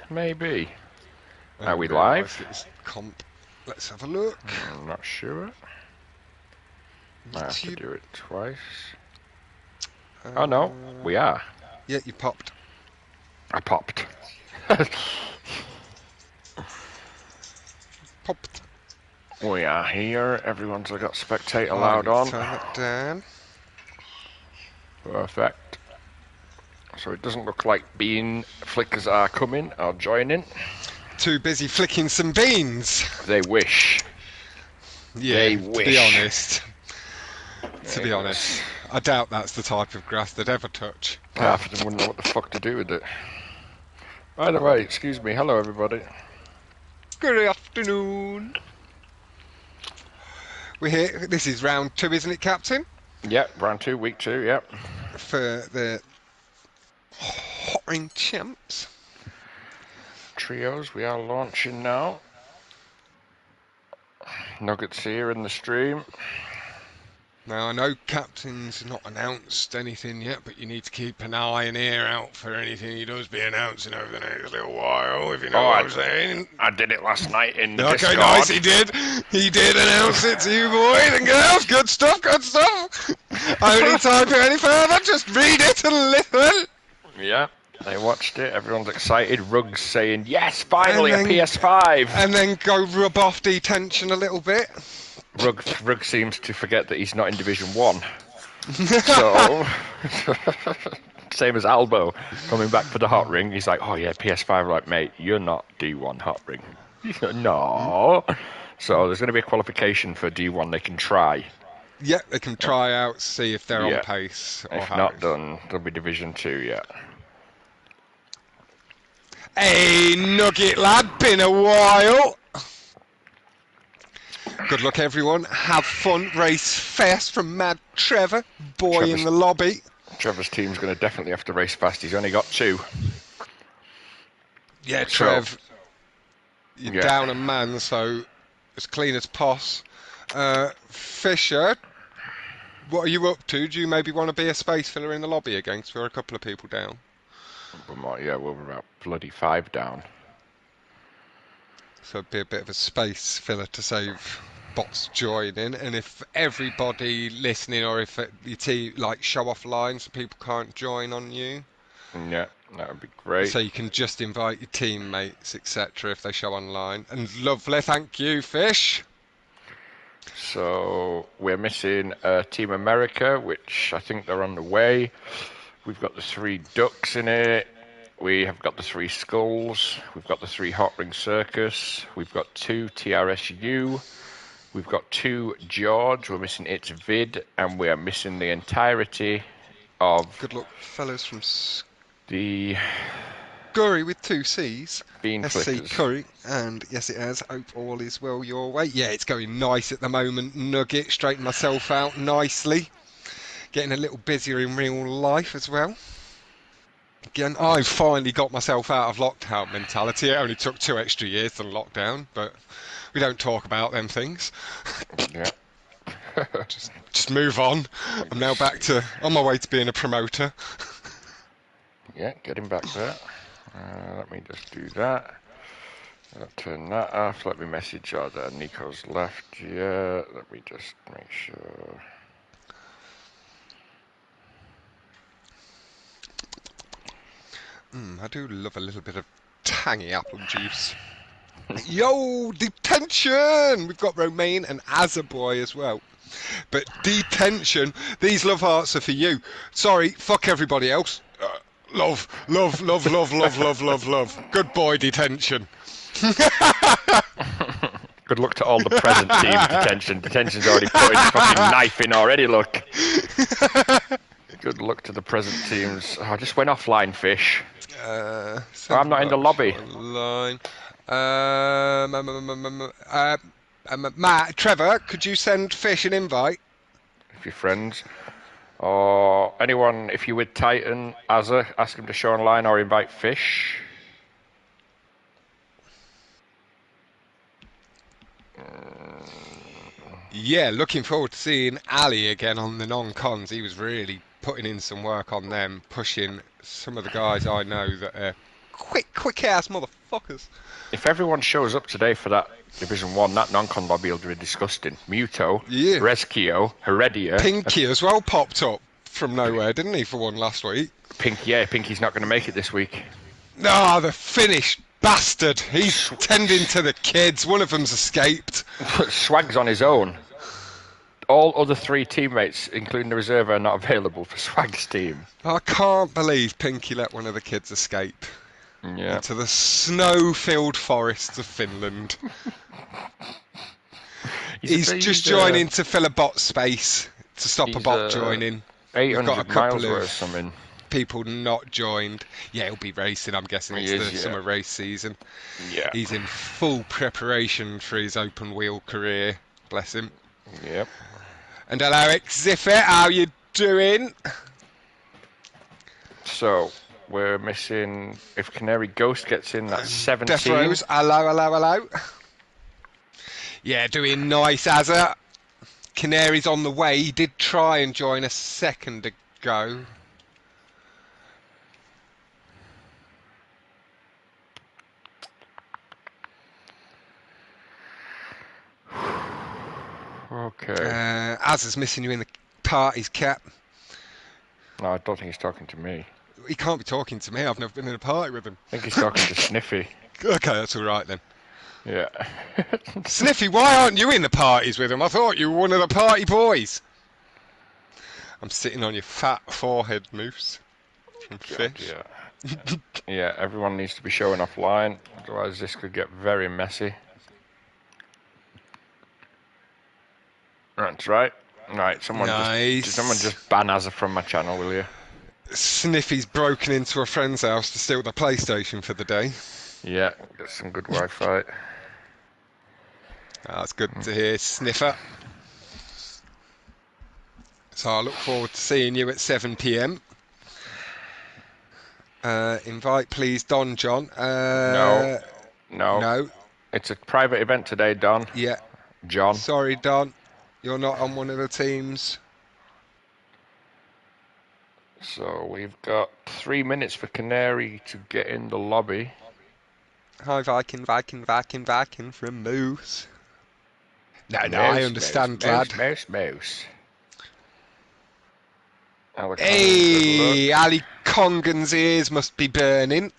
Maybe. I Are didn't we realise live? it was comp. Let's have a look. I'm not sure. Might have to YouTube. do it twice. Oh no, we are. Yeah, you popped. I popped. Popped. We are here. Everyone's got spectator I loud need to on. turn that down. Perfect. So it doesn't look like bean flickers are coming or joining. Too busy flicking some beans. They wish. Yeah, They to be wish. honest. To be honest, I doubt that's the type of grass they'd ever touch. Half of them wouldn't know what the fuck to do with it. By the way, excuse me. Hello, everybody. Good afternoon. We're here. This is round 2, isn't it, Captain? Yep, round 2, week 2, yep. For the Hot Ring Champs. Trios, we are launching now. Nuggets here in the stream. Now, I know Captain's not announced anything yet, but you need to keep an eye and ear out for anything he does be announcing over the next little while, if you know what I'm saying. I did it last night in the Okay, Discord. nice, he did. He did announce it to you boys and girls. Good stuff, good stuff. I don't need to type it any further, just read it and listen. Yeah, they watched it. Everyone's excited. Ruggs saying, yes, finally And a then- PS5. And then go rub off detention a little bit. Ruggs seems to forget that he's not in Division 1. So, same as Albo coming back for the hot ring. He's like, oh yeah, PS5. Like, mate, you're not D1 hot ring. He's like, no. So there's going to be a qualification for D1 they can try. Yeah, they can try out, see if they're Yeah. on pace. Or If how. not done, there'll be Division 2 yet. Hey, Nugget lad, been a while. Good luck, everyone. Have fun. Race fast from Mad Trevor, boy Trevor's- in the lobby. Trevor's team's going to definitely have to race fast. He's only got 2. Yeah, So- Trev, you're Yeah. down a man, so as clean as poss. Fisher, what are you up to? Do you maybe want to be a space filler in the lobby again? 'Cause we're a couple of people down. Yeah, we're about bloody 5 down. So it'd be a bit of a space filler to save bots joining, and if everybody listening, or if your team like show off lines so people can't join on you, Yeah, that would be great. so you can just invite your teammates, etc. if they show online. And lovely, thank you, Fish. So we're missing Team America, which I think they're on the way. We've got the 3 ducks in it. We have got the 3 skulls. We've got the 3 hot ring circus. We've got 2 TRSU. We've got 2 George. We're missing its vid, and we are missing the entirety of Good luck, fellas from the Scurry with 2 C's. bean SC flickers. Curry, and yes it has. Hope all is well your way. Yeah, it's going nice at the moment. Nugget, straighten myself out nicely. Getting a little busier in real life as well. Again, I finally got myself out of lockdown mentality. It only took 2 extra years to lockdown, but we don't talk about them things. Yeah. Just move on. I'm now back to on my way to being a promoter. Yeah, get him back there. Let me just do that. I'll turn that off. Let me message her that Nico's left. Yeah, let me just make sure. I do love a little bit of tangy apple juice. Yo, detention! We've got Romaine and Azaboy as well. But detention, these love hearts are for you. Sorry, fuck everybody else. Love, love, love, love, love, love, love, love. Good boy, detention. Good luck to all the present teams, Detention. Detention's already put his fucking knife in already, look. Good luck to the present teams. Oh, I just went offline, Fish. I'm not in the lobby. Online. Matt, Trevor, could you send Fish an invite? If you're friends. Or anyone, if you're with Titan, Azza, ask him to show online or invite Fish. Yeah, looking forward to seeing Ali again on the non-cons. He was really putting in some work on them, pushing some of the guys I know that are quick ass motherfuckers. If everyone shows up today for that Division 1, that non-con lobby will be disgusting. Muto, Yeah. Rezkio, Heredia, Pinky as well popped up from nowhere, didn't he, for one last week? Pinky. Yeah, Pinky's not going to make it this week. Ah, the Finnish bastard. He's Sw- tending to the kids. One of them's escaped. Swag's on his own. All other 3 teammates, including the reserve, are not available for Swag's team. I can't believe Pinky let one of the kids escape Yeah. into the snow-filled forests of Finland. He's just joining to fill a bot space to stop a bot joining. We've got a 800 miles couple away or of something. people not joined. Yeah, he'll be racing. I'm guessing it's the summer race season. Yeah. He's in full preparation for his open wheel career. Bless him. Yep. And hello, Ziffit. How you doing? So we're missing. If Canary Ghost gets in, that's 17. Death Rose. Hello. Yeah, doing nice, Azza. Canary's on the way. He did try and join a second ago. Okay. Azza's missing you in the party's cap. No, I don't think he's talking to me. He can't be talking to me. I've never been in a party with him. I think he's talking to Sniffy. Okay, that's all right then. Yeah. Sniffy, why aren't you in the parties with him? I thought you were one of the party boys. I'm sitting on your fat forehead, Moose. From Fish. Yeah. Yeah, everyone needs to be showing offline, otherwise this could get very messy. That's right. Right, someone just ban Azza from my channel, will you? Sniffy's broken into a friend's house to steal the PlayStation for the day. Yeah, get some good Wi-Fi. That's good to hear, Sniffer. So I look forward to seeing you at 7 p.m. Invite, please, Don John. No. No. It's a private event today, Don. Yeah. John. Sorry, Don. You're not on one of the teams. So we've got 3 minutes for Canary to get in the lobby. Hi, Viking from Moose. No, I understand, lad. Mouse. Hey, Ali Congan's ears must be burning.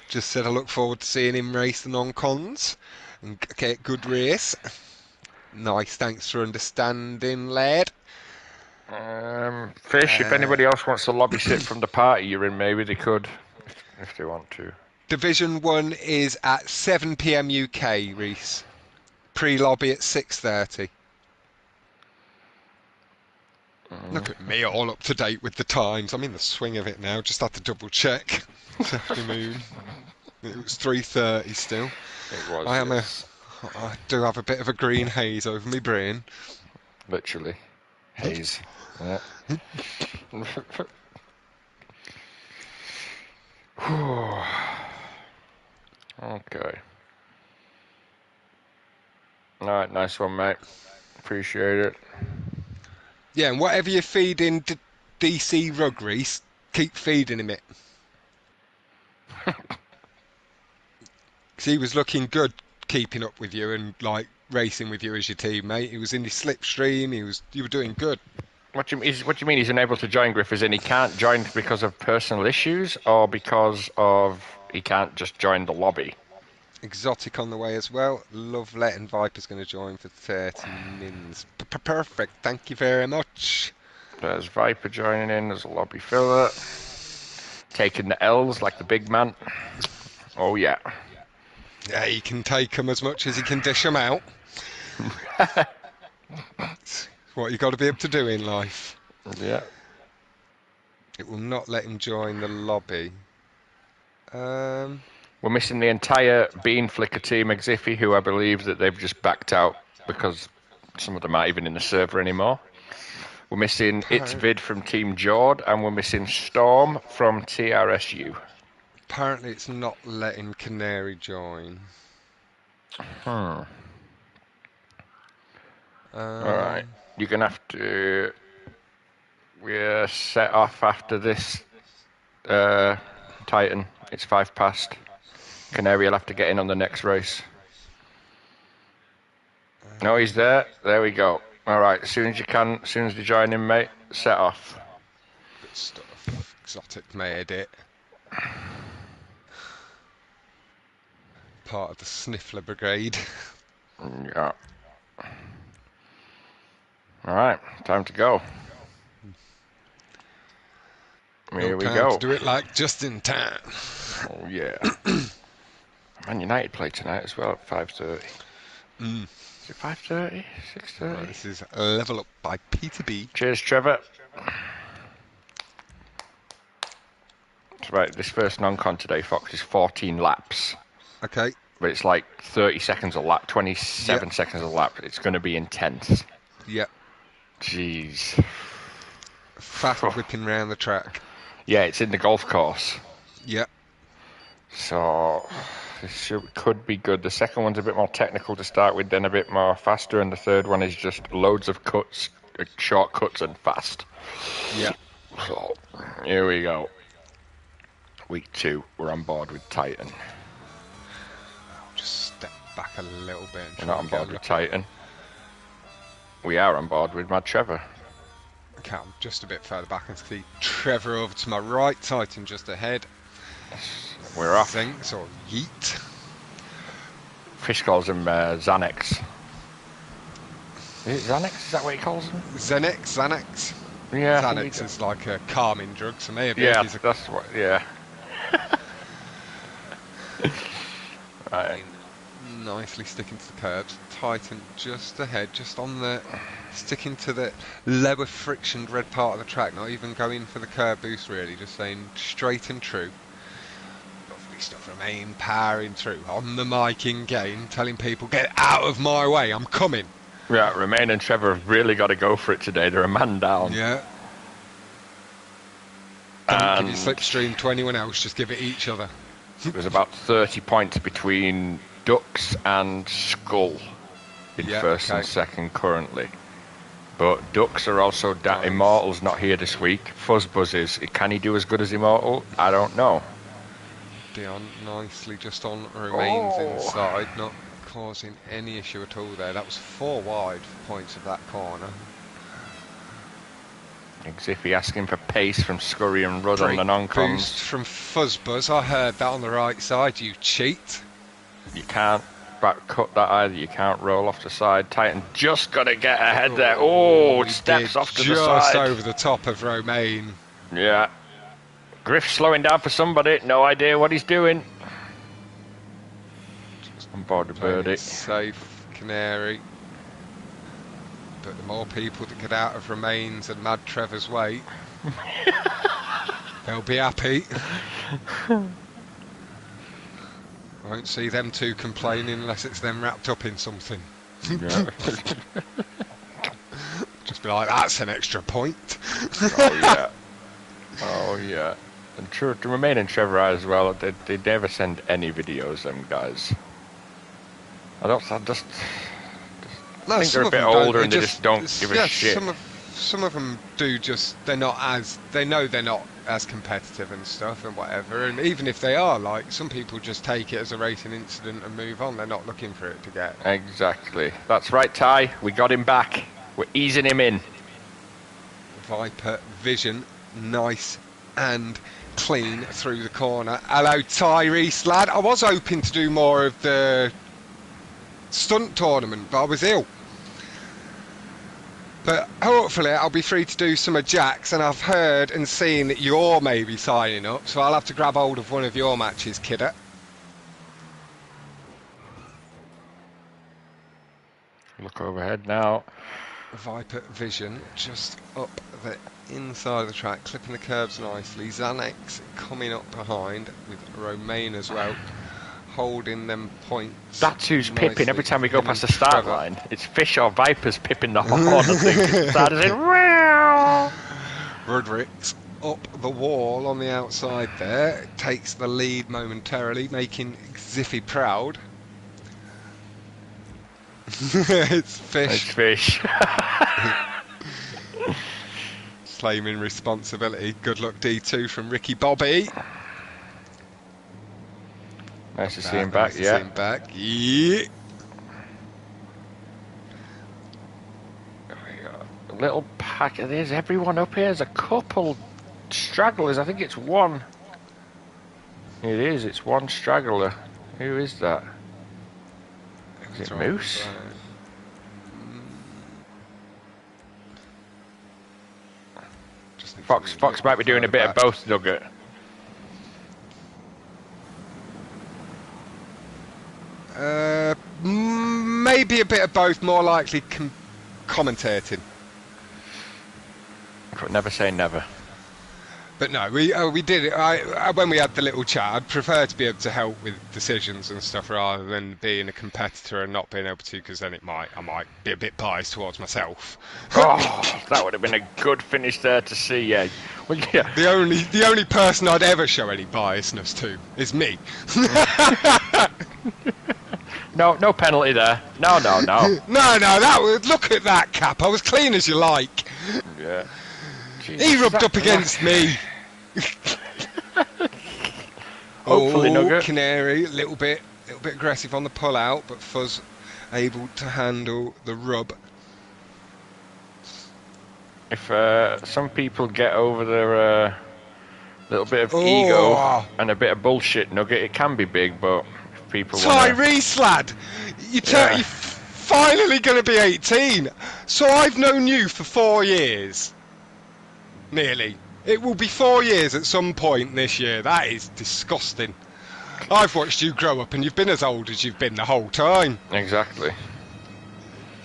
Just said I look forward to seeing him race the non-cons and get a good race. Nice, thanks for understanding, lad. Fish, if anybody else wants to lobby sit from the party you're in, maybe they could, if they want to. Division 1 is at 7 p.m. UK, Reese. Pre-lobby at 6:30. Look at me, all up to date with the times. I'm in the swing of it now. Just had to double check this afternoon. It was 3:30 still. It was. I do have a bit of a green haze over my brain. Literally, haze. Yeah. Okay. Alright, nice one, mate. Appreciate it. Yeah, and whatever you're feeding DC Rug Reese, keep feeding him it. Because he was looking good keeping up with you and like racing with you as your teammate. He was in his slipstream. You were doing good. What do you mean he's unable to join, Griff? As in he can't join because of personal issues, or because of he can't just join the lobby? Exotic on the way as well. Lovelet and Viper's going to join for 30 mins. Perfect. Thank you very much. There's Viper joining in. There's a lobby filler. Taking the L's like the big man. Oh, yeah. Yeah, he can take them as much as he can dish them out. It's what you got to be able to do in life. Yeah. It will not let him join the lobby. We're missing the entire Bean Flicker team, Exiffy, who I believe that they've just backed out because some of them aren't even in the server anymore. We're missing It's Vid from Team Jord, and we're missing Storm from TRSU. Apparently it's not letting Canary join. Alright. You're going to have to... We're set off after this Titan It's 5 past. Canary will have to get in on the next race. No, he's there. There we go. All right, as soon as you can, as soon as you join in, mate, set off. Good stuff. Exotic made it. Part of the Sniffler Brigade. Yeah. All right, time to go. Here No we time to go. do it like just in time. Oh, yeah. Man United play tonight as well at 5:30. Is it 5:30? 6:30? Right, this is Level Up by Peter B. Cheers, Trevor. That's right, this first non-con today, Fox, is 14 laps. Okay. But it's like 30 seconds a lap, 27 Yep. seconds a lap. It's going to be intense. Yep. Jeez. Fast whipping round the track. Yeah, it's in the golf course. Yep. So this could be good. The second one's a bit more technical to start with, then a bit more faster, and the third one is just loads of cuts, shortcuts and fast. Yep. So here we go. Week 2, we're on board with Titan. I'll just step back a little bit. And We're not on board with Titan. We are on board with Mad Trevor. Okay, I'm just a bit further back and see Trevor over to my right, Titan just ahead. We're off. Zinks or Yeet. Fish calls him Xanax. Is it Xanax? Is that what he calls them? Xanax. Yeah. Xanax is like a calming drug, so maybe Yeah, he's that's what. Yeah. Right. nicely sticking to the curbs. Titan just ahead, just on the sticking to the lower frictioned red part of the track, not even going for the curb boost really, just saying straight and true. Lovely stuff. Remain powering through on the mic in game, telling people get out of my way, I'm coming. Yeah, Romain and Trevor have really got to go for it today. They're a man down. Yeah. Don't give your slipstream to anyone else, just give it each other. There's about 30 points between Ducks and Skull in first and second currently. But Ducks are also Immortal's not here this week. Fuzzbuzz is. Can he do as good as Immortal? I don't know. Dion nicely just on remains inside, not causing any issue at all there. That was 4 wide for points of that corner. Zippy asking for pace from Scurry and Rudd on the non-cons. Boost from Fuzzbuzz. I heard that on the right side. You cheat. You can't back cut that either. You can't roll off the side. Titan just got to get ahead there. Oh, it steps off to the side. Just over the top of Romain. Yeah. Griff slowing down for somebody. No idea what he's doing. On board with Birdie. Safe, Canary. But the more people that get out of Romain's and Mad Trevor's way, they'll be happy. I won't see them two complaining unless it's them wrapped up in something. Yeah. Just be like, that's an extra point. Oh yeah. Oh yeah. And to Romain and Trevor as well, they never send any videos, them guys. I think they're a bit older and they just don't give a shit. Some of them do just, they know they're not as competitive and stuff and whatever, and even if they are, like, some people just take it as a racing incident and move on. They're not looking for it to get. Exactly. That's right, Ty. We got him back. We're easing him in. Viper vision, nice and clean through the corner. Hello, Tyrese, lad. I was hoping to do more of the stunt tournament, but I was ill. But hopefully I'll be free to do some of Jack's, and I've heard and seen that you're maybe signing up, so I'll have to grab hold of one of your matches, kidder. Look overhead now. Viper vision just up the inside of the track, clipping the curbs nicely. Xanax coming up behind with Romain as well, holding them points. That's who's pipping every time we go past the start line. It's Fish or Vipers pipping the horn, I think. Started in. Roderick's up the wall on the outside there, takes the lead momentarily, making Ziffy proud. It's Fish. It's Fish. Claiming responsibility. Good luck D2 from Ricky Bobby. Nice to see him back, Nice to see yeah. him back. Yeah. A little pack. There's everyone up here. There's a couple stragglers. I think it's one. It is. It's one straggler. Who is that? Is it Moose? Fox might be doing a bit of both, Nugget. Maybe a bit of both, more likely commentating. But never say never. But no, we did it. When we had the little chat, I'd prefer to be able to help with decisions and stuff rather than being a competitor and not being able to, because then I might be a bit biased towards myself. Oh, that would have been a good finish there to see. Yeah, well, yeah. The only person I'd ever show any biasness to is me. No penalty there. No. No, look at that cap. I was clean as you like. Yeah. Jesus, He rubbed up against me. Hopefully, Nugget. Canary, a little bit aggressive on the pull out, but Fuzz able to handle the rub. If some people get over their little bit of ego and a bit of bullshit, Nugget, it can be big, but if people Tyrese, lad, you're finally going to be 18. So I've known you for 4 years. Nearly. It will be 4 years at some point this year. That is disgusting. I've watched you grow up and you've been as old as you've been the whole time. Exactly.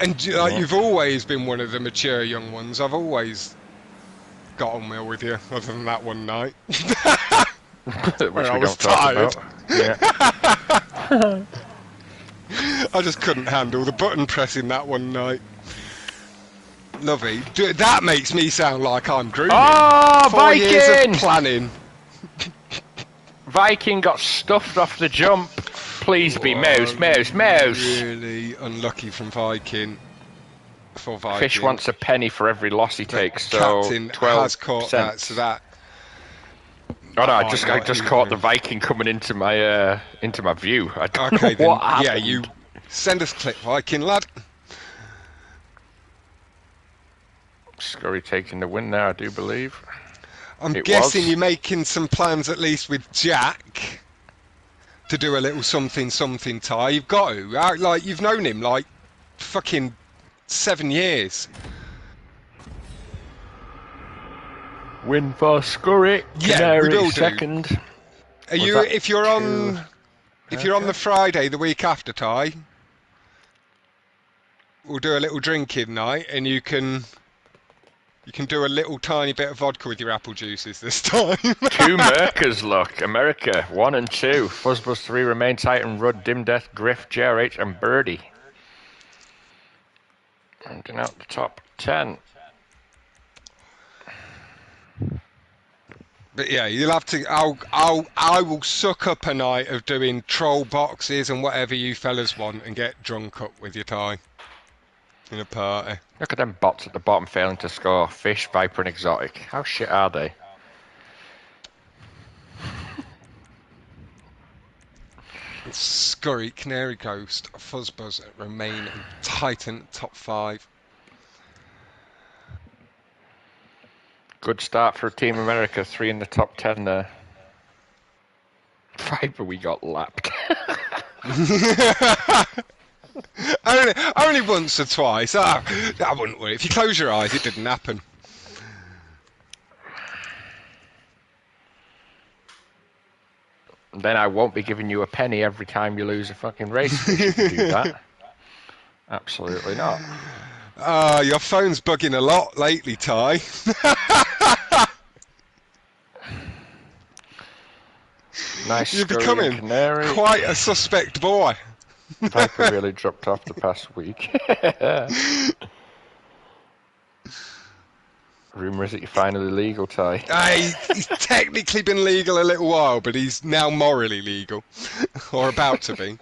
And you've always been one of the mature young ones. I've always got on well with you, other than that one night. Which where we I was don't talk tired. About. Yeah. I just couldn't handle the button pressing that one night. Lovely. That makes me sound like I'm grooming. Oh, 4 Viking! years of planning. Viking got stuffed off the jump. Please be Mouse. Really unlucky from Viking. For Viking. Fish wants a penny for every loss he takes, so Captain 12 has caught that, so that. Oh no! I just caught the Viking coming into my view. I don't know what happened. Yeah, you send us clip, Viking lad. Scurry taking the win there, I do believe. I'm guessing you're making some plans at least with Jack to do a little something, Ty. You've got to. Like, you've known him like fucking 7 years. Win for Scurry. Yeah, we will second. Do. If you're on the Friday the week after, Ty, we'll do a little drinking night and you can do a little tiny bit of vodka with your apple juices this time. 2 Merkers, look. America, 1 and 2. Fuzzbuzz 3 remain Titan, Rudd, Dim Death, Griff, JRH, and Birdie. Rounding out the top 10. But yeah, you'll have to. I will suck up a night of doing troll boxes and whatever you fellas want, and get drunk up with your Ty in a party. Look at them bots at the bottom failing to score. Fish, Viper, and Exotic. How shit are they? Scurry, Canary Ghost, Fuzzbuzz remain in Titan top 5. Good start for Team America. 3 in the top 10 there. Viper, we got lapped. only once or twice. I wouldn't worry. If you close your eyes, it didn't happen. Then I won't be giving you a penny every time you lose a fucking race. If you do that. Absolutely not. Your phone's bugging a lot lately, Ty. Nice. You're becoming Canary. Quite a suspect boy. Viper really dropped off the past week. Rumour is that you're finally legal, Ty. He's technically been legal a little while, but he's now morally legal. Or about to be.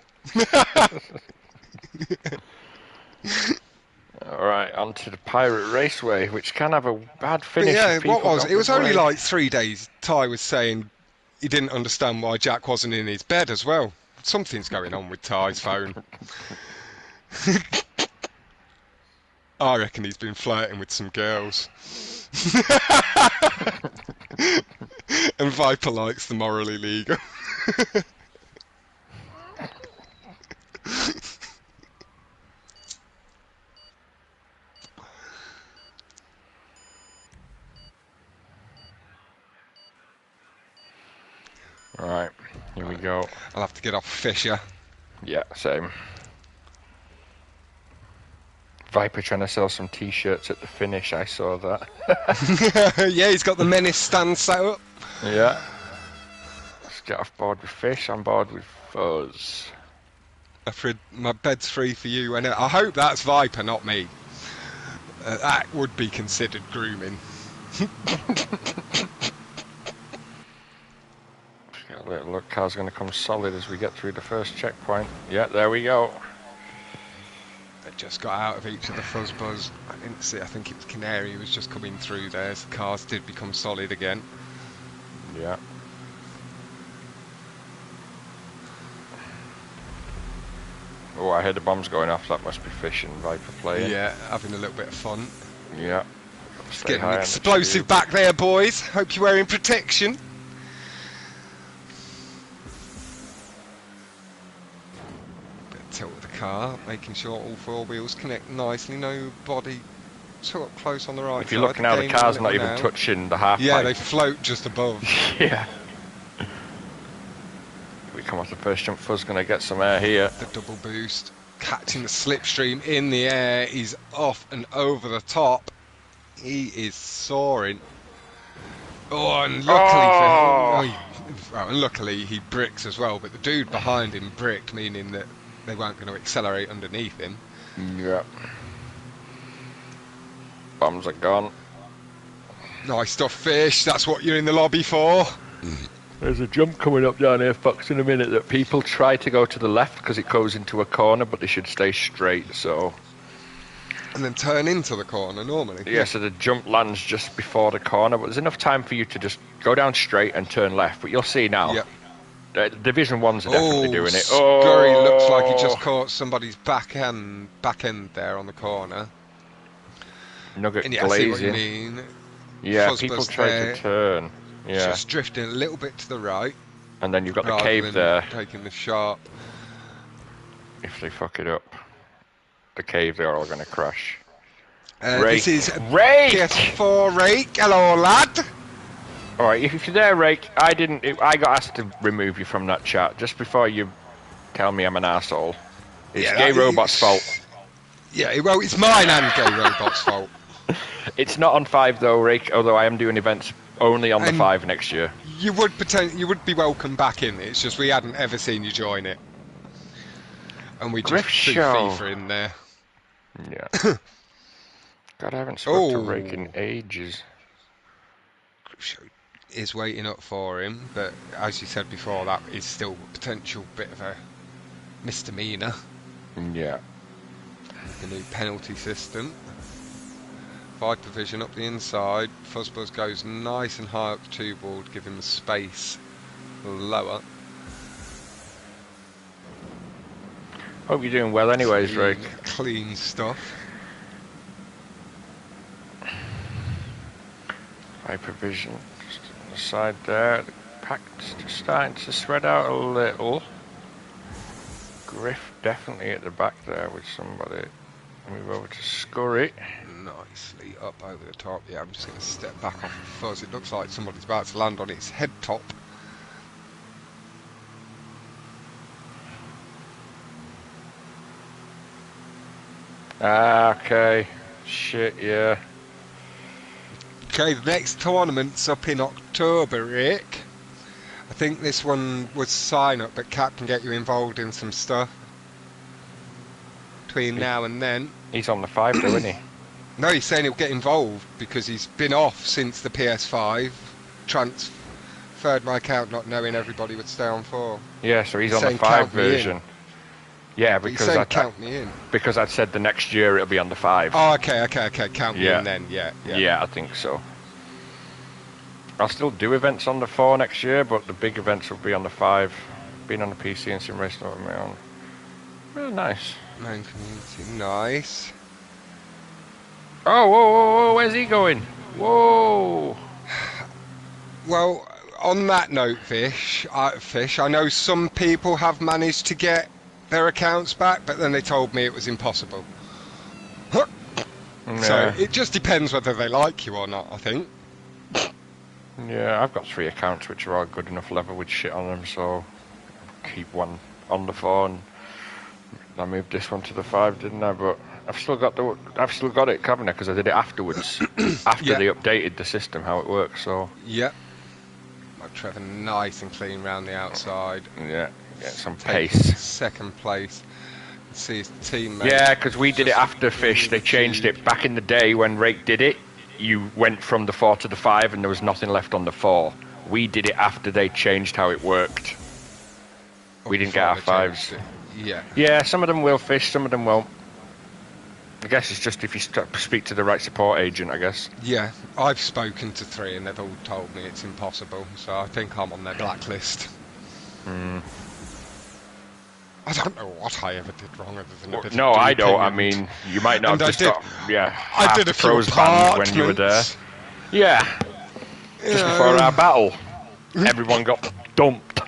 Alright, on to the Pirate Raceway, which can have a bad finish. Yeah, what was it? It was only like 3 days. Ty was saying he didn't understand why Jack wasn't in his bed as well. Something's going on with Ty's phone. I reckon he's been flirting with some girls. And Viper likes the morally legal. Right, here we go. I'll have to get off Fisher. Yeah, same. Viper trying to sell some t-shirts at the finish, I saw that. Yeah, he's got the menace stand set up. Yeah. Let's get off board with Fish, on board with Fuzz. My bed's free for you, and I hope that's Viper, not me. That would be considered grooming. Look, car's going to come solid as we get through the first checkpoint. Yeah, there we go. They just got out of each of the fuzz buzz. I didn't see. I think it was Canary who was just coming through there. So the cars did become solid again. Yeah. Oh, I heard the bombs going off. That must be Fish and Viper playing. Yeah, having a little bit of fun. Yeah. It's getting explosive back there, boys. Hope you're wearing protection. Tilt of the car, making sure all four wheels connect nicely, no body too up close on the right side. If you look now, the car's not even touching the half Yeah, pipe. they float just above. Yeah. We come off the first jump, Fuzz going to get some air here. The double boost, catching the slipstream in the air, he's off and over the top. He is soaring. Oh, and luckily for him, and luckily he bricks as well, but the dude behind him bricked, meaning that they weren't going to accelerate underneath him. Yeah. Bombs are gone. Nice stuff, Fish. That's what you're in the lobby for. There's a jump coming up down here, Fox, in a minute that people try to go to the left because it goes into a corner, but they should stay straight, so... And then turn into the corner normally. Yeah, so the jump lands just before the corner, but there's enough time for you to just go down straight and turn left, but you'll see now. Yep. Division 1s are definitely doing it. Scurry looks like he just caught somebody's back end there on the corner. Nugget and yeah, I see what you mean. Yeah, Fuzzbuzz people try to turn. Yeah. Just drifting a little bit to the right. And then you've got the rather cave than there. taking the sharp. If they fuck it up, the cave, they're all going to crash. This is Rake! PS4 Rake. Hello, lad. Alright, if you're there, Rake, I got asked to remove you from that chat just before you tell me I'm an arsehole. It's Gay Robot's fault. Yeah, well, it's mine and Gay Robot's fault. It's not on 5 though, Rake, although I am doing events only on the 5 next year. You would be welcome back in. It's just we hadn't ever seen you join it. And we just threw FIFA in there. Yeah. God, I haven't spoken to Rake in ages. Is waiting up for him, but as you said before, that is still a potential bit of a misdemeanor. Yeah. The new penalty system. Viper vision up the inside. Fuzzbuzz goes nice and high up the two board, give him the space lower. Hope you're doing well anyways, Rake. Clean stuff. Viper vision just on the side there. The pack's just starting to spread out a little. Griff definitely at the back there with somebody. Move over to Scurry. Nicely up over the top. Yeah, I'm just going to step back off of Fuzz. It looks like somebody's about to land on its head top. Okay. Shit, yeah. Okay, the next tournament's up in October, Rick. I think this one was sign up, but Cap can get you involved in some stuff between now and then. He's on the 5 though, isn't he? No, he's saying he'll get involved because he's been off since the PS5. Transferred my account not knowing everybody would stay on 4. Yeah, so he's on the 5 version. Yeah, because count me in. Because I'd said the next year it'll be on the 5. Oh, okay. Count me in then. Yeah. Yeah, I think so. I'll still do events on the 4 next year, but the big events will be on the 5. Been on the PC and sim racing on my own. Really nice. Main community, nice. Oh, whoa, whoa, whoa, where's he going? Whoa! Well, on that note, Fish, I know some people have managed to get their accounts back, but then they told me it was impossible. So Yeah. it just depends whether they like you or not, I think. Yeah, I've got 3 accounts which are all good enough level with shit on them, so keep one on the phone. I moved this one to the 5, didn't I? But I've still got it, haven't I? Because I did it afterwards, after Yeah. they updated the system, how it works. So Yep. Trevor, nice and clean round the outside. yeah, get some Taking pace. second place. See his teammate. Yeah, because we did it just after Fish. They changed it back in the day when Rake did it. You went from the 4 to the 5, and there was nothing left on the 4. We did it after they changed how it worked. We didn't get our 5s. Yeah. Yeah, some of them will Fish, some of them won't. I guess it's just if you speak to the right support agent, I guess. Yeah, I've spoken to 3 and they've all told me it's impossible, so I think I'm on their blacklist. I don't know what I ever did wrong other than a bit No, of I don't. duping I and- mean, you might not and have I just did- got I half did a the few pros banned when you were there. apartments. Yeah, just before our battle, everyone got dumped.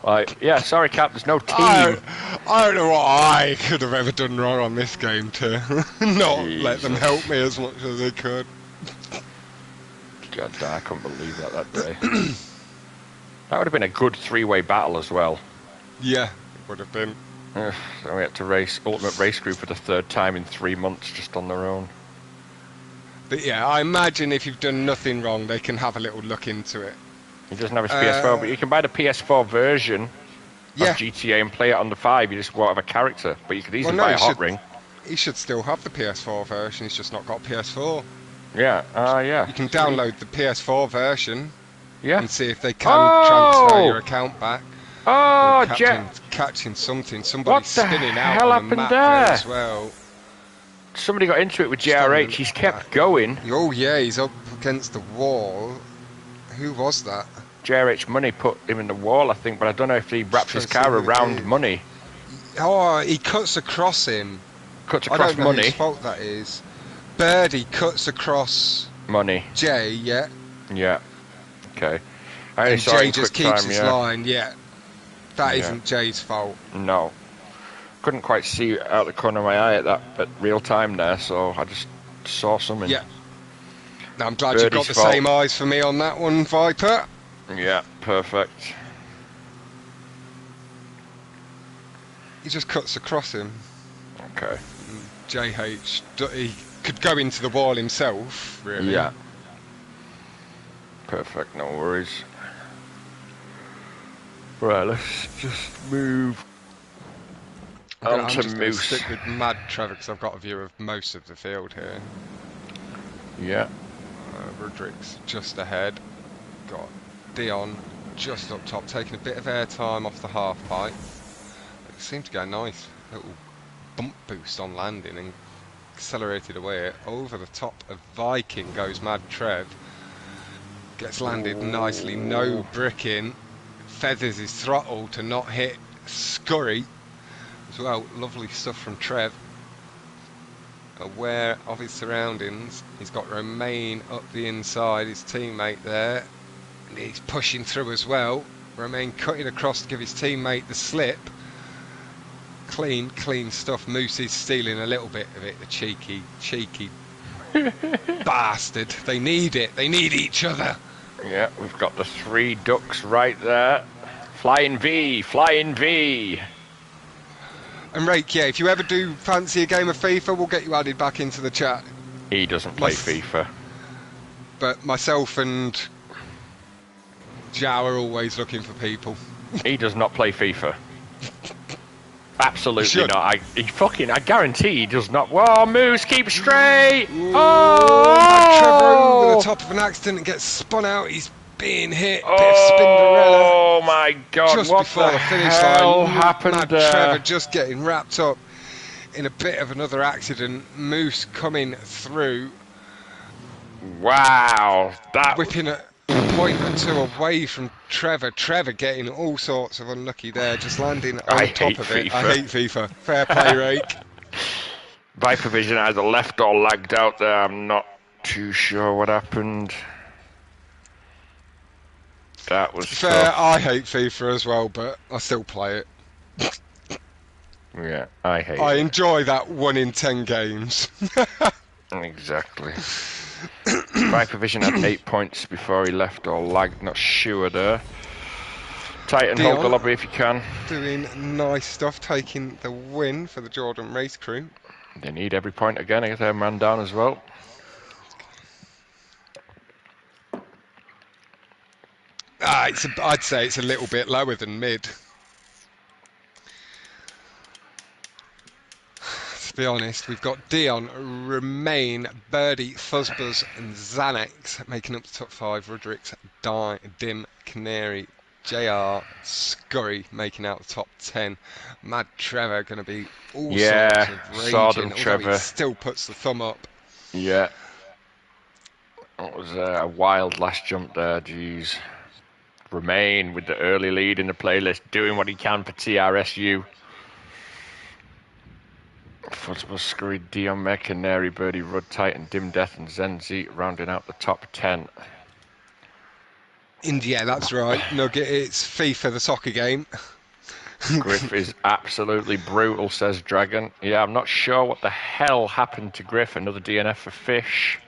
Like, yeah, sorry, Cap, there's no team. I don't know what I could have ever done wrong on this game to not let them Jesus. help me as much as they could. God, I couldn't believe that day. That would have been a good 3-way battle as well. Yeah, it would have been. So we had to race Ultimate Race Group for the 3rd time in 3 months just on their own. But yeah, I imagine if you've done nothing wrong, they can have a little look into it. He doesn't have his PS4, but you can buy the PS4 version Yeah. of GTA and play it on the 5. You just won't have a character, but you could easily Well, no, buy a you hot should- ring. He should still have the PS4 version, he's just not got PS4. Yeah, yeah. You can download the PS4 version Yeah. and see if they can transfer your Oh! account back. Oh, Or catching something. Somebody What the spinning out hell on the happened map there? as well. Somebody got into it with Just on JRH. the He's kept back. going. Oh yeah, he's up against the wall. Who was that? JRH Money put him in the wall, I think, but I don't know if he wrapped his Just trying to car see who it around is. Money. Oh, he cuts across him. Cuts I across don't know Money. whose fault that is. Birdie cuts across Money. Jay, yeah. Yeah. Okay. I only And saw it Jay in just quick keeps time, his yeah. line, yeah. That Yeah. not Jay's fault. No. Couldn't quite see out the corner of my eye at real time there, so I just saw something. Yeah. Now, I'm glad you've got Birdie's the fault. same eyes for me on that one, Viper. Yeah, perfect. He just cuts across him. Okay. JH, he could go into the wall himself, really. Yeah. Perfect, no worries. Right, let's just move I'm on to just going to Moose. stick with Mad Trevor because I've got a view of most of the field here. Yeah. Roderick's just ahead. Got Dion just up top, taking a bit of airtime off the half pipe. It seemed to go nice. Little bump boost on landing and accelerated away. Over the top of Viking goes Mad Trev. Gets landed nicely, no bricking. Feathers his throttle to not hit Scurry as well. Lovely stuff from Trev. Aware of his surroundings. He's got Romain up the inside, his teammate there. And he's pushing through as well. Romain cutting across to give his teammate the slip. Clean stuff. Moose is stealing a little bit of it, the cheeky bastard. They need it. They need each other. Yeah, we've got the 3 ducks right there. Flying V, flying V. And Rake, yeah, if you ever do fancy a game of FIFA, we'll get you added back into the chat. He doesn't play My- FIFA. But myself and Jow are always looking for people. He does not play FIFA. Absolutely should. not. I guarantee he does not. Whoa, Moose, keep straight! Ooh, Oh! Trevor over the top of an accident and gets spun out. He's being hit. Bit of Spinderella. Oh my God! Just what before the finish hell line, happened Mad there? Trevor just getting wrapped up in a bit of another accident. Moose coming through, Wow, that whipping a point or two away from Trevor. Trevor getting all sorts of unlucky there, just landing I on top hate of it. I FIFA. hate FIFA. Fair play, Rake. Viper Vision either left or lagged out there. I'm not too sure what happened. That was Fair, tough. I hate FIFA as well, but I still play it. Yeah, I hate I it. enjoy that 1 in 10 games. Exactly. Viper Vision had 8 points before he left or lagged. Not sure there. Titan, hold the Dion lobby if you can. doing nice stuff, taking the win for the Jordan race crew. They need every point again. I get their man down as well. I'd say it's a little bit lower than mid. To be honest, we've got Dion, Remain, Birdie, Fuzzbuzz, and Xanax making up the top 5. Rudrix, Dim, Canary, JR, Scurry making out the top 10. Mad Trevor going to be all sorts of Sodom raging, although he Trevor. still puts the thumb up. Yeah. That was a wild last jump there, jeez. Remain with the early lead in the playlist, doing what he can for TRSU. Fuzzbuzz, Scurry, Dion, Meg, Canary, Birdie, Rud, Titan, Dim Death, and Zenzi rounding out the top 10. Yeah, that's right. Nugget, it's FIFA, the soccer game. Griff is absolutely brutal, says Dragon. Yeah, I'm not sure what the hell happened to Griff. Another DNF for Fish.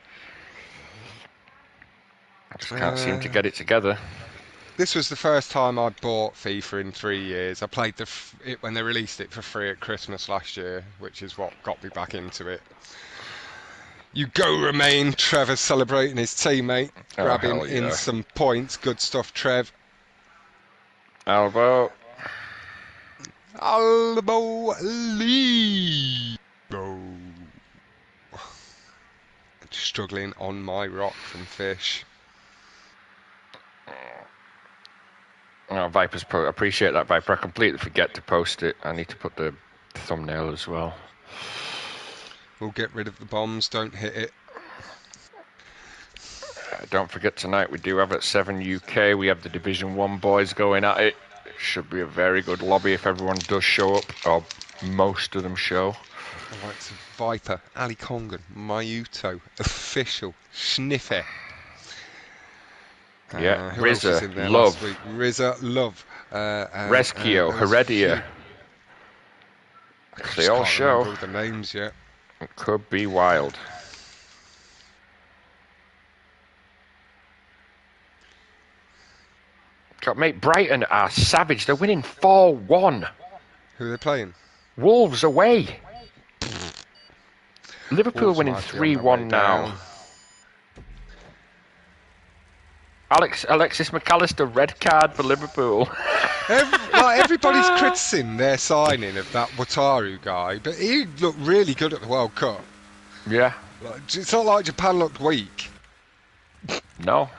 I just can't seem to get it together. This was the first time I bought FIFA in 3 years. I played it when they released it for free at Christmas last year, which is what got me back into it. You go, Remain. Trevor's celebrating his teammate, grabbing in some points. Good stuff, Trev. Albo. Lee. Struggling on my rock from Fish. Oh, Viper's appreciate that, Viper. I completely forget to post it. I need to put the thumbnail as well. We'll get rid of the bombs. Don't hit it. Don't forget tonight we do have at 7 UK. We have the Division 1 boys going at it. It should be a very good lobby if everyone does show up, or most of them show. The likes of Viper, Ali Congan, Mayuto, Official, Sniffer. Yeah, who else was in there Love. last week? Rizza, Love. Rescue, Heredia. I They all can't show. remember all the names yet. It could be wild. God, mate, Brighton are savage. They're winning 4-1. Who are they playing? Wolves away. Liverpool Wolves winning might be on their way 3-1 now. down. Alexis McAllister, red card for Liverpool. Everybody's criticising their signing of that Wataru guy, but he looked really good at the World Cup. Yeah. It's not like Japan looked weak. No.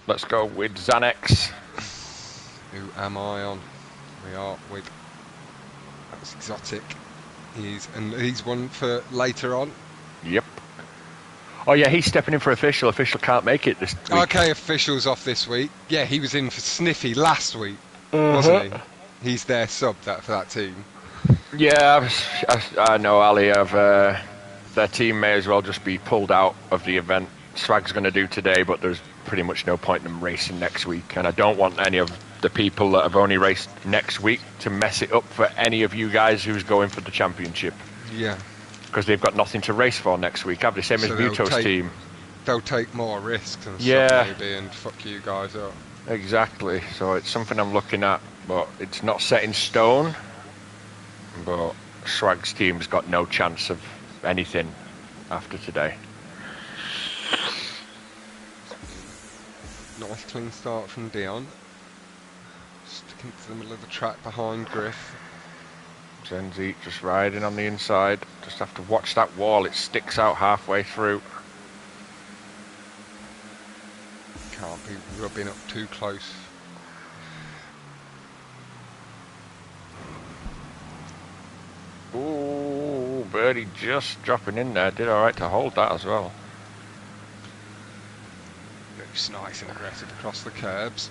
Let's go with Xanax. Who am I on? We are with... That's exotic. He's one for later on. Yep. Oh yeah, he's stepping in for Official. Official can't make it this week. Okay, Official's off this week. Yeah, he was in for Sniffy last week, wasn't he? He's their sub for that team. Yeah, I know, Ali. Their team may as well just be pulled out of the event. Swag's going to do today, but there's pretty much no point in them racing next week. And I don't want any of the people that have only raced next week to mess it up for any of you guys who's going for the championship. Yeah. Because they've got nothing to race for next week, have they? Same as Muto's team. They'll take more risks and stuff maybe and fuck you guys up. Exactly. So it's something I'm looking at, but it's not set in stone. But Swag's team's got no chance of anything after today. Nice clean start from Dion. Sticking to the middle of the track behind Griff. Zenzi just riding on the inside. Just have to watch that wall. It sticks out halfway through. Can't be rubbing up too close. Ooh, Birdie just dropping in there. Did alright to hold that as well. Moose, nice and aggressive across the curbs.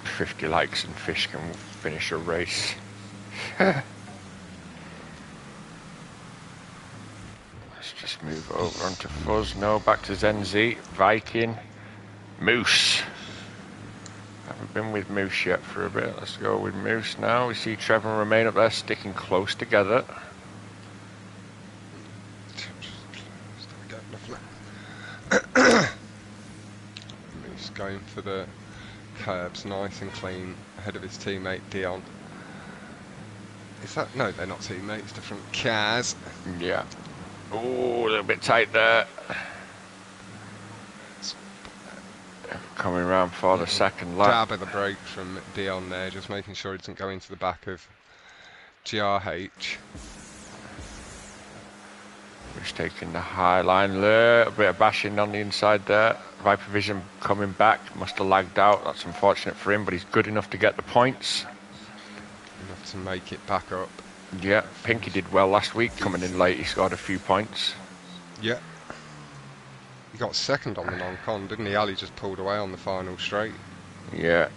"50 likes and fish can finish a race." Let's just move over onto Fuzz. No, back to Zenzi. Viking. Moose. Haven't been with Moose yet for a bit. Let's go with Moose now. We see Trevor and Remain up there sticking close together. Moose going for the curbs, nice and clean, ahead of his teammate Dion. Is that... no, they're not teammates, different cars. Yeah. Ooh, a little bit tight there. Coming around for the second lap. Dab of the brake from Dion there, just making sure he doesn't go into the back of GRH. Just taking the high line there. A bit of bashing on the inside there. Viper Vision coming back. Must have lagged out. That's unfortunate for him, but he's good enough to get the points. Enough to make it back up. Yeah, Pinky did well last week. Coming in late, he scored a few points. Yeah. He got second on the non-con, didn't he? Ali just pulled away on the final straight. Yeah.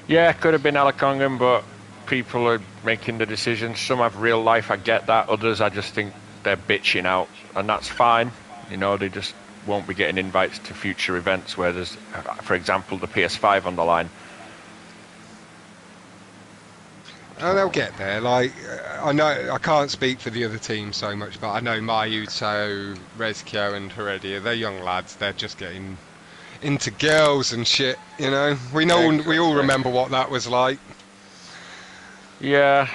Yeah, could have been Alakongan, but people are making the decisions. Some have real life, I get that. Others, I just think they're bitching out, and that's fine. You know, they just won't be getting invites to future events where there's, for example, the PS5 on the line. Oh, they'll get there. Like, I know I can't speak for the other teams so much, but I know Mayuto, Rezkio and Heredia, they're young lads. They're just getting into girls and shit, you know. We all remember what that was like. Yeah,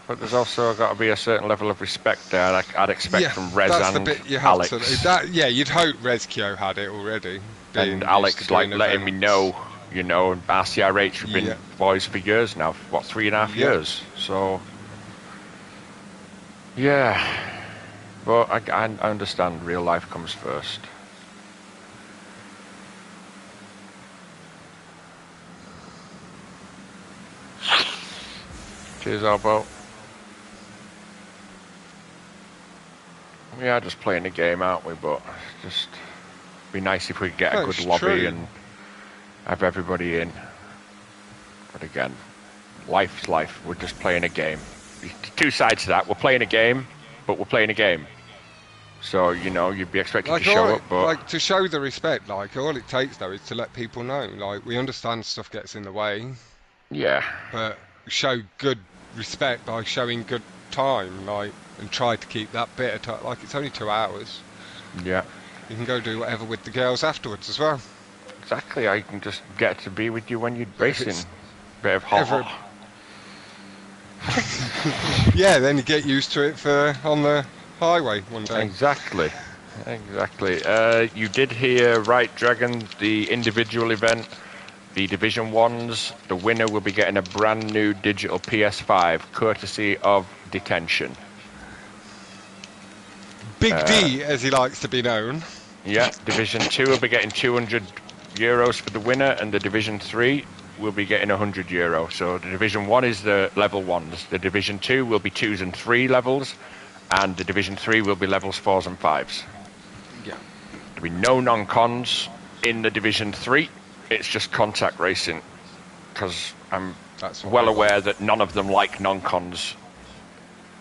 but there's also got to be a certain level of respect there. I'd expect from Rez that's and the bit you have Alex. You'd hope Rezkio had it already. And Alex, like, letting me know, you know, and RCRH, we've been boys for years now. What, 3.5 years? So, yeah. But I understand real life comes first. Cheers, Albo. We are just playing the game, aren't we? But just be nice if we get a good lobby and have everybody in. But again, life's life. We're just playing a game. Two sides to that. We're playing a game, but we're playing a game. So, you know, you'd be expected to show up, but... Like, to show the respect, like, all it takes, though, is to let people know. Like, we understand stuff gets in the way. Yeah. But show good respect by showing good time, like, and try to keep that bit of time. Like, it's only 2 hours. Yeah. You can go do whatever with the girls afterwards as well. Exactly. I can just get to be with you when you're racing. Bit of hot. Yeah, then you get used to it for on the highway one day. Exactly. You did hear right, Dragon, the individual event, the Division 1s, the winner will be getting a brand new digital PS5, courtesy of Detention. Big D, as he likes to be known. Yeah, Division 2 will be getting €200 for the winner, and the Division 3 will be getting €100. So the Division 1 is the level 1s. The Division 2 will be 2s and 3 levels, and the Division 3 will be levels 4s and 5s. Yeah. There'll be no non-cons in the Division 3. It's just contact racing, because I'm well aware that none of them like non-cons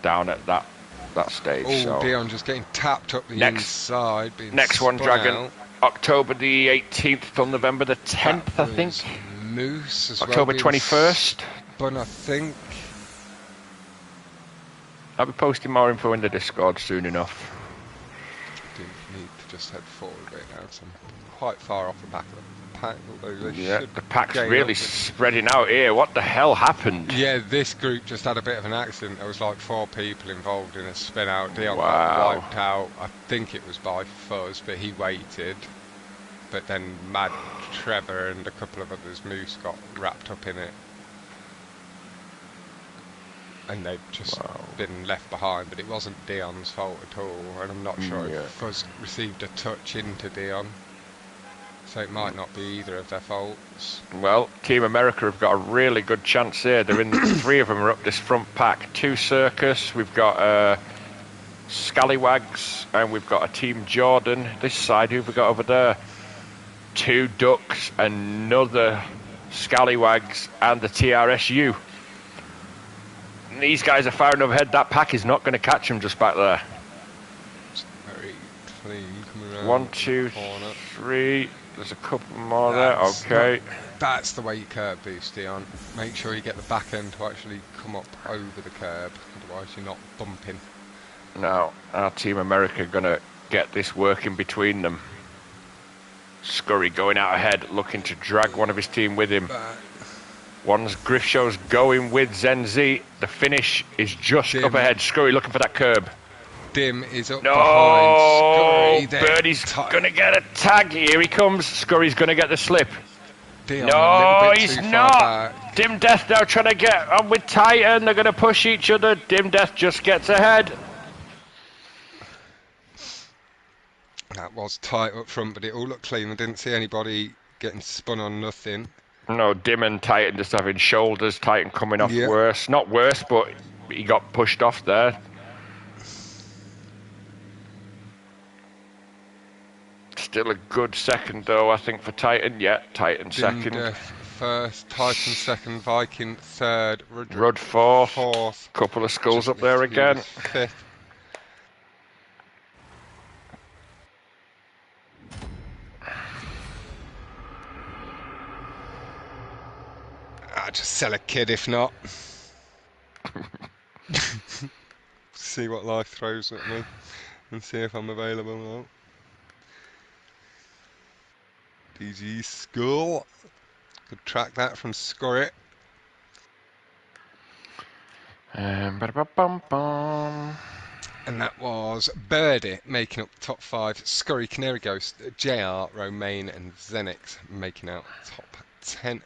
down at that stage. Oh, so. Dion just getting tapped up the inside. Next one, Dragon. October the 18th on November the 10th, I think. Moose as October 21st. But I think... I'll be posting more info in the Discord soon enough. I do need to just head forward a bit now, so I'm quite far off the back of the pack. Yeah, the pack's really spreading out here. What the hell happened? Yeah, this group just had a bit of an accident. There was like 4 people involved in a spin out. Dion got wiped out. I think it was by Fuzz, but he waited. But then Mad Trevor and a couple of others, Moose, got wrapped up in it. And they've just been left behind, but it wasn't Dion's fault at all. And I'm not sure if Fuzz received a touch into Dion. So it might not be either of their faults. Well, Team America have got a really good chance here. They're in. Three of them are up this front pack. Two Circus. We've got Scallywags, and we've got a Team Jordan. This side, who've we got over there? Two Ducks, another Scallywags, and the TRSU. These guys are far enough ahead. That pack is not going to catch them just back there. It's very clean coming around. 1, 2, 3. There's a couple more there. Okay. That's the way you curb boost, Dion. Make sure you get the back end to actually come up over the curb, otherwise you're not bumping. Now, our Team America are going to get this working between them. Scurry going out ahead, looking to drag one of his team with him. One's Griffshow's going with Zenzi. The finish is just up ahead. Scurry looking for that curb. Dim is up behind Scurry. Birdie's going to get a tag. Here he comes. Scurry's going to get the slip. Dion No, he's not. Dim Death now trying to get on with Titan. They're going to push each other. Dim Death just gets ahead. That was tight up front, but it all looked clean. I didn't see anybody getting spun on nothing. No, Dim and Titan just having shoulders. Titan coming off worse. Not worse, but he got pushed off there. Still a good second, though, I think, for Titan. Yeah, Titan second. Dim first, Titan second, Viking third, Rudd fourth. Couple of skulls up there again. Fifth. I'll just sell a kid if not. See what life throws at me and see if I'm available now. DG Skull. Could track that from Scurry. And that was Birdie making up the top 5. Scurry, Canary Ghost, JR, Romaine and Zenix making out top 10.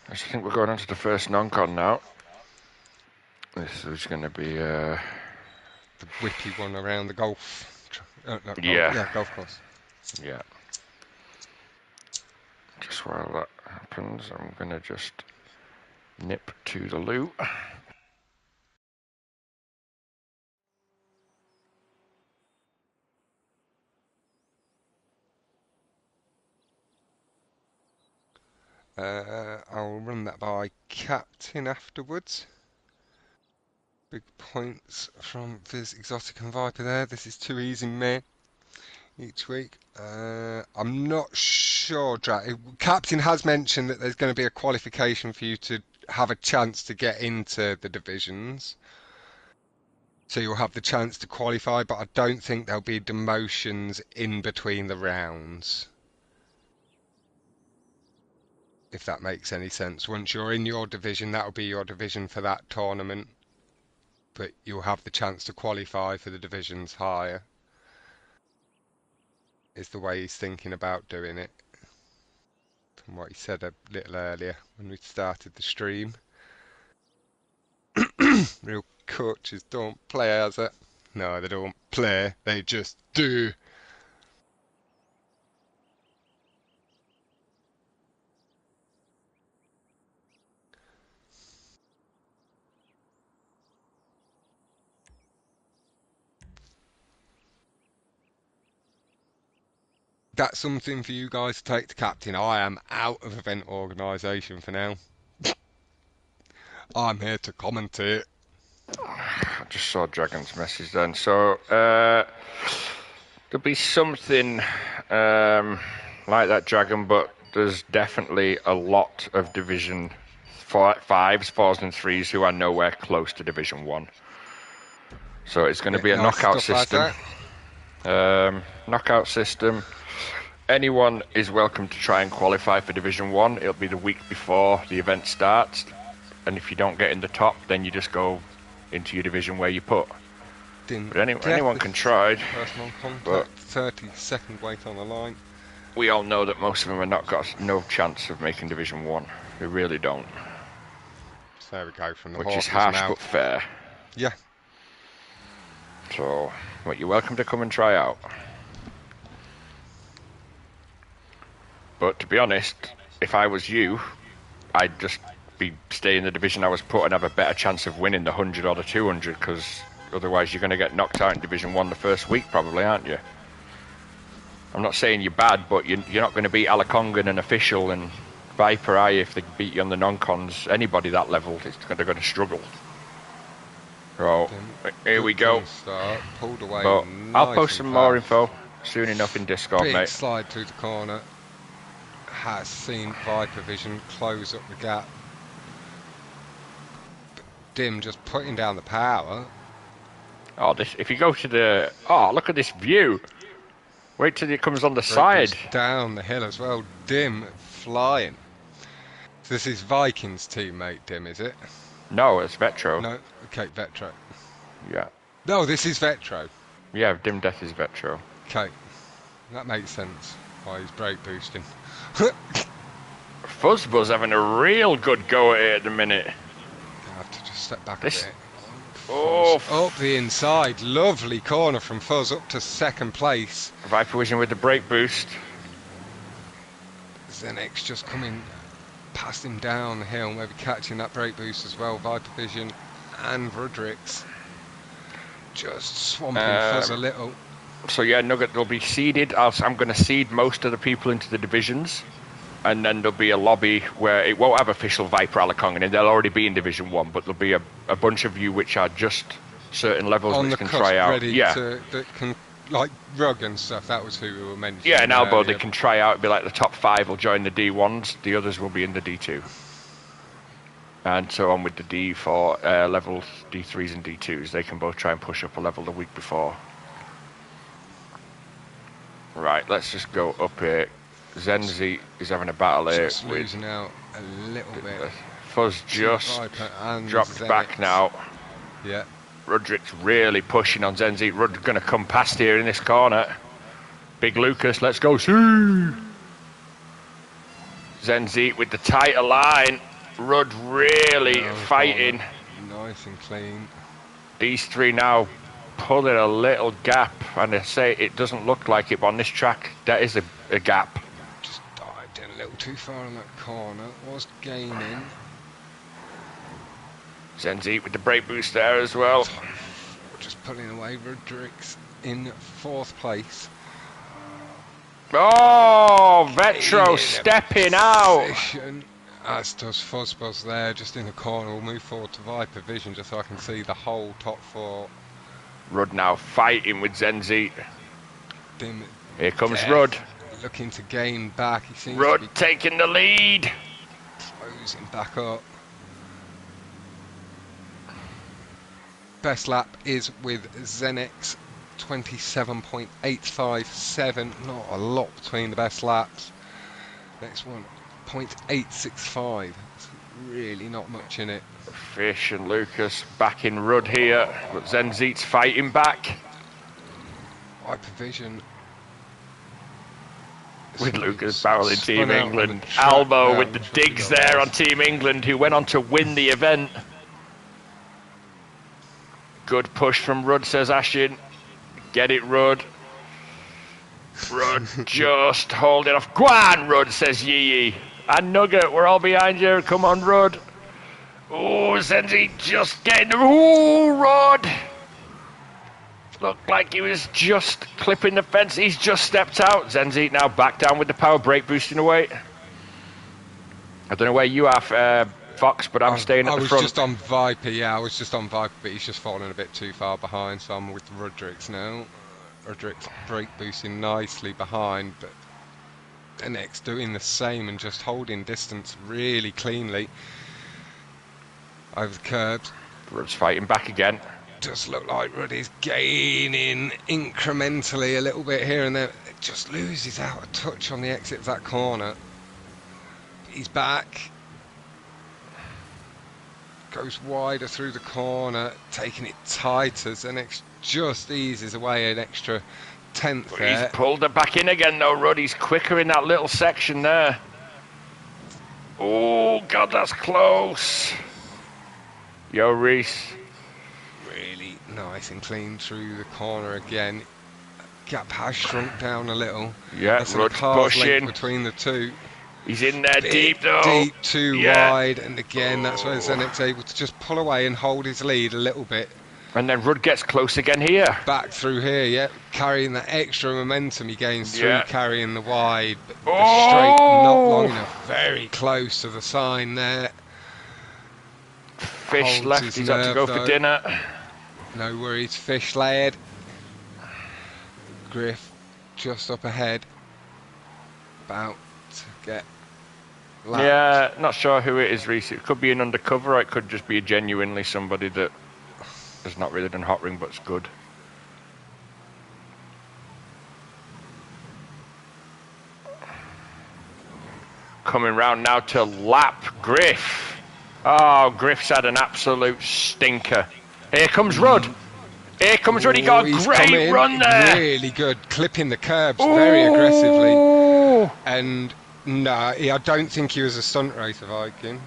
I think we're going on to the first non-con now. This is going to be the whippy one around the golf. Golf course. Yeah. Just while that happens, I'm going to just nip to the loo. I'll run that by Captain afterwards. Big points from Viz, Exotic and Viper there. This is too easy, man. Each week. I'm not sure, Captain has mentioned that there's going to be a qualification for you to have a chance to get into the divisions. So you'll have the chance to qualify, but I don't think there'll be demotions in between the rounds. If that makes any sense. Once you're in your division, that'll be your division for that tournament. But you'll have the chance to qualify for the divisions higher. Is the way he's thinking about doing it. From what he said a little earlier when we started the stream. Real coaches don't play as it. No, they don't play. They just do. That's something for you guys to take to Captain. I am out of event organisation for now. I'm here to commentate. I just saw Dragon's message then. So there'll be something like that, Dragon, but there's definitely a lot of Division 5s, 4s and 3s who are nowhere close to Division 1. So it's going to be a knockout system. Knockout system. Anyone is welcome to try and qualify for Division 1. It'll be the week before the event starts. And if you don't get in the top, then you just go into your division where you put. But anyone can try. Personal contact, 30-second wait on the line. We all know that most of them have not got no chance of making Division 1. They really don't. So there we go from the Which is harsh but fair. Yeah. So, you're welcome to come and try out. But to be honest, if I was you, I'd just stay in the division I was put and have a better chance of winning the 100 or the 200, because otherwise you're going to get knocked out in Division 1 the first week, probably, aren't you? I'm not saying you're bad, but you're not going to beat Alakongan and Official and Viper, are you? If they beat you on the non-cons, anybody that level, they're going to struggle. So, here we go. Start, pulled away But nice I'll post some more fast. info soon enough in Discord, Big mate. slide through the corner. Has seen Viper Vision close up the gap. Dim just putting down the power. Oh, if you go to the... Oh, look at this view. Wait till it comes on the side. Down the hill as well. Dim flying. This is Vikings teammate, Dim, is it? No, it's Vetro. No, okay, Vetro. Yeah. No, this is Vetro. Yeah, Dim Death is Vetro. Okay, that makes sense. Why he's brake boosting. Fuzzbuzz having a real good go at it at the minute. I have to just step back a bit. Oh, up the inside, lovely corner from Fuzz up to second place. Viper Vision with the brake boost. Zenix just coming past him down the hill, maybe catching that brake boost as well. Viper Vision and Rudrix just swamping Fuzz a little. So yeah, Nugget will be seeded. I'm going to seed most of the people into the divisions, and then there'll be a lobby where it won't have official Viper Alakongan, and they'll already be in Division 1, but there'll be a bunch of you which are just certain levels on which the can cusp, try out. ready Yeah. that can, like Rug and stuff, that was who we were mentioning. Yeah, in Albo they can try out. It'll be like the top 5 will join the D1s, the others will be in the D2. And so on with the D4 level D3s and D2s. They can both try and push up a level the week before. Right, let's just go up here. Zenzi is having a battle here. Just losing out a little bit. Fuzz just dropped back now. Yeah. Rudrick's really pushing on Zenzi. Rud's going to come past here in this corner. Big Lucas, let's go. See! Zenzi with the tighter line. Rud really fighting. Nice and clean. These three now pulling a little gap, and I say it doesn't look like it, but on this track there is a gap. Just dived in a little too far on that corner. Was gaining. Zenzi with the brake boost there as well. Just pulling away. Rudrix in 4th place. Oh, Vetro stepping out. As does Fuzzbuzz there, just in the corner. We'll move forward to Viper Vision just so I can see the whole top 4. Rud now fighting with Zenzi. Dim Here comes Rud. Looking to gain back. He seems Rud to be taking the lead. closing back up. Best lap is with Zenix, 27.857. Not a lot between the best laps. Next one, 0.865. It's really not much in it. Fish and Lucas backing Rud here, but Zenzit's fighting back. Viper Vision. With Lucas barreling Team England. Albo with the digs there on Team England, who went on to win the event. Good push from Rud, says Ashin. Get it, Rud. Rud just holding off. Go on, Rud, says Yee Yee. And Nugget, we're all behind you. Come on, Rud. Oh, Zenzi just getting the... Ooh, Rud. Looked like he was just clipping the fence. He's just stepped out. Zenzi now back down with the power brake boosting away. I don't know where you are, Fox, but I'm staying at the front. I was just on Viper, yeah, I was just on Viper, but he's just falling a bit too far behind, so I'm with Rudrix now. Rudrix brake boosting nicely behind, but NX doing the same and just holding distance really cleanly over the curbs. Rud's fighting back again. Does look like Rud is gaining incrementally a little bit here and there. It just loses out a touch on the exit of that corner. He's back. Goes wider through the corner, taking it tighter. Zenix just eases away an extra 10th there. He's pulled it back in again though, Rud. He's quicker in that little section there. Oh, God, that's close. Yo, Reese. Really nice and clean through the corner again. gap has shrunk down a little. Yeah, Less than a Rudd's car's length pushing. between the two. He's in there Bit deep though. deep, too Yeah. wide, and again, that's where Oh. Zenek's able to just pull away and hold his lead a little bit. And then Rudd gets close again here. Back through here, yeah, carrying that extra momentum he gains through Yeah. carrying the wide, but the straight not long Oh! enough, very close to the sign there. Fish Holds left. his He's got to nerve go for though. dinner. No worries, fish layered. Griff just up ahead, about to get lapped. Yeah, not sure who it is, Reese. It could be an undercover, or it could just be genuinely somebody that has not really done hot ring but's good. Coming round now to lap Griff. Oh, Griff's had an absolute stinker. Here comes Rudd. Here comes Rudd. He got a He's great coming run there. really good, clipping the curbs very aggressively. Ooh. And no, I don't think he was a stunt racer, Viper,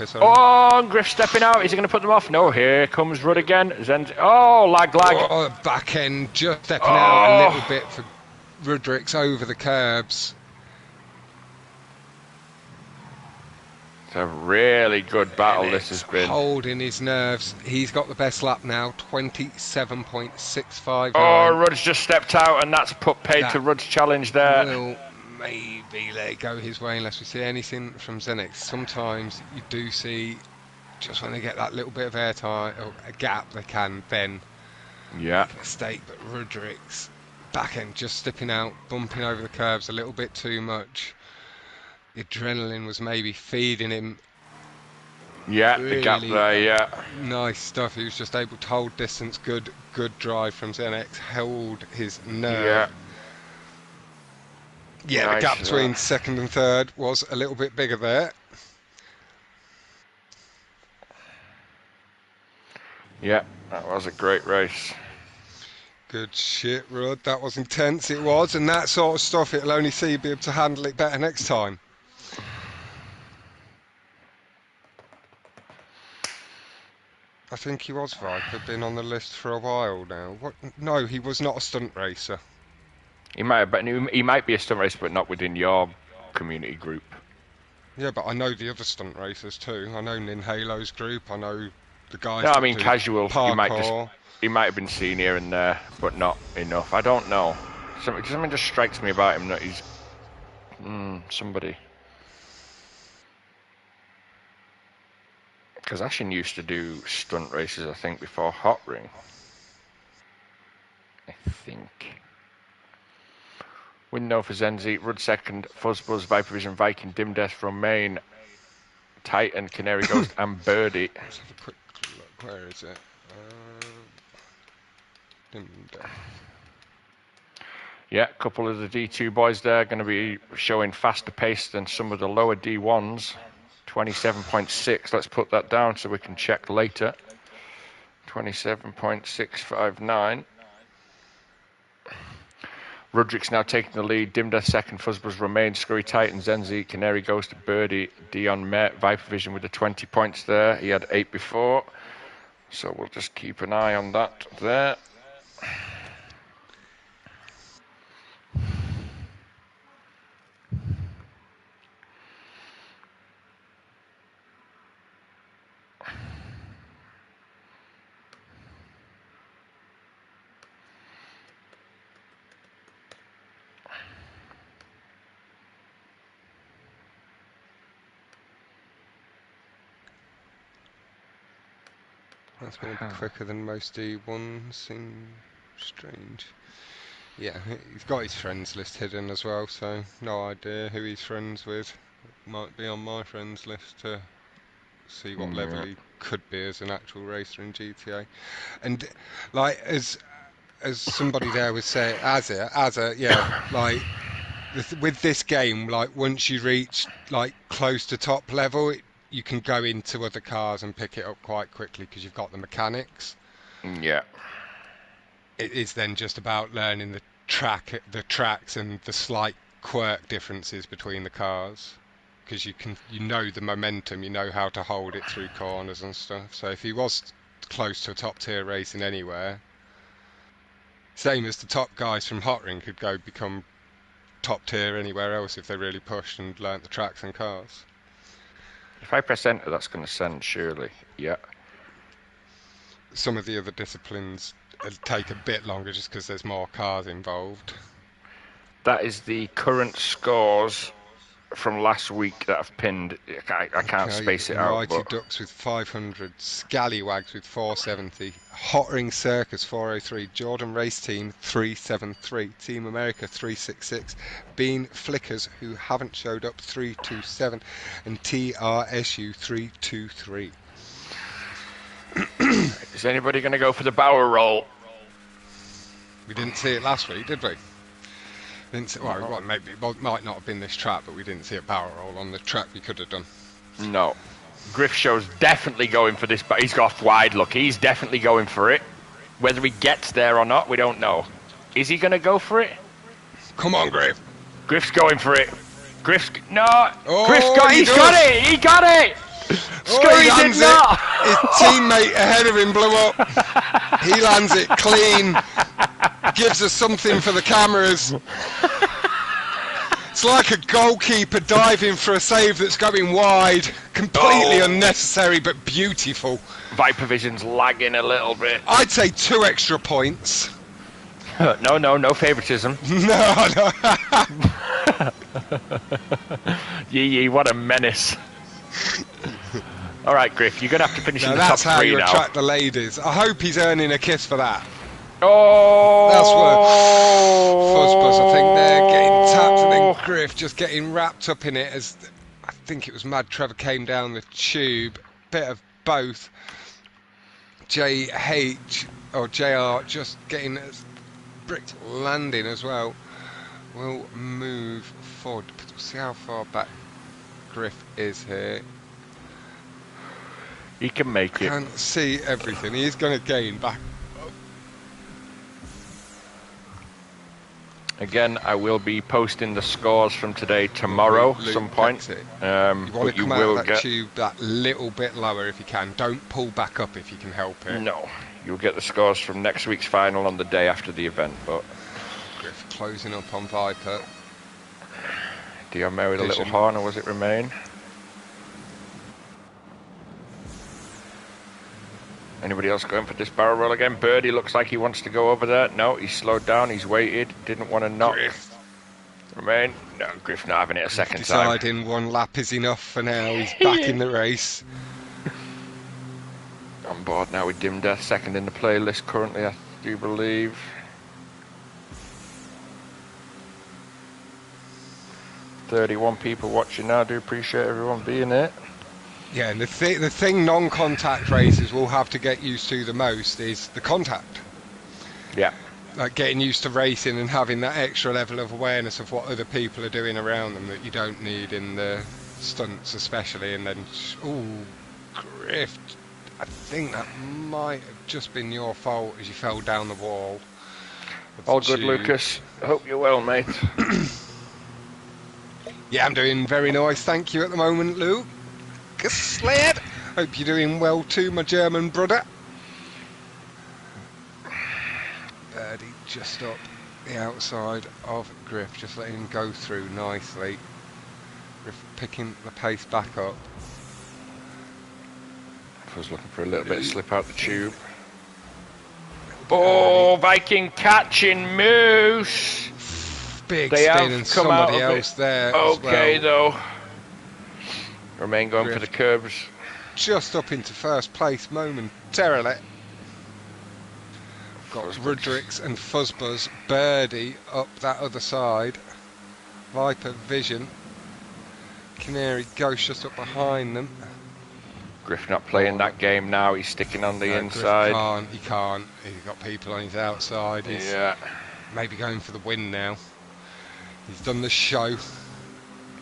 sorry. Oh, Griff stepping out. Is he going to put them off? No, here comes Rudd again. Oh, lag. Oh, back end just stepping out a little bit for Rudrick's over the curbs. It's a really good battle this has been. Holding his nerves. He's got the best lap now, 27.659. Oh, Rudd's just stepped out, and that's put paid to Rudd's challenge there. Will maybe let it go his way unless we see anything from Zenix. Sometimes you do see, just when they get that little bit of airtime or a gap, they can then make a mistake. But Rudrick's back end just slipping out, bumping over the curbs a little bit too much. The adrenaline was maybe feeding him. Yeah, Really the gap there, yeah. Nice stuff. He was just able to hold distance. Good drive from Zenex. Held his nerve. Yeah, nice, the gap between second and third was a little bit bigger there. Yeah, that was a great race. Good shit, Rudd. That was intense, it was. And that sort of stuff, it'll only see you be able to handle it better next time. I think he was Viper, been on the list for a while now. What? No, he was not a stunt racer. He might have, but he might be a stunt racer, but not within your community group. Yeah, but I know the other stunt racers too. I know Ninhalo's group. I know the guys. No, I mean casual. Parkour. He might have been seen here and there, but not enough. I don't know. Something just strikes me about him that he's somebody. Because Ashen used to do stunt races, I think, before Hot Ring. I think. Window for Zenzi, Rudd second, Fuzzbuzz, Viper Vision, Viking, Dim Death, Romain, Titan, Canary Ghost, and Birdie. Let's have a quick look. Where is it? Dim Death. Yeah, a couple of the D2 boys there going to be showing faster pace than some of the lower D1s. 27.6. Let's put that down so we can check later. 27.659. Rudrick's now taking the lead. Dimdeath second. Fuzzbuzz Romain. Scurry Titan. Zenzi. Canary Ghost. Birdie. Dion Met. Viper Vision with the 20 points there. He had 8 before. So we'll just keep an eye on that there. That's been a bit quicker than most D1s. Seems strange. Yeah, he's got his friends list hidden as well, so no idea who he's friends with. Might be on my friends list to see what level he could be as an actual racer in GTA. And like as somebody there was saying, like with this game, like once you reach like close to top level, you can go into other cars and pick it up quite quickly because you've got the mechanics. Yeah. It is then just about learning the tracks and the slight quirk differences between the cars, because you know the momentum, you know how to hold it through corners and stuff. So if he was close to a top tier racing anywhere, Same as the top guys from Hot Ring could go become top tier anywhere else if they really pushed and learnt the tracks and cars. If I press enter, that's going to send, surely. Yeah. Some of the other disciplines take a bit longer just because there's more cars involved. That is the current scores from last week that I've pinned. I can't Okay, space it out, Mighty but Ducks with 500, Scallywags with 470, Hot Ring Circus 403, Jordan Race Team 373, Team America 366, Bean Flickers, who haven't showed up, 327, and TRSU 323. is anybody going to go for the barrel roll? We didn't see it last week, did we? Didn't see, No. well, maybe it might not have been this track, but we didn't see a barrel roll on the track we could have done. No. Griff Show's definitely going for this, but he's got wide look. He's definitely going for it. Whether he gets there or not, we don't know. Is he going to go for it? Come on, Griff. Griff's going for it. No. Oh, Griff's got. He's got it. He got it. Scurry did not. His teammate ahead of him blew up. He lands it clean. Gives us something for the cameras. It's like a goalkeeper diving for a save that's going wide. Completely unnecessary, but beautiful. Viper Vision's lagging a little bit. I'd say 2 extra points. No favoritism. No. Yee, what a menace. All right, Griff, you're going to have to finish in the top That's how 3 you now. attract the ladies. I hope he's earning a kiss for that. Oh! That's what Fuzzbuzz, I think they're getting tapped, and then Griff just getting wrapped up in it as I think it was Mad Trevor came down the tube. Bit of both. JH or JR just getting a bricked landing as well. We'll move forward. We'll see how far back Griff is here. He can make it. Can't see everything. He's going to gain back. Again, I will be posting the scores from today tomorrow at some point. You want to come out of that tube that little bit lower if you can. Don't pull back up if you can help it. No, you'll get the scores from next week's final on the day after the event. But Griff closing up on Viper. Dion with a little horn, or was it Remain? Anybody else going for this barrel roll again? Birdie looks like he wants to go over there. No, he's slowed down. He's waited. Didn't want to knock. Griff. Remain. No, Griff not having it a second Deciding time. one lap is enough for now. He's back in the race. On board now with Dim Death, second in the playlist currently, I do believe. "31 people watching now. Do appreciate everyone being here. Yeah, and the thing non-contact racers will have to get used to the most is the contact. Yeah. Like getting used to racing and having that extra level of awareness of what other people are doing around them that you don't need in the stunts especially. And then, Griff, I think that might have just been your fault as you fell down the wall. All good, Lucas. I hope you're well, mate. Yeah, I'm doing very nice, thank you at the moment, Luke. Sled. Hope you're doing well too, my German brother. Birdie just up the outside of Griff, just letting him go through nicely. Griff picking the pace back up. I was looking for a little bit of slip out the tube. Oh, Viking catching Moose. Big They spin have and come out somebody of else it. there Okay, as well. though. Remain going Griff for the curbs. Just up into first place momentarily. Got Rudricks and Fuzzbuzz. Birdie up that other side. Viper Vision. Canary Ghost just up behind them. Griff not playing that game now. He's sticking on the inside. He can't. He's got people on his outside. He's maybe going for the win now. He's done the show.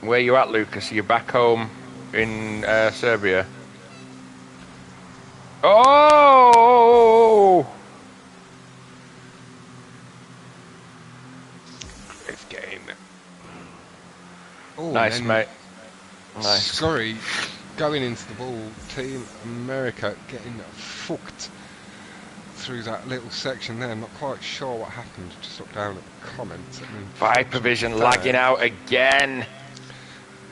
Where you at, Lucas? Are you back home in Serbia? Oh! Griff getting. Oh, nice, mate. Nice. Scurry going into the ball. Team America getting fucked through that little section there. I'm not quite sure what happened. Just look down at the comments. And Viper Vision lagging out again.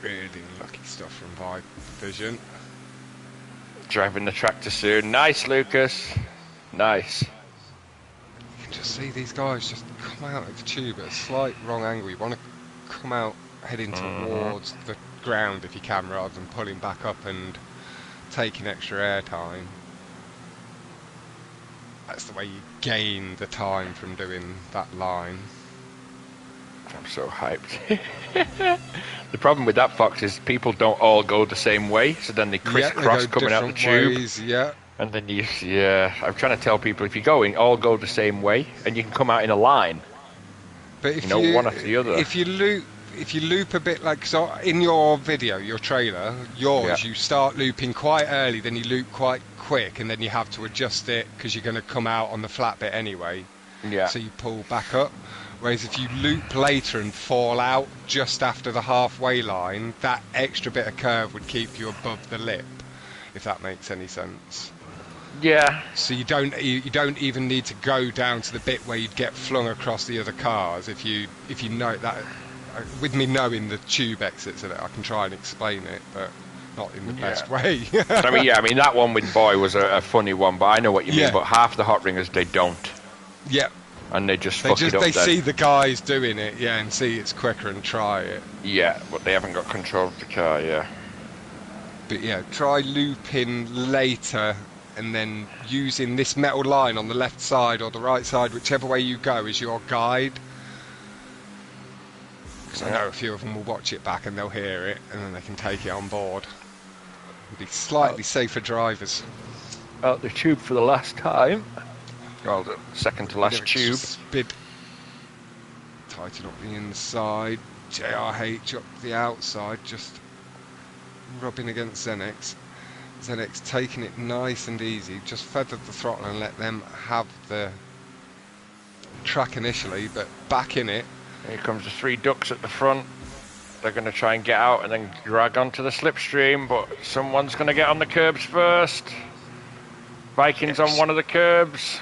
Really lucky stuff from Viper Vision. Driving the tractor soon. Nice, Lucas. Nice. You can just see these guys just come out of the tube at a slight wrong angle. You want to come out heading towards the ground if you can, rather than pulling back up and taking extra air time. That's the way you gain the time from doing that line. I'm so hyped. The problem with that, Fox, is people don't all go the same way, so then they crisscross coming out the tube. Ways, yeah. And then I'm trying to tell people, if you're going, all go the same way, and you can come out in a line. But if one after the other. If you loop a bit, like, so in your video, your trailer, you start looping quite early, then you loop quite quick, and then you have to adjust it because you're going to come out on the flat bit anyway. Yeah. So you pull back up. Whereas if you loop later and fall out just after the halfway line, that extra bit of curve would keep you above the lip, if that makes any sense. Yeah. So you don't even need to go down to the bit where you'd get flung across the other cars. If you know that, with me knowing the tube exits of it, I can try and explain it, but not in the best way. I mean that one with Boy was a funny one, but I know what you mean. But half the hot ringers, they don't. Yeah. And they just fuck it up. They see the guys doing it, and see it's quicker and try it. Yeah, but they haven't got control of the car, But yeah, try looping later and then using this metal line on the left side or the right side, whichever way you go, as your guide. Because I know a few of them will watch it back and they'll hear it, and then they can take it on board. It'll be slightly safer drivers. Out the tube for the last time. Well, the second to last tube. Speed. Tighten up the inside. JRH up the outside, just rubbing against Xenex. Xenex taking it nice and easy. Just feathered the throttle and let them have the track initially, but back in it. Here comes the three ducks at the front. They're going to try and get out and then drag onto the slipstream, but someone's going to get on the curbs first. Vikings on one of the curbs.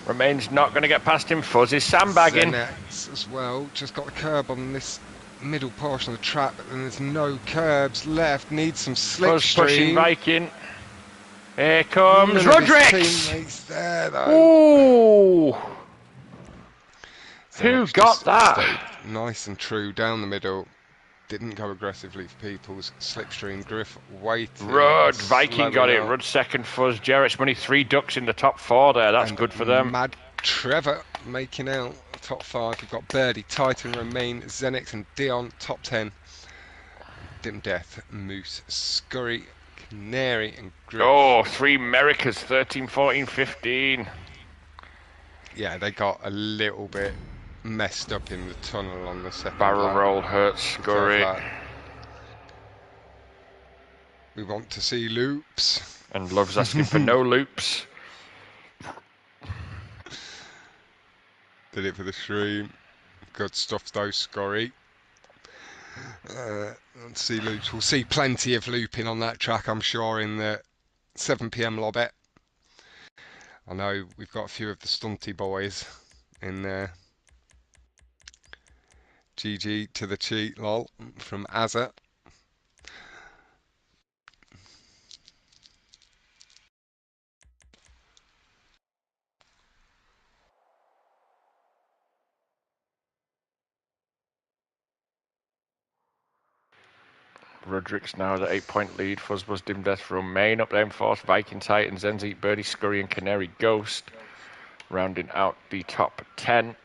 Remain's not going to get past him. Fuzz is sandbagging. Xenex as well. Just got a curb on this middle portion of the track, but then there's no curbs left. Needs some slipstream. Fuzz pushing Viking. Here comes Rodrix. Teammates there, though. Ooh. Who got that? Nice and true down the middle. Didn't go aggressively for people's slipstream. Griff waiting. Rudd, Viking got it. Rudd second, Fuzz. Jarrett's money, three ducks in the top four there. That's good for them. Mad Trevor making out top five. We've got Birdie, Titan, Remain, Xenex and Dion top 10. Dim Death, Moose, Scurry, Canary and Griff. Oh, three Americas, 13, 14, 15. Yeah, they got a little bit messed up in the tunnel on the second barrel lap. roll hurts Scurry. We want to see loops. And Love's asking for no loops. Did it for the stream. Good stuff though, Scurry. Let's see loops. We'll see plenty of looping on that track, I'm sure, in the 7 PM lobet. I know we've got a few of the stunty boys in there. GG to the cheat, lol, from Azza. Rodriguez now at an 8-point lead. Fuzzbuzz, Dim Death from Main. Up there in fourth, Viking, Titan, Zenzi, Birdie, Scurry and Canary Ghost. Rounding out the top 10.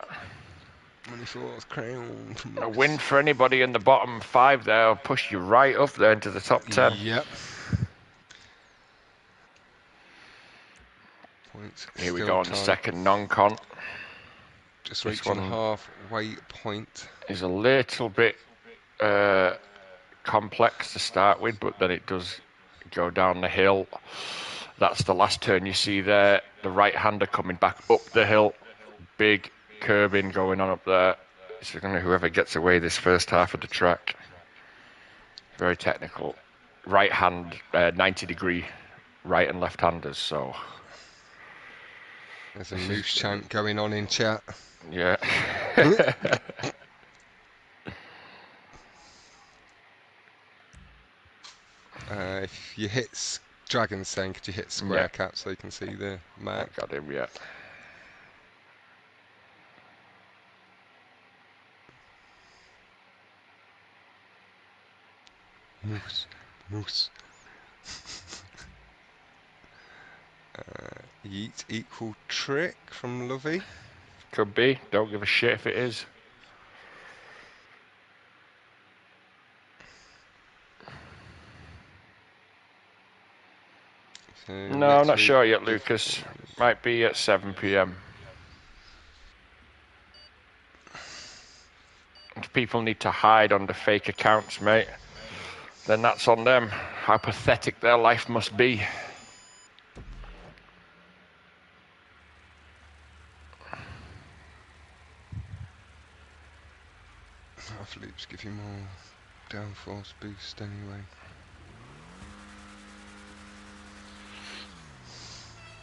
24th crown. A win for anybody in the bottom 5 there. Will push you right up there into the top 10. Yep. Points. Here we go on the second non-con. Just reaching the halfway point. Is a little bit complex to start with, but then it does go down the hill. That's the last turn you see there. The right-hander coming back up the hill. Big curbing going on up there. It's going to whoever gets away this first half of the track. Very technical. Right hand, 90-degree right and left-handers, so There's a This is moose chant going on in chat. yeah. If you hit Dragon's saying, could you hit Yeah, square cap so you can see the I map? got him. Yeah. Moose, moose. Yeet equal trick from Lovey. Could be. Don't give a shit if it is. So No, next not week, sure yet, give Lucas. Might be at 7 p.m. If people need to hide under fake accounts, mate, then that's on them. How pathetic their life must be. half loops give you more downforce boost anyway.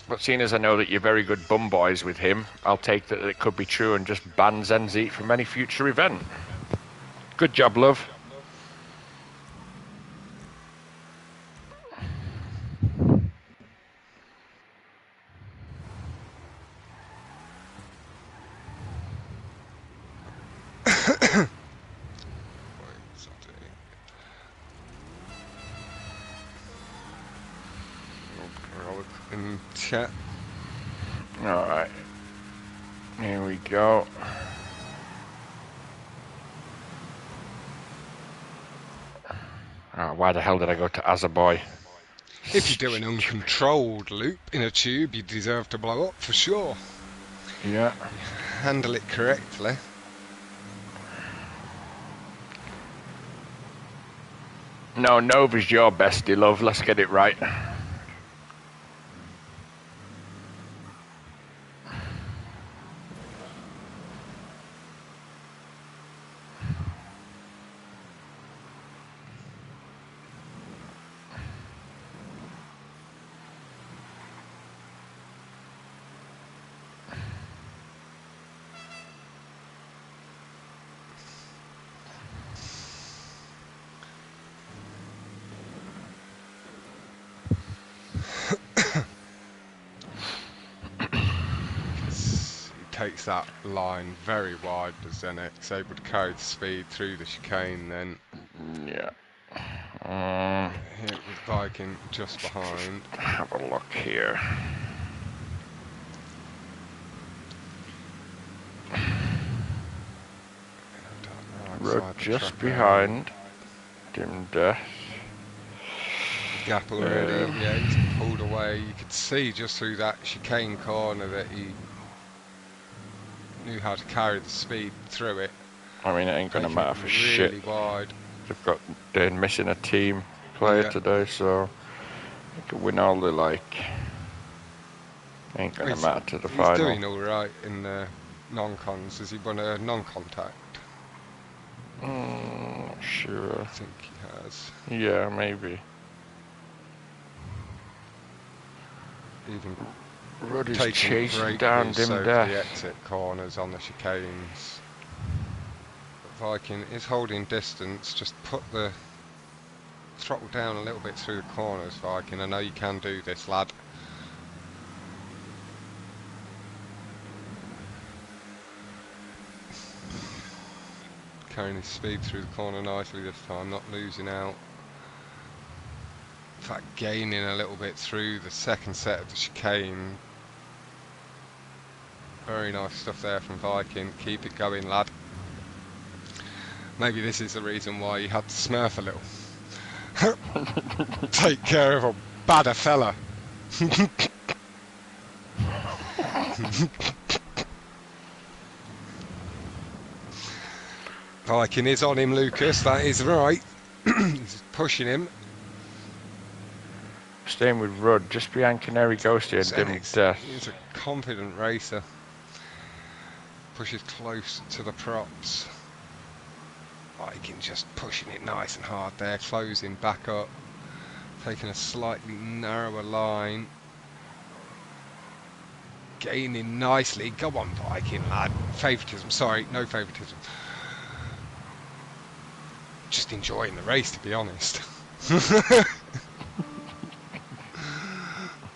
But seeing as I know that you're very good bum boys with him, I'll take that it could be true and just ban Zenzi from any future event. Good job, love. In chat. Alright. Here we go. Oh, why the hell did I go to Azaboy? If you do an uncontrolled loop in a tube, you deserve to blow up for sure. Yeah. Handle it correctly. No, Nova's your bestie, love. Let's get it right. He takes that line very wide, does Zenix, able to carry the speed through the chicane, then Yeah. hit with Viking just behind. Have a look here. Road just behind. Dim Death. Gap already, yeah, he's pulled away. You could see just through that chicane corner that he knew how to carry the speed through it. I mean, it ain't going to matter for shit. Really wide. They're missing a team player today, so they could win all they like. Ain't going to matter to the final. He's doing all right in the non-cons. Has he won a non-contact? Sure. I think he has. Yeah, maybe. Even Rudd is taking chasing great down boost Dim over Death. the exit corners on the chicanes. But Viking is holding distance. Just put the throttle down a little bit through the corners, Viking. I know you can do this, lad. Carrying his speed through the corner nicely this time, not losing out. In fact, gaining a little bit through the second set of the chicane. Very nice stuff there from Viking. Keep it going, lad. Maybe this is the reason why you had to smurf a little. Take care of a badder fella. Viking is on him, Lucas. That is right. He's pushing him. Staying with Rudd, just behind Canary Ghosty and Dim Death. He's a confident racer. Pushes close to the props. Viking just pushing it nice and hard there, closing back up. Taking a slightly narrower line. Gaining nicely. Go on, Viking lad. Favouritism. Sorry, no favouritism. Just enjoying the race, to be honest.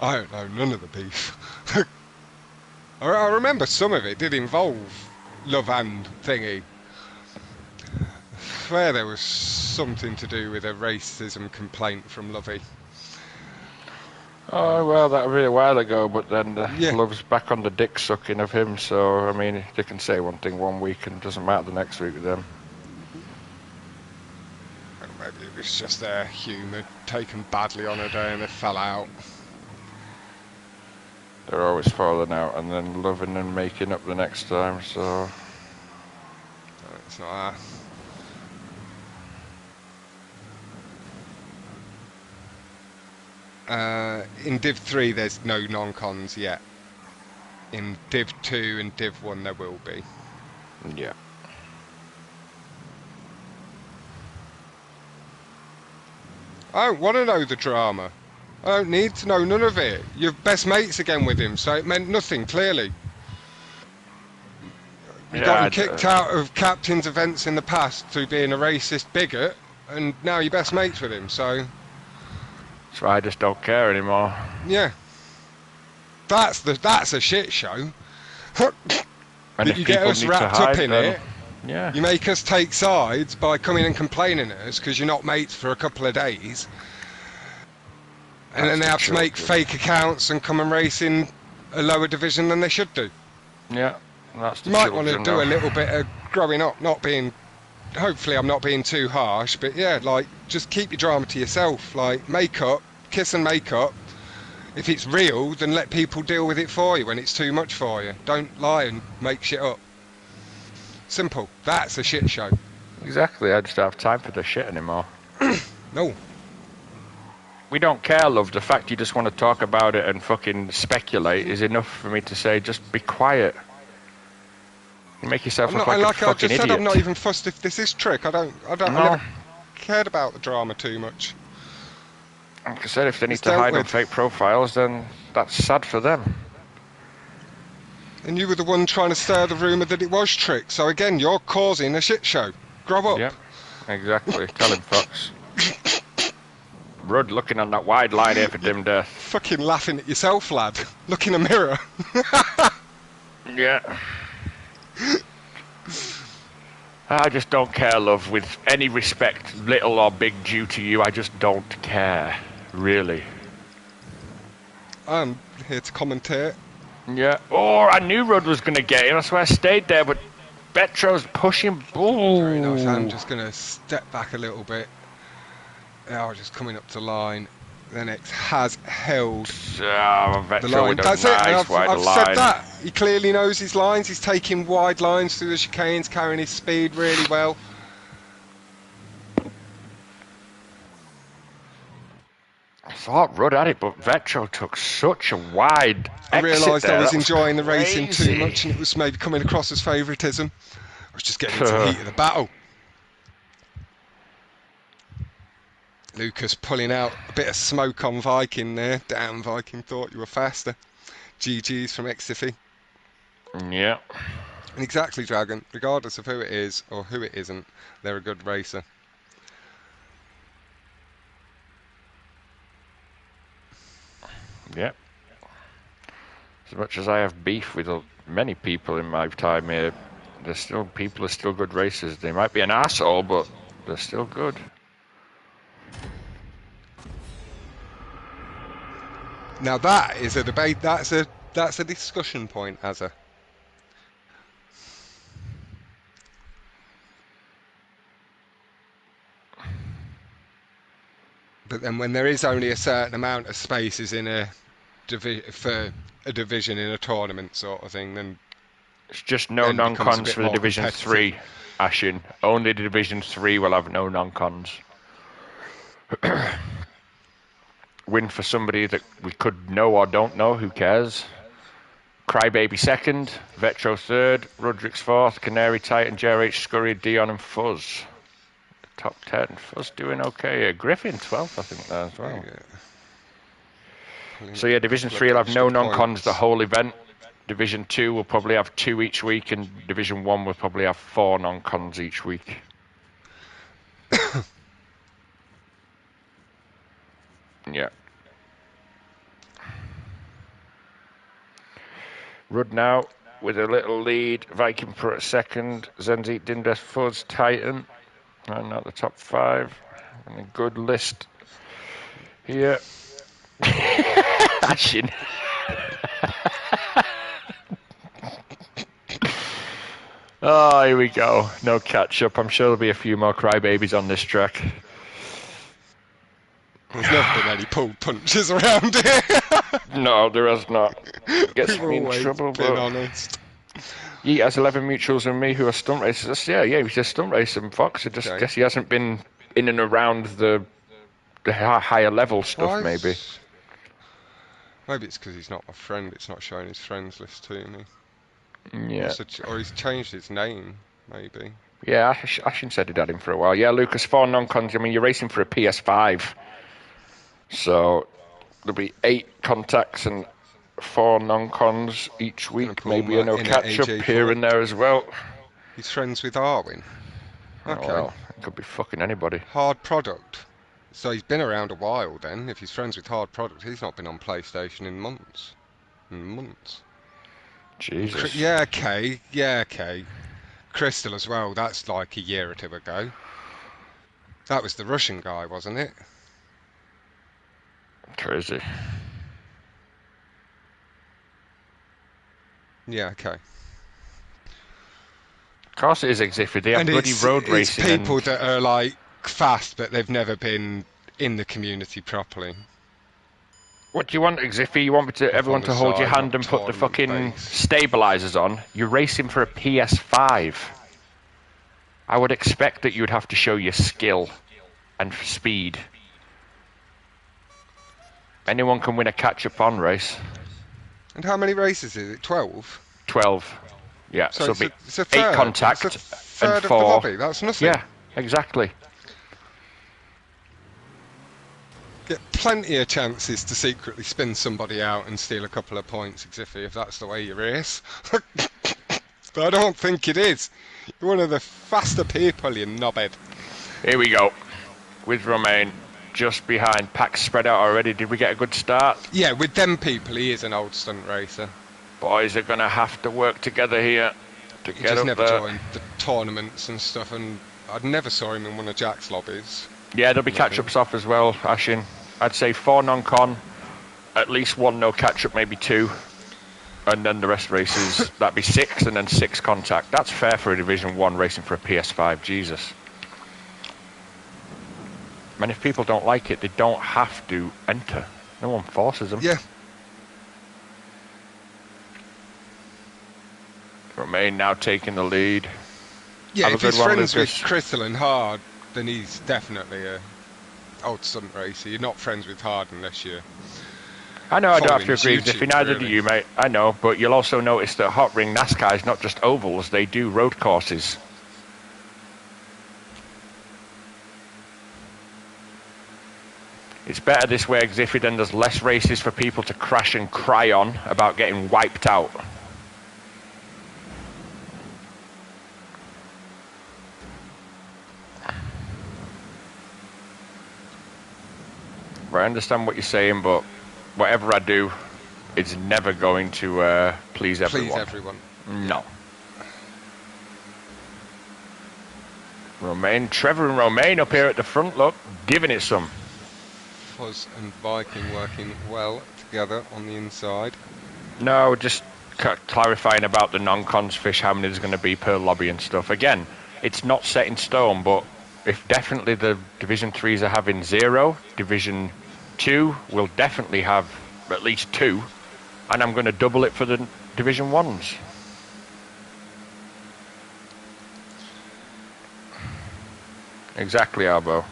I don't know none of the beef. I remember some of it did involve Love and thingy. Where there was something to do with a racism complaint from Lovey. Oh, well, that was a while ago, but then Yeah. Love's back on the dick sucking of him, so, I mean, they can say one thing one week and it doesn't matter the next week with them. Maybe it was just their humour taken badly on a day and they fell out. They're always falling out and then loving and making up the next time, so... It's not in Div 3 there's no non-cons yet. In Div 2 and Div 1 there will be. Yeah. I don't want to know the drama. I don't need to know none of it. You're best mates again with him, so it meant nothing, clearly. You got him kicked out of captain's events in the past through being a racist bigot, and now you're best mates with him, so... So I just don't care anymore. Yeah. That's a shit show. And that you get us wrapped up in it. Yeah. You make us take sides by coming and complaining at us because you're not mates for a couple of days. And then they have to make fake accounts and come and race in a lower division than they should do. Yeah, that's the You might want to do a little bit of growing up, not being... Hopefully I'm not being too harsh, but yeah, like, just keep your drama to yourself. Like, make up, kiss and make up. If it's real, then let people deal with it for you when it's too much for you. Don't lie and make shit up. Simple. That's a shit show. Exactly, I just don't have time for the shit anymore. No. We don't care, love. The fact you just want to talk about it and fucking speculate is enough for me to say, just be quiet. You make yourself look like a fucking I just idiot. said I'm not even fussed if this is trick. I never cared about the drama too much. Like I said, if they need It's to dealt hide on with. fake profiles, then that's sad for them. And you were the one trying to stir the rumour that it was trick. So again, you're causing a shit show. Grow up. Yep, exactly. Tell him, Fox. Rudd looking on that wide line here for dim death. Fucking laughing at yourself, lad. Look in a mirror. Yeah. I just don't care, love. With any respect, little or big, due to you, I just don't care. Really. I'm here to commentate. Yeah. Oh, I knew Rudd was going to get him. That's why I stayed there, but Betro's pushing. Very nice. I'm just going to step back a little bit. Now just coming up to line. Then it has held the the line. That's it. And I've said that. He clearly knows his lines. He's taking wide lines through the chicanes, carrying his speed really well. I thought Rudd had it, but Vetro took such a wide I realised I was enjoying the racing racing too much and it was maybe coming across as favouritism. I was just getting into the heat of the battle. Lucas pulling out a bit of smoke on Viking there. Damn, Viking thought you were faster. GG's from Exifi. Yeah. And exactly, Dragon. Regardless of who it is or who it isn't, they're a good racer. Yeah. As much as I have beef with many people in my time here, people are still good racers. They might be an arsehole, but they're still good. Now that is a debate. That's a discussion point, Azza. But then when there is only a certain amount of spaces in for a division in a tournament sort of thing, then it's just no non-cons for the Division 3, Ashin. Only the Division 3 will have no non-cons. Win for somebody that we could know or don't know, who cares? Crybaby second, Vetro third, Rudrick's fourth, Canary Titan, JRH Scurry, Dion and Fuzz. Top 10. Fuzz doing okay. Griffin 12th, I think, there as well. Yeah. So yeah, Division 3 will have no non-cons the whole event. Division 2 will probably have 2 each week, and Division 1 will probably have 4 non-cons each week. Yeah. Rudd now with a little lead. Viking for a second. Zenzik, Dindes, Fuzz, Titan. And out the top 5. And a good list here. Ashin. Oh, here we go. No catch up. I'm sure there'll be a few more crybabies on this track. There's never been any pulled punches around here. No, there has not. Gets We've me in always trouble, been but honest. he has 11 mutuals and me who are stunt racers. Yeah, he's a stunt racer. And Fox, I just guess he hasn't been in and around the higher level stuff, maybe. Maybe it's because he's not my friend. It's not showing his friends list to me. Yeah. Or he's changed his name, maybe. Yeah, Ashin said he'd had him for a while. Yeah, Lucas, 4 non-cons. I mean, you're racing for a PS5. So there'll be 8 contacts and 4 non-cons each week. Maybe a no catch-up here and there as well. He's friends with Arwin. Okay. Oh, well, it could be fucking anybody. Hard Product. So he's been around a while then. If he's friends with Hard Product, he's not been on PlayStation in months. Jesus. Yeah, okay. Crystal as well, that's like a year or 2 ago. That was the Russian guy, wasn't it? Crazy. Yeah, okay. Of course it is Xiffy. They have bloody road racing. It's people that are like fast, but they've never been in the community properly. What do you want, Xiffy? You want me to everyone to hold your hand and put the fucking stabilizers on? You're racing for a PS5. I would expect that you'd have to show your skill and speed. Anyone can win a catch-up on race. And how many races is it? 12? 12. Yeah, so it'll be it's a 8 contact it's a third and 4. Of the lobby. That's nothing. Yeah, exactly. Get plenty of chances to secretly spin somebody out and steal a couple of points, Xiffy, if that's the way you race. But I don't think it is. You're one of the faster people, you knobhead. Here we go. With Romain just behind. Pack's spread out already. Did we get a good start? Yeah, with them people, he is an old stunt racer. Boys are going to have to work together here to get up never there. joined the tournaments and stuff, and I never saw him in one of Jack's lobbies. Yeah, there'll be catch-ups off as well, Ashin. I'd say 4 non-con, at least 1 no catch-up, maybe 2. And then the rest races, that'd be 6 and then 6 contact. That's fair for a Division 1 racing for a PS5, Jesus. And if people don't like it, they don't have to enter. No one forces them. Yeah. Romain now taking the lead. Yeah, Have if a good he's one, friends Lucas. with Crystal and Hard, then he's definitely a old stunt racer. You're not friends with Hard unless you're... I know I don't have to agree YouTube, with you, neither really. do you, mate. I know, but you'll also notice that Hot Ring NASCAR is not just ovals, they do road courses. It's better this way, Xiffy, then there's less races for people to crash and cry on about getting wiped out. I understand what you're saying, but whatever I do, it's never going to please everyone. Please everyone. No. Trevor and Romain up here at the front, look, giving it some. Fuzz and Viking working well together on the inside. No, just clarifying about the non-cons fish, how many there's going to be per lobby and stuff. Again, it's not set in stone, but if definitely the Division 3s are having 0, Division 2 will definitely have at least 2, and I'm going to double it for the Division 1s. Exactly, Arbo.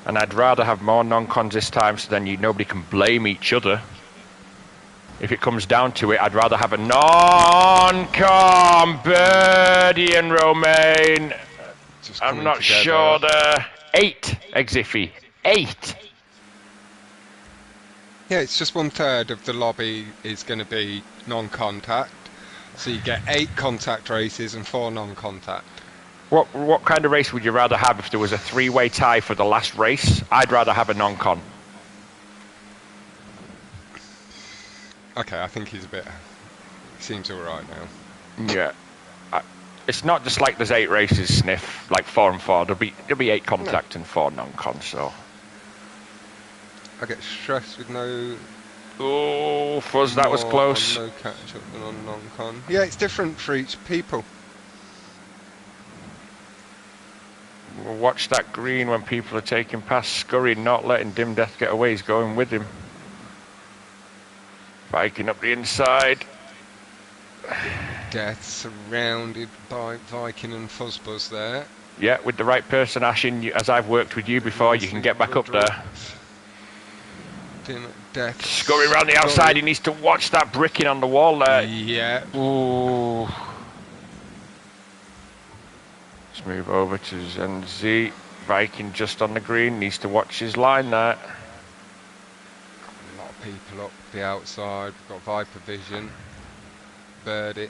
And I'd rather have more non-cons this time so then nobody can blame each other. If it comes down to it, I'd rather have a non-con Birdie and Romain. I'm not sure the 8, Xiffy. 8. Yeah, it's just 1/3 of the lobby is going to be non-contact. So you get 8 contact races and 4 non-contact. What kind of race would you rather have if there was a 3-way tie for the last race? I'd rather have a non-con. Okay, I think he's a bit. He seems all right now. Yeah. It's not just like there's 8 races, Sniff, like 4 and 4. There'll be 8 No, contact and 4 non-con, so. I get stressed with no Oh, Fuzz, that was more on close. no catch up than on non-con. Yeah, it's different for each people. Watch that green when people are taking past. Scurry, not letting Dim Death get away. He's going with him. Biking up the inside. Death surrounded by Viking and Fuzzbuzz there. Yeah, with the right person, Ashin, as I've worked with you before, you can get back up there. Death. Scurry around the outside. He needs to watch that bricking on the wall there. Yeah. Ooh. Let's move over to Zenzi. Viking just on the green. Needs to watch his line there. A lot of people up the outside. We've got Viper Vision. Birdie.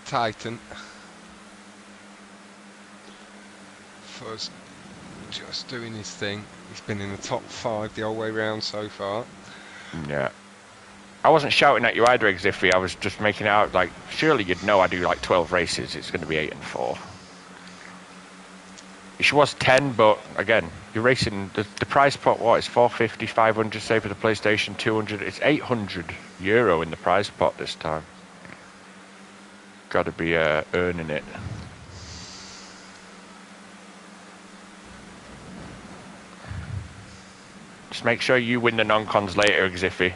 Titan. Fuzz just doing his thing. He's been in the top 5 the whole way round so far. Yeah. I wasn't shouting at you either, Xiffy. I was just making it out like, surely you'd know I do like 12 races. It's going to be 8 and 4. She was 10, but again, you're racing. The prize pot, what? It's 450, 500, say for the PlayStation, 200. It's €800 in the prize pot this time. Got to be earning it. Just make sure you win the non-cons later, Xiffy.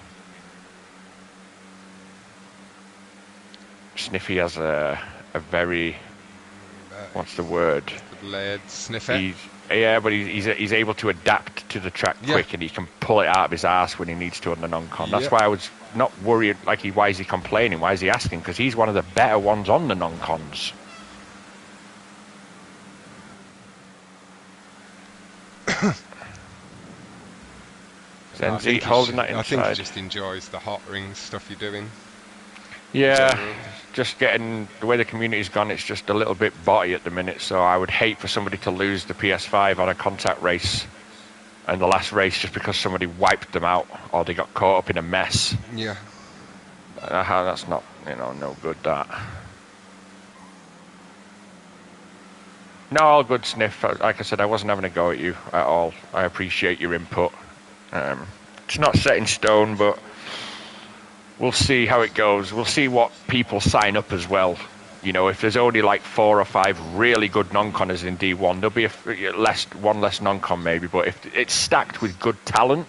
Sniffy has a very, what's the word? Laird Sniffer. But he's able to adapt to the track quick, and he can pull it out of his ass when he needs to on the non-con. That's why I was not worried. Like, why is he complaining? Why is he asking? Because he's one of the better ones on the non-cons. Zenzi holding that inside. I think he just enjoys the hot ring stuff you're doing. Yeah, just getting the way the community's gone, it's just a little bit botty at the minute. So I would hate for somebody to lose the PS5 on a contact race and the last race just because somebody wiped them out or they got caught up in a mess. Yeah. That's not, no good, that. No, all good, Sniff. Like I said, I wasn't having a go at you at all. I appreciate your input. It's not set in stone, but we'll see how it goes. We'll see what people sign up as well. If there's only like 4 or 5 really good non-conners in D1, there'll be one less non-con maybe. But if it's stacked with good talent,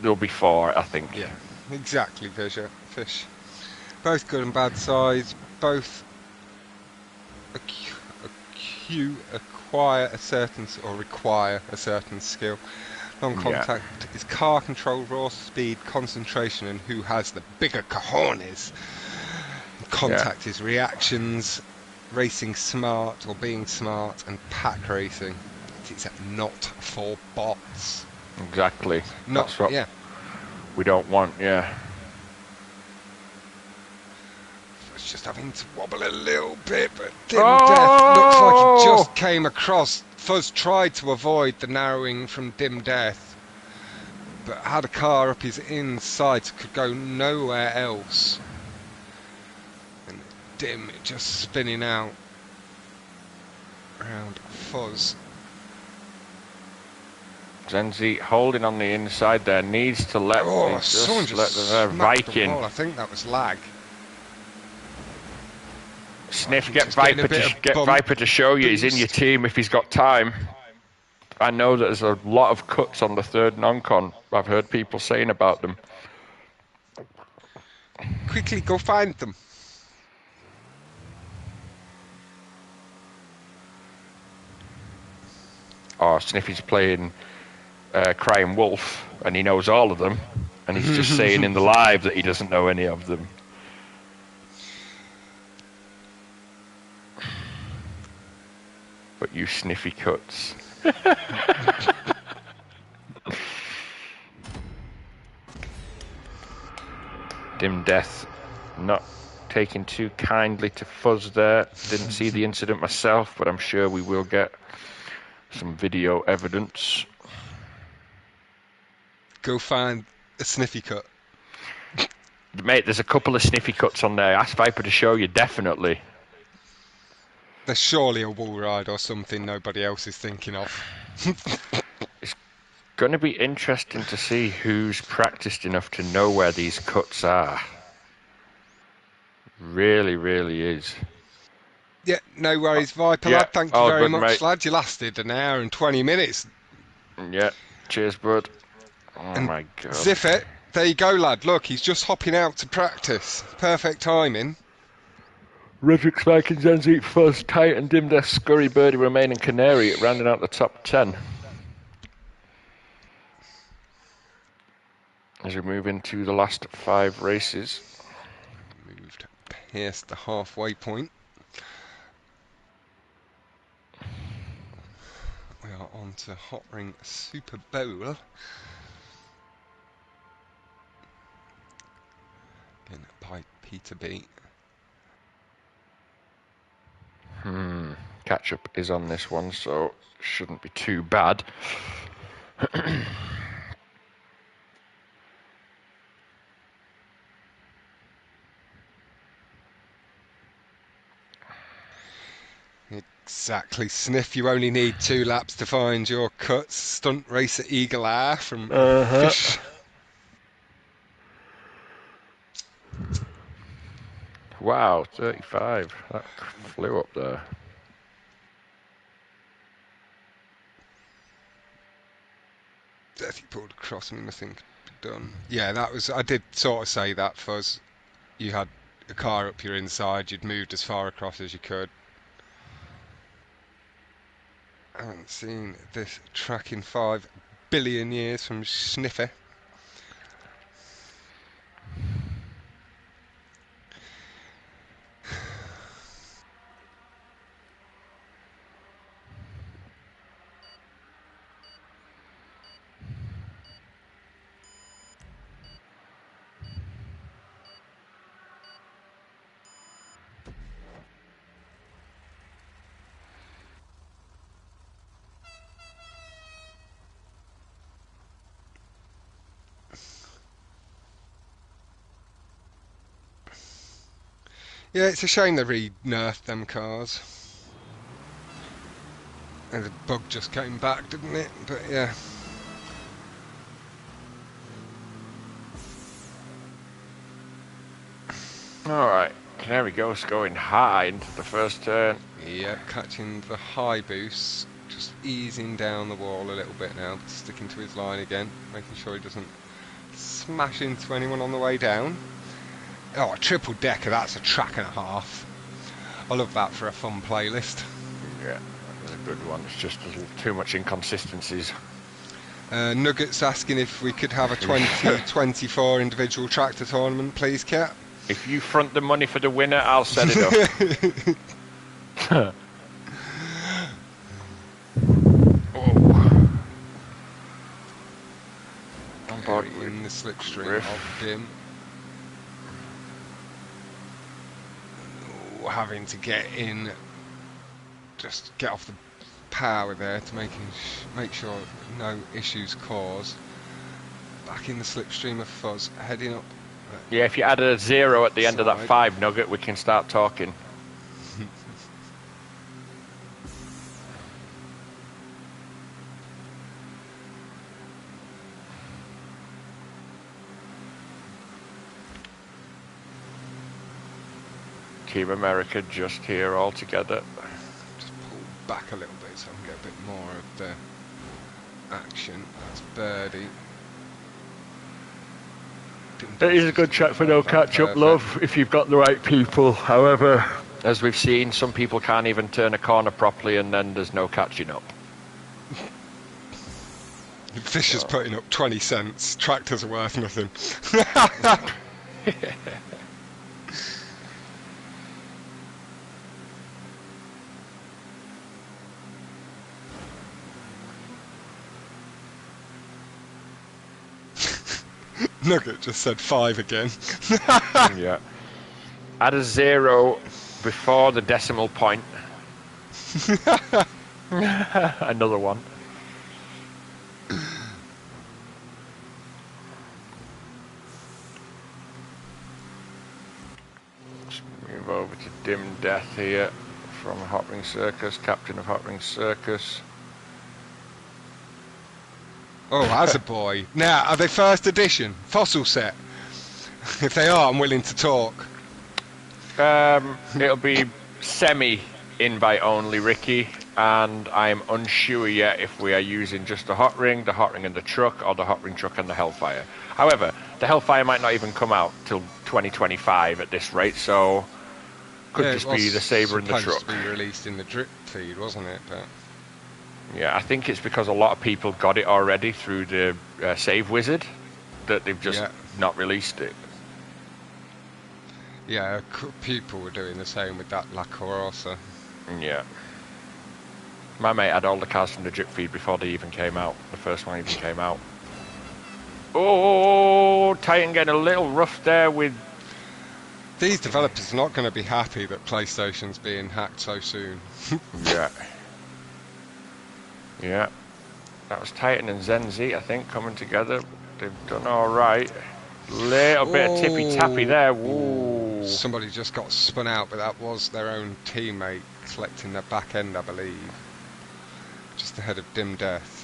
there'll be 4, I think. Yeah, exactly, Fish. Both good and bad sides. Both require a certain skill. Non-contact is car control, raw speed, concentration, and who has the bigger cojones. Contact is reactions, racing smart or being smart, and pack racing. It's not for bots. Exactly. That's what we don't want, It's just having to wobble a little bit, but Dim Death looks like he just came across. Fuzz tried to avoid the narrowing from Dim Death, but had a car up his inside, so could go nowhere else. And Dim just spinning out around Fuzz. Zenzi holding on the inside there, needs to let the Viking. I think that was lag. Sniff, get Viper to show you he's in your team if he's got time. I know that there's a lot of cuts on the third non-con. I've heard people saying about them. Quickly, go find them. Oh, Sniffy's playing Crying Wolf, and he knows all of them. And he's just saying in the live that he doesn't know any of them. But you sniffy cuts. Dim Death not taking too kindly to fuzz there. Didn't see the incident myself, but I'm sure we will get some video evidence. Go find a sniffy cut. Mate, there's a couple of sniffy cuts on there. Ask Viper to show you, definitely. There's surely a wall ride or something nobody else is thinking of. It's going to be interesting to see who's practiced enough to know where these cuts are. Really, really is. Yeah, no worries, Viper Yeah, lad. Thank you all very good, much, mate. lad. You lasted an hour and 20 minutes. Yeah, cheers, bud. Oh And my god. ziff it. There you go, lad. Look, he's just hopping out to practice. Perfect timing. Roderick Spike and Zenzik Fuzz, Titan, Dim Death, Scurry, Birdie, Remain and Canary rounding out the top 10. As we move into the last 5 races. Moved past the halfway point. We are on to Hot Ring Super Bowl. Again by Peter B. Catch up is on this one, so shouldn't be too bad. Exactly, Sniff. You only need 2 laps to find your cuts. Stunt racer Eagle Eye from Fish. Wow, 35. That flew up there. If you pulled across me, nothing could be done. Yeah, that was. I did sort of say that, Fuzz. You had a car up your inside. You'd moved as far across as you could. I haven't seen this track in 5 billion years from Sniffer. Yeah, it's a shame they re-nerfed them cars. And the bug just came back, didn't it? But yeah. Alright, Canary Ghost going high into the first turn. Yep, catching the high boost. Just easing down the wall a little bit now, but sticking to his line again. Making sure he doesn't smash into anyone on the way down. Oh, a triple decker, that's a track and a half. I love that for a fun playlist. Yeah, that's a good one. It's just a little too much inconsistencies. Nuggets asking if we could have a 2024 individual tractor tournament, please, Kat. If you front the money for the winner, I'll set it up. Oh. On board In the slipstream Griff. of Dim. Oh, having to get in, just get off the power there to make sure no issues caused. Back in the slipstream of Fuzz, heading up. Yeah, if you add a 0 at the end of that Side. 5 nugget, we can start talking. Team America just here all together. Just pull back a little bit so I can get a bit more of the action. That's Birdie. It is a good track for no catch-up, love, if you've got the right people. However, as we've seen, some people can't even turn a corner properly and then there's no catching up. Fish is putting up 20 cents. Tractors are worth nothing. Nugget just said 5 again. Yeah. Add a 0 before the decimal point. Another one. Let's move over to Dim Death here from Hot Ring Circus, captain of Hot Ring Circus. Oh, as a boy. Now, are they first edition? Fossil set? If they are, I'm willing to talk. It'll be semi-invite only, Ricky, and I'm unsure yet if we are using just the Hot Ring and the truck, or the Hot Ring truck and the Hellfire. However, the Hellfire might not even come out till 2025 at this rate, so could just be the Sabre and the truck. Supposed to be released in the drip feed, wasn't it? But yeah, I think it's because a lot of people got it already through the Save Wizard that they've just not released it. Yeah, people were doing the same with that La Carrossa. Yeah. My mate had all the cars from the drip feed before they even came out. The first one even came out. Oh, Titan getting a little rough there with... These developers are not going to be happy that PlayStation's being hacked so soon. Yeah. Yeah. That was Titan and Zen Z, I think, coming together. They've done all right. Little bit of tippy-tappy there. Woo. Somebody just got spun out, but that was their own teammate collecting their back end, I believe. Just ahead of Dim Death.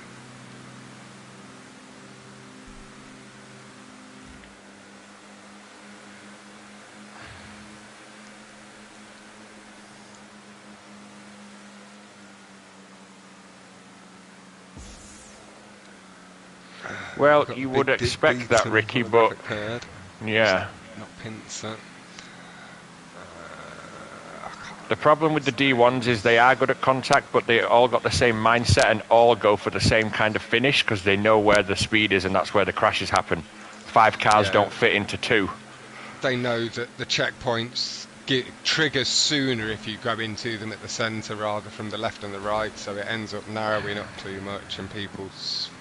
Well, you would expect that, Ricky, but... Yeah. Not Pincer. The problem with the D1s is they are good at contact, but they all got the same mindset and all go for the same kind of finish because they know where the speed is and that's where the crashes happen. 5 cars don't fit into 2. They know that the checkpoints trigger sooner if you go into them at the centre rather from the left and the right, so it ends up narrowing up too much and people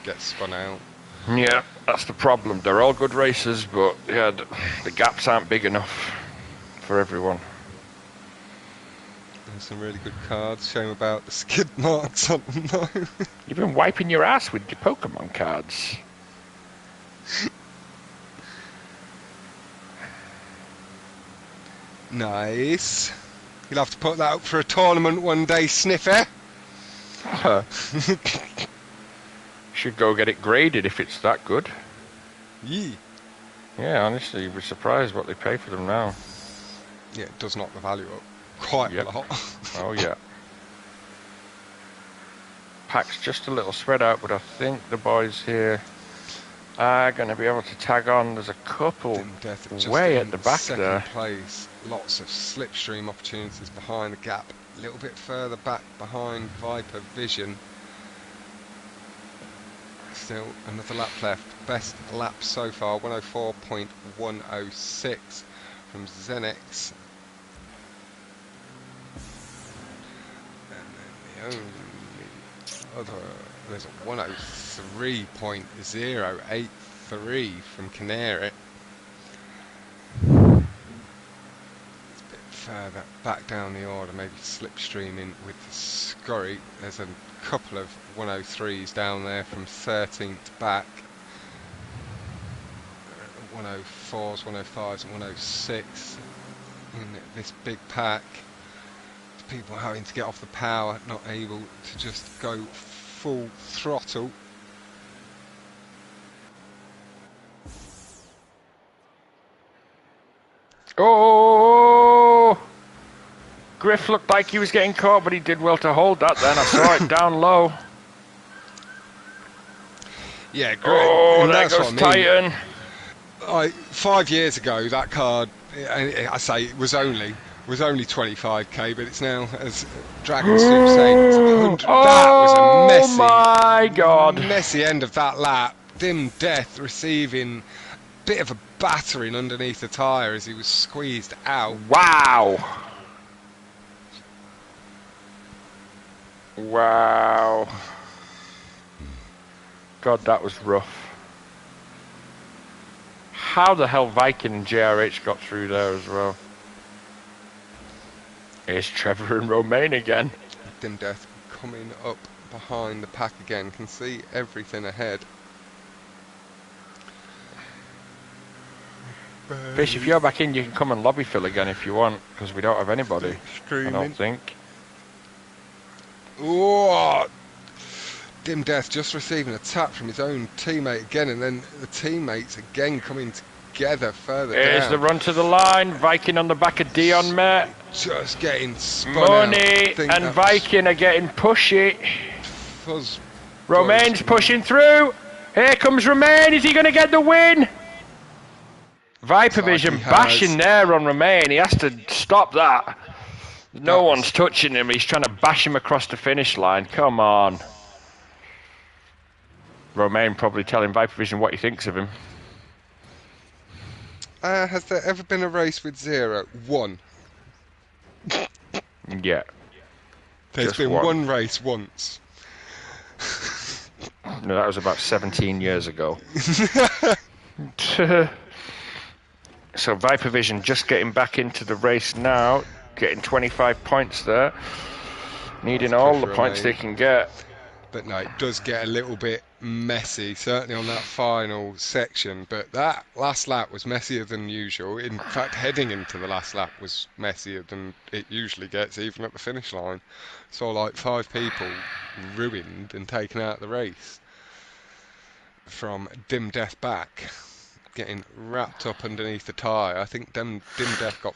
get spun out. Yeah, that's the problem. They're all good racers, but yeah, the gaps aren't big enough for everyone. There's some really good cards. Shame about the skid marks on them though. You've been wiping your ass with your Pokemon cards. Nice. You'll have to put that up for a tournament one day, Sniffer. Should go get it graded if it's that good. Yee. Yeah, honestly, you'd be surprised what they pay for them now. Yeah, it does knock the value up quite a lot. Oh, yeah. Pack's just a little spread out, but I think the boys here are going to be able to tag on. There's a couple way at the back there. Place. Lots of slipstream opportunities behind the gap. A little bit further back behind Viper Vision. Still another lap left. Best lap so far, 104.106 from Zenix. And then the only other, there's a 103.083 from Canary. It's a bit further back down the order, maybe slipstreaming with the Scurry. There's a couple of 103s down there from 13th back. 104s, 105s and 106 in this big pack. People having to get off the power, not able to just go full throttle. Oh! Griff looked like he was getting caught, but he did well to hold that then. I saw it down low. Yeah, great. Oh, there goes Titan. 5 years ago, that card, I say, it was only 25k, but it's now, as Dragon Soup saying, 100. That was a messy, my God, messy end of that lap. Dim Death receiving a bit of a battering underneath the tyre as he was squeezed out. Wow. Wow. God, that was rough. how the hell Viking and JRH got through there as well. Here's Trevor and Romain again. Dim Death coming up behind the pack again. Can see everything ahead. Fish, if you're back in, you can come and lobby fill again if you want, because we don't have anybody. I don't think. Oh! Dim Death just receiving a tap from his own teammate again, and then the teammates again coming together further Here's down. the run to the line. Viking on the back of Dion, mate. Just getting spun Money out. and Viking are getting pushy. Fuzz Romain's pushing through. Here comes Romain. Is he going to get the win? Viper Vision bashing there on Romain. He has to stop that. No one's touching him. He's trying to bash him across the finish line. Come on. Romain probably telling Viper Vision what he thinks of him. Has there ever been a race with 0? 1. Yeah. There's been one race once. No, that was about 17 years ago. So Viper Vision just getting back into the race now, getting 25 points there, needing all the points they can get. But no, it does get a little bit messy, certainly on that final section. But that last lap was messier than usual. In fact, heading into the last lap was messier than it usually gets, even at the finish line. Saw like 5 people ruined and taken out of the race from Dim Death back, getting wrapped up underneath the tyre. I think Dim Death got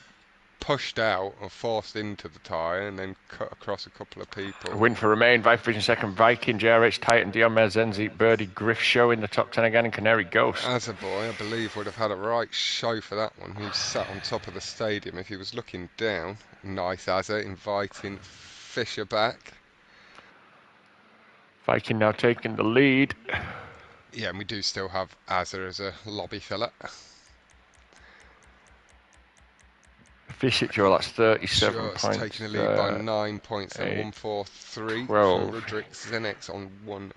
pushed out or forced into the tyre and then cut across a couple of people. A win for Romain, Viper Vision second, Viking, JRH, Titan, Dion Mer, Zenzi, Birdie, Griff Show in the top 10 again, and Canary Ghost. As a boy, I believe would have had a right show for that one. He sat on top of the stadium. If he was looking down, nice Azza, inviting Fisher back. Viking now taking the lead. Yeah, and we do still have Azza as a lobby filler. Visitor, that's 37 Just points. taking the lead by 9 points and 143 from Rudrick Zenex on 1.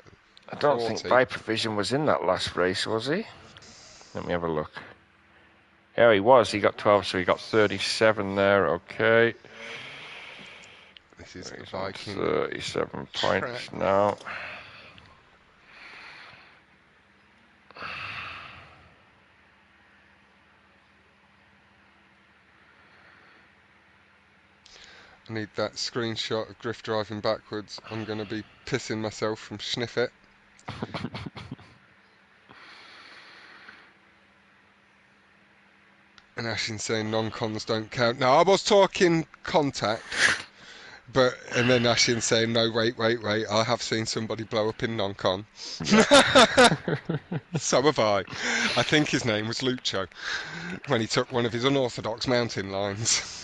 I don't think Viper Vision was in that last race, was he? Let me have a look. Yeah, he was. He got 12, so he got 37 there. Okay. This is Viking. 37 points now. I need that screenshot of Griff driving backwards. I'm going to be pissing myself from sniff it. And Ashin saying non-cons don't count. No, I was talking contact. And then Ashin saying, no, wait, I have seen somebody blow up in non-con. Yeah. So have I. I think his name was Lucho, when he took one of his unorthodox mountain lines.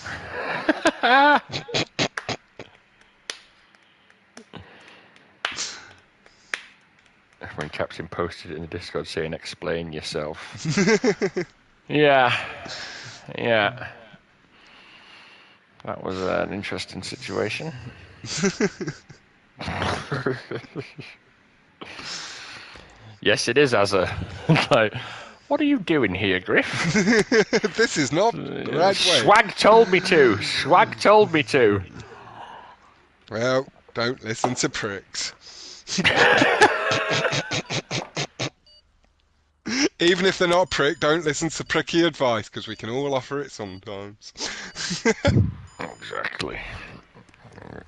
When Captain posted it in the Discord saying, explain yourself. Yeah. That was an interesting situation. Yes, it is, Azza. Like, what are you doing here, Griff? This is not the right way. Swag told me to. Well, don't listen to pricks. Even if they're not a prick, don't listen to pricky advice, because we can all offer it sometimes. Exactly.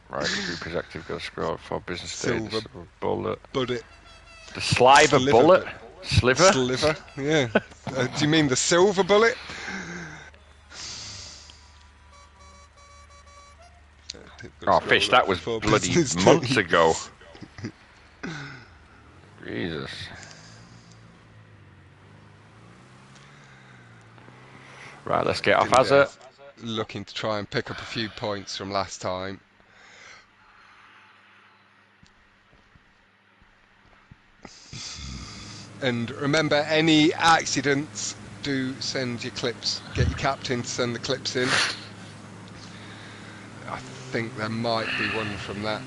Right, group is active, got to scroll up for business day. Silver bullet. Bullet. The sliver bullet? Sliver? Sliver, yeah. Do you mean the silver bullet? Oh, Fish, that was bloody months ago. Jesus. Right, let's get off Azza. Looking to try and pick up a few points from last time. And remember, any accidents, do send your clips. Get your captain to send the clips in. I think there might be one from that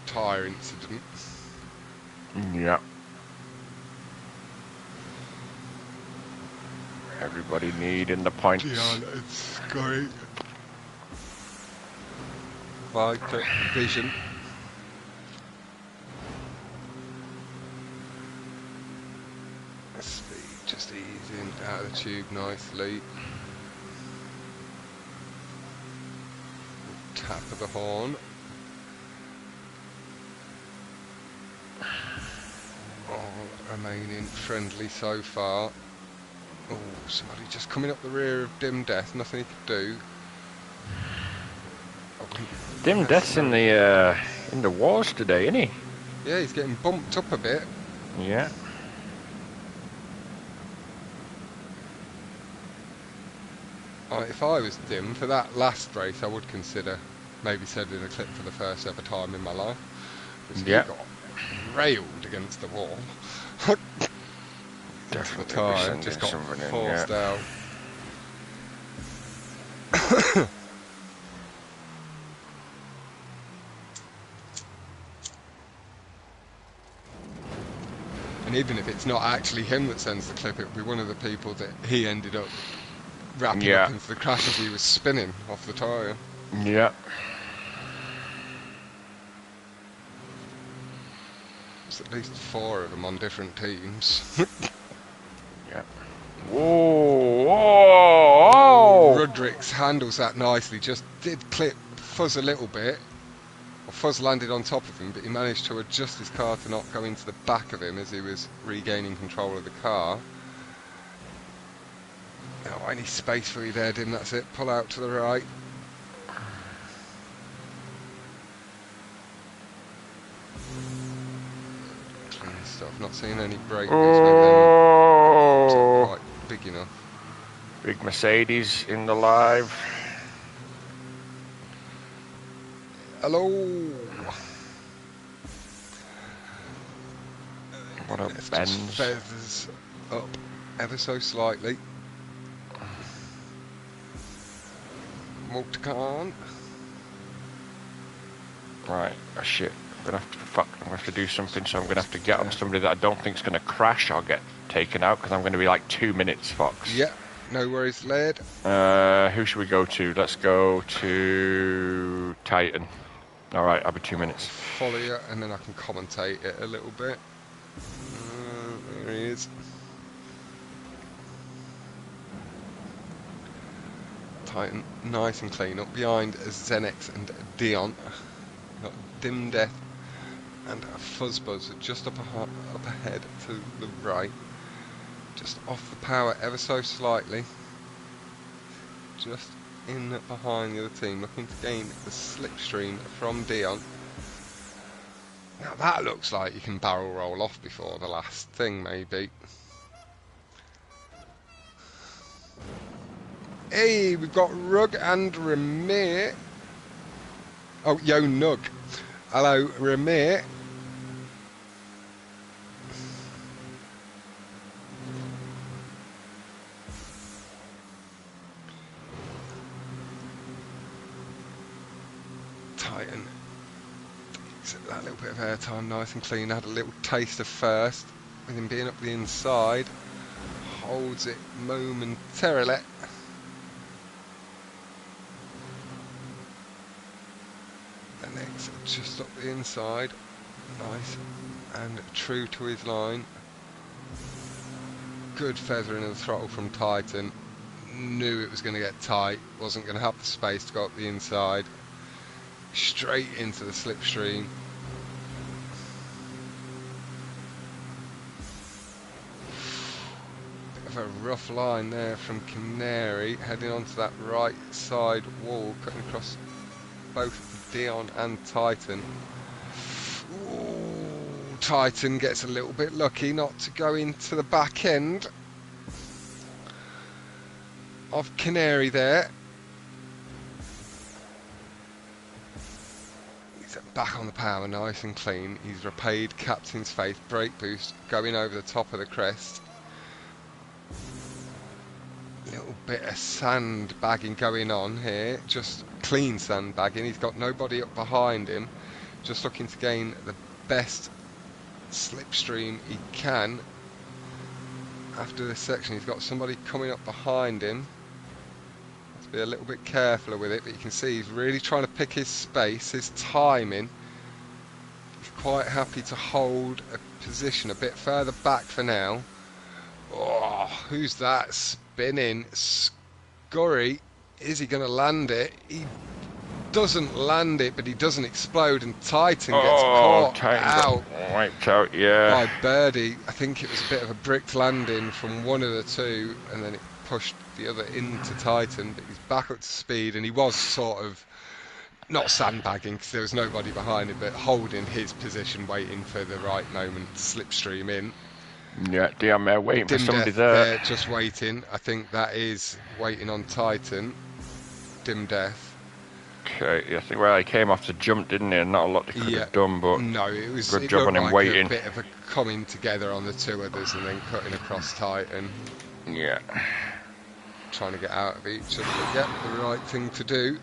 tyre incident. Yeah. Everybody needing the points. Dion and Scotty. Viper Vision. Speed just easing out of the tube nicely. Tap of the horn. All remaining friendly so far. Oh, somebody just coming up the rear of Dim Death. Nothing he could do. Dim Death's in the wars today, isn't he? Yeah, he's getting bumped up a bit. Yeah. If I was Dim, for that last race, I would consider maybe sending a clip for the first ever time in my life. Because he got railed against the wall. Definitely the time, just got forced out. And even if it's not actually him that sends the clip, it would be one of the people that he ended up wrapping up into the crash as he was spinning off the tyre. Yeah. There's at least 4 of them on different teams. Yeah. Whoa! Whoa! Rudricks handles that nicely, just did clip Fuzz a little bit. Fuzz landed on top of him, but he managed to adjust his car to not go into the back of him as he was regaining control of the car. Oh, any space for you there, Dim, that's it. Pull out to the right. Clean stuff. Not seeing any brake boots, maybe quite big enough. Big Mercedes in the live. Hello. What a Benz. Feathers up ever so slightly. Multican. Right, oh shit. I'm gonna have to do something, so I'm gonna have to get on somebody that I don't think is gonna crash or get taken out, because I'm gonna be like 2 minutes, Fox. Yeah, no worries, lad. Who should we go to? Let's go to Titan. Alright, I'll be 2 minutes. Follow you, and then I can commentate it a little bit. There he is. Titan, nice and clean. Up behind Xenex and Dion. Got Dim Death and Fuzzbuzz just up ahead to the right. Just off the power ever so slightly. Just in behind the other team, looking to gain the slipstream from Dion. Now that looks like you can barrel roll off before the last thing, maybe. Hey, we've got Rug and Ramir. Oh, yo, Nug. Hello, Ramir. Titan. That little bit of airtime, nice and clean. Had a little taste of first, with him being up the inside. Holds it momentarily. The next, just up the inside. Nice and true to his line. Good feathering of the throttle from Titan. Knew it was going to get tight. Wasn't going to have the space to go up the inside. Straight into the slipstream. Bit of a rough line there from Canary, heading onto that right side wall, cutting across both Dion and Titan. Ooh, Titan gets a little bit lucky not to go into the back end of Canary there. Back on the power, nice and clean. He's repaid Captain's Faith. Brake boost going over the top of the crest. Little bit of sandbagging going on here. Just clean sandbagging. He's got nobody up behind him. Just looking to gain the best slipstream he can. after this section, he's got somebody coming up behind him. Has to be a little bit careful with it, but you can see he's really trying to pick his space, his timing. He's quite happy to hold a position a bit further back for now. Oh, who's that spinning? Scurry. Is he going to land it? He doesn't land it, but he doesn't explode, and Titan gets Oh, caught Titan out got wiped out, yeah. by Birdie. I think it was a bit of a bricked landing from one of the two, and then it pushed the other into Titan, but he's back up to speed, and he was sort of not sandbagging because there was nobody behind him, but holding his position, waiting for the right moment to slipstream in. Yeah, damn, they're waiting for Dim somebody Death there. just waiting. I think that is waiting on Titan. Dim Death. Okay, yeah, I think, well, he came off the jump, didn't he? Not a lot he could have done, but no, it was. good It job looked on him like waiting. a bit of a coming together on the two others and then cutting across Titan. Yeah. Trying to get out of each other, but yeah, the right thing to do.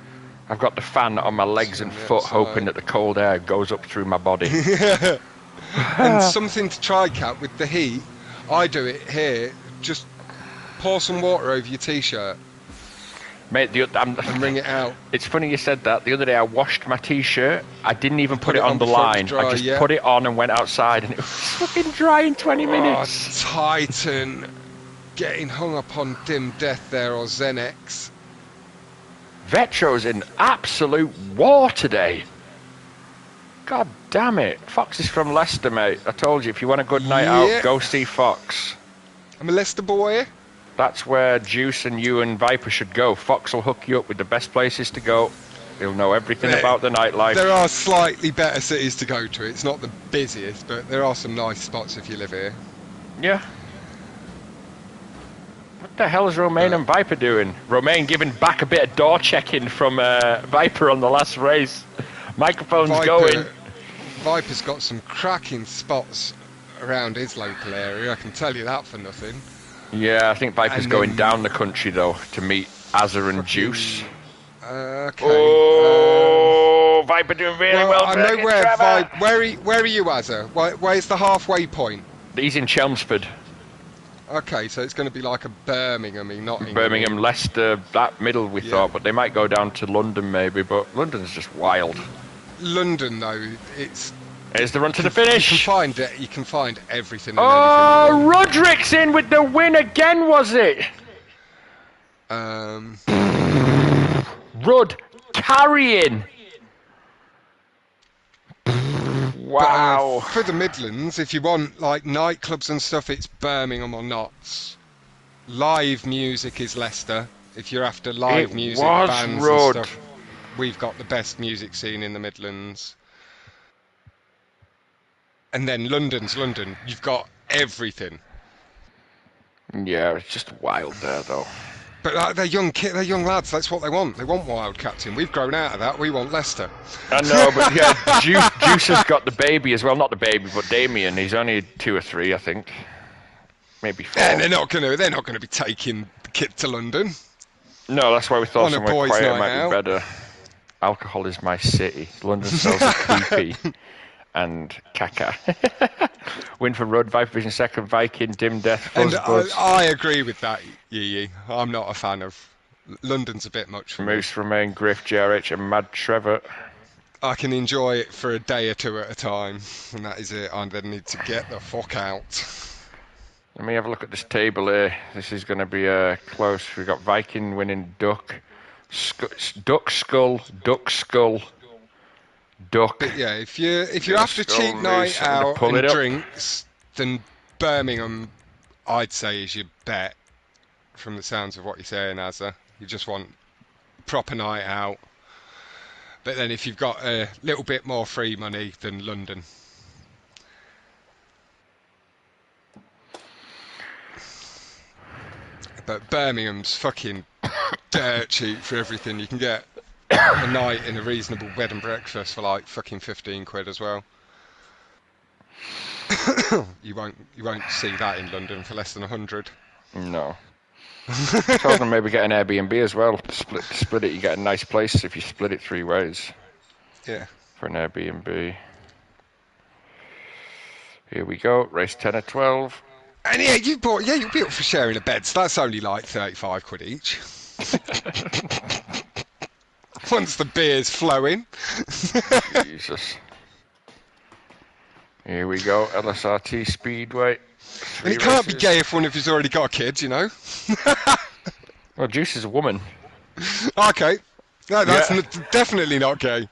I've got the fan on my legs and foot, hoping that the cold air goes up through my body. And something to try, Cat, with the heat. I do it here. Just pour some water over your t-shirt. Mate, and wring it out. It's funny you said that. The other day I washed my t-shirt. I didn't even put it on the before it was line. dry, I just put it on and went outside, and it was fucking dry in 20 minutes. Titan getting hung up on Dim Death there, or Zenex. Vetro's in absolute war today. God damn it. Fox is from Leicester, mate. I told you, if you want a good night out, go see Fox. I'm a Leicester boy. That's where Juice and you and Viper should go. Fox will hook you up with the best places to go. He'll know everything about the nightlife. There are slightly better cities to go to. It's not the busiest, but there are some nice spots if you live here. Yeah. What the hell is Romain and Viper doing? Romain giving back a bit of door checking from Viper on the last race. Microphone's going. Viper's got some cracking spots around his local area, I can tell you that for nothing. Yeah, I think Viper's going down the country, though, to meet Azza and Juice. Okay. Oh, Viper doing really well. I know where are you, Azza? Where's the halfway point? He's in Chelmsford. Okay, so it's going to be like a Birmingham, not Birmingham, Leicester, that middle we thought, but they might go down to London maybe, but London's just wild. London, though, it's... Here's the run to the finish. You can find everything. Oh, Roderick's in with the win again, was it? Rud carrying. Wow. For the Midlands, if you want like nightclubs and stuff, it's Birmingham or Notts. Live music is Leicester. If you're after live music, bands and stuff, we've got the best music scene in the Midlands. And then London's London. You've got everything. Yeah, it's just wild there, though. But they're young lads. That's what they want. They want wild captain. We've grown out of that. We want Leicester. I know, but yeah, Juice has got the baby as well. Not the baby, but Damien. He's only 2 or 3, I think. Maybe 4. Yeah, they're not gonna be taking the kid to London. No, that's why we thought somewhere quiet might be better. Alcohol is my city. London sells a creepy. And Kaka. Win for Rudd, Viper Vision second, Viking, Dim Death, and I agree with that, Yee. I'm not a fan of... London's a bit much for Moose, Romain, Griff, JRH and Mad Trevor. I can enjoy it for a day or two at a time, and that is it. I then need to get the fuck out. Let me have a look at this table here. This is going to be close. We've got Viking winning Duck, Duck Skull, Duck Skull, Duck. But yeah, if you're after a cheap night out and drinks, then Birmingham, I'd say, is your bet. From the sounds of what you're saying, Azza, you just want proper night out. But then if you've got a little bit more free money, then London. But Birmingham's fucking dirt cheap for everything. You can get a night in a reasonable bed and breakfast for like fucking 15 quid as well. You won't see that in London for less than 100. No. I told them maybe get an Airbnb as well. Split it, you get a nice place if you split it 3 ways. Yeah. For an Airbnb. Here we go, race 10 or 12. And yeah, you built for sharing a bed, so that's only like 35 quid each. Once the beer's flowing. Jesus. Here we go, LSRT Speedway. And 3 it can't be races. gay if one of you's already got a kid, you know? Well, Juice is a woman. Okay. No, that's Yeah. definitely not gay.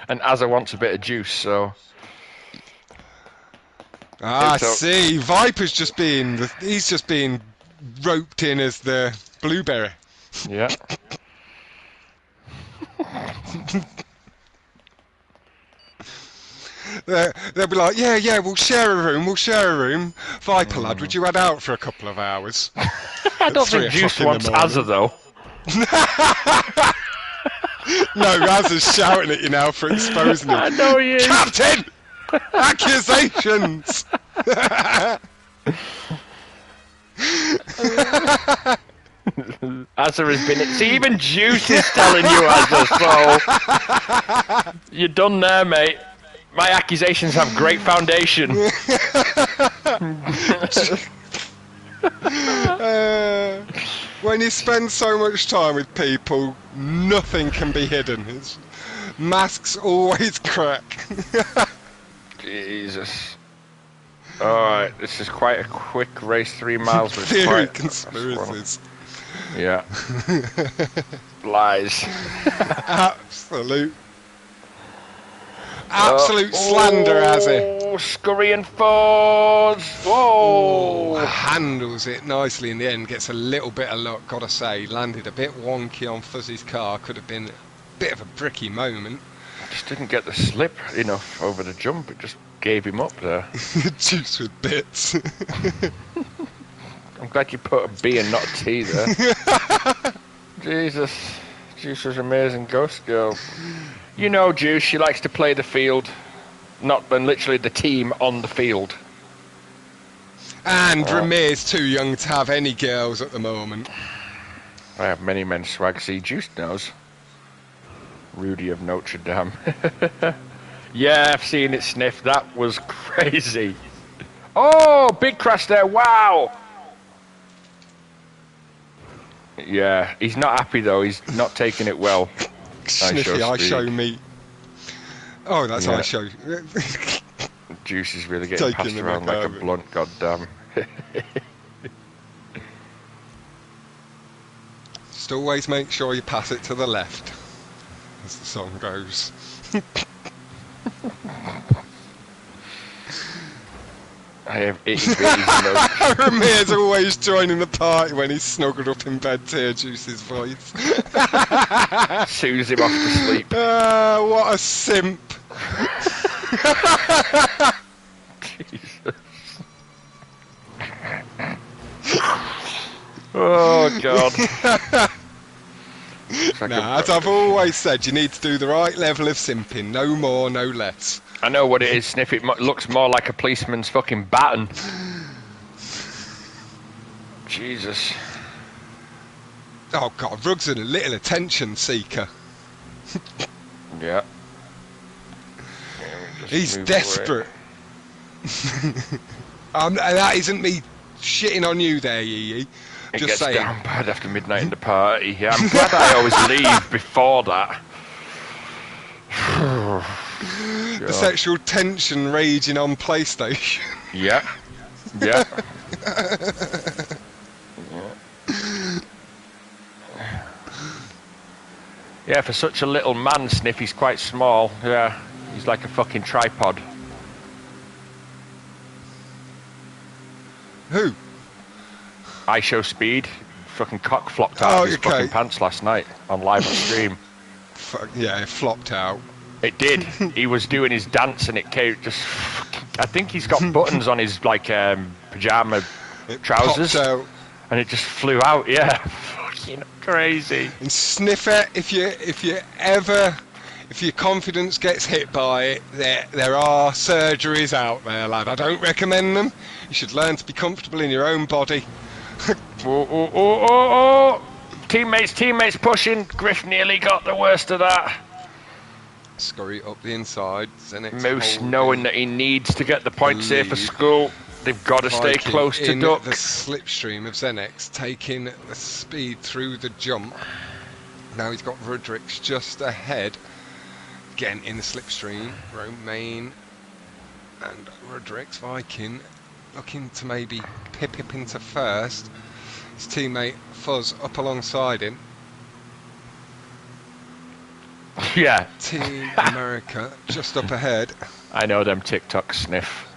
And Azza wants a bit of juice, so... Ah, I So, see. Viper's just he's just being roped in as the blueberry. yeah. They'll be like, yeah, we'll share a room. Viper lad, would you head out for a couple of hours? I At don't 3 think Juice o'clock in the wants Azza, morning. though. No, Raz's shouting at you now for exposing him. I know he is. Captain! Accusations! Azza has been... See, even Juice is telling you, Azza, so... You're done there, mate. My accusations have great foundation. When you spend so much time with people, nothing can be hidden. Masks always crack. Jesus. Alright, this is quite a quick race, 3 miles. But Theory quite conspiracies. Yeah. Lies. Absolute slander, has it? Oh, scurrying forwards. Whoa. Handles it nicely in the end, gets a little bit of luck, gotta say. Landed a bit wonky on Fuzzy's car, could have been a bit of a bricky moment. Just didn't get the slip enough over the jump, it just gave him up there. Juice with bits. I'm glad you put a B and not a T there. Jesus. Juice was amazing ghost girl. You know Juice, she likes to play the field, not when literally the team on the field. And Ramir's too young to have any girls at the moment. I have many men swag, see Juice knows. Rudy of Notre Dame. Yeah, I've seen it, Sniff. That was crazy. Oh, big crash there. Wow. Yeah, he's not happy though. He's not taking it well. Sniffy, I show me. Oh, that's Yeah. I show. Juice is really getting Taking passed the around mick like a out of it. blunt, goddamn. Just always make sure you pass it to the left, as the song goes. I have itty bitties notes. Ramir's always joining the party when he's snuggled up in bed to hear Juice's voice. Soothes him off to sleep. What a simp. Jesus. Oh God. Like Nah, as I've always said, you need to do the right level of simping. No more, no less. I know what it is, Sniff. It looks more like a policeman's fucking baton. Jesus. Oh God, Rug's a little attention seeker. Yeah. He's desperate. And that isn't me shitting on you there, Yee. It Just gets saying. down bad after midnight in the party. Yeah, I'm glad I always leave before that. The sexual tension raging on PlayStation. Yeah. Yeah. Yeah, for such a little man, Sniff, he's quite small. Yeah, he's like a fucking tripod. Who? I show speed. Fucking cock flopped out of his okay. fucking pants last night on live stream. Fuck, yeah, it flopped out. It did. He was doing his dance and it came just... I think he's got buttons on his like pyjama trousers. Popped out. And it just flew out, yeah. Fucking crazy. And Sniffer, if your confidence gets hit by it, there are surgeries out there, lad. I don't recommend them. You should learn to be comfortable in your own body. Oh. Teammates pushing. Griff nearly got the worst of that. Scurry up the inside. Zenix Moose knowing holding that he needs to get the the points here for lead. school. They've got to stay Viking close to in the Duck. slipstream of Zenix, taking the speed through the jump. Now he's got Rudricks just ahead. Again in the slipstream. Romain and Rudricks. Viking looking to maybe pip into first. His teammate Fuzz up alongside him. Yeah. Team America just up ahead. I know them TikTok sniff.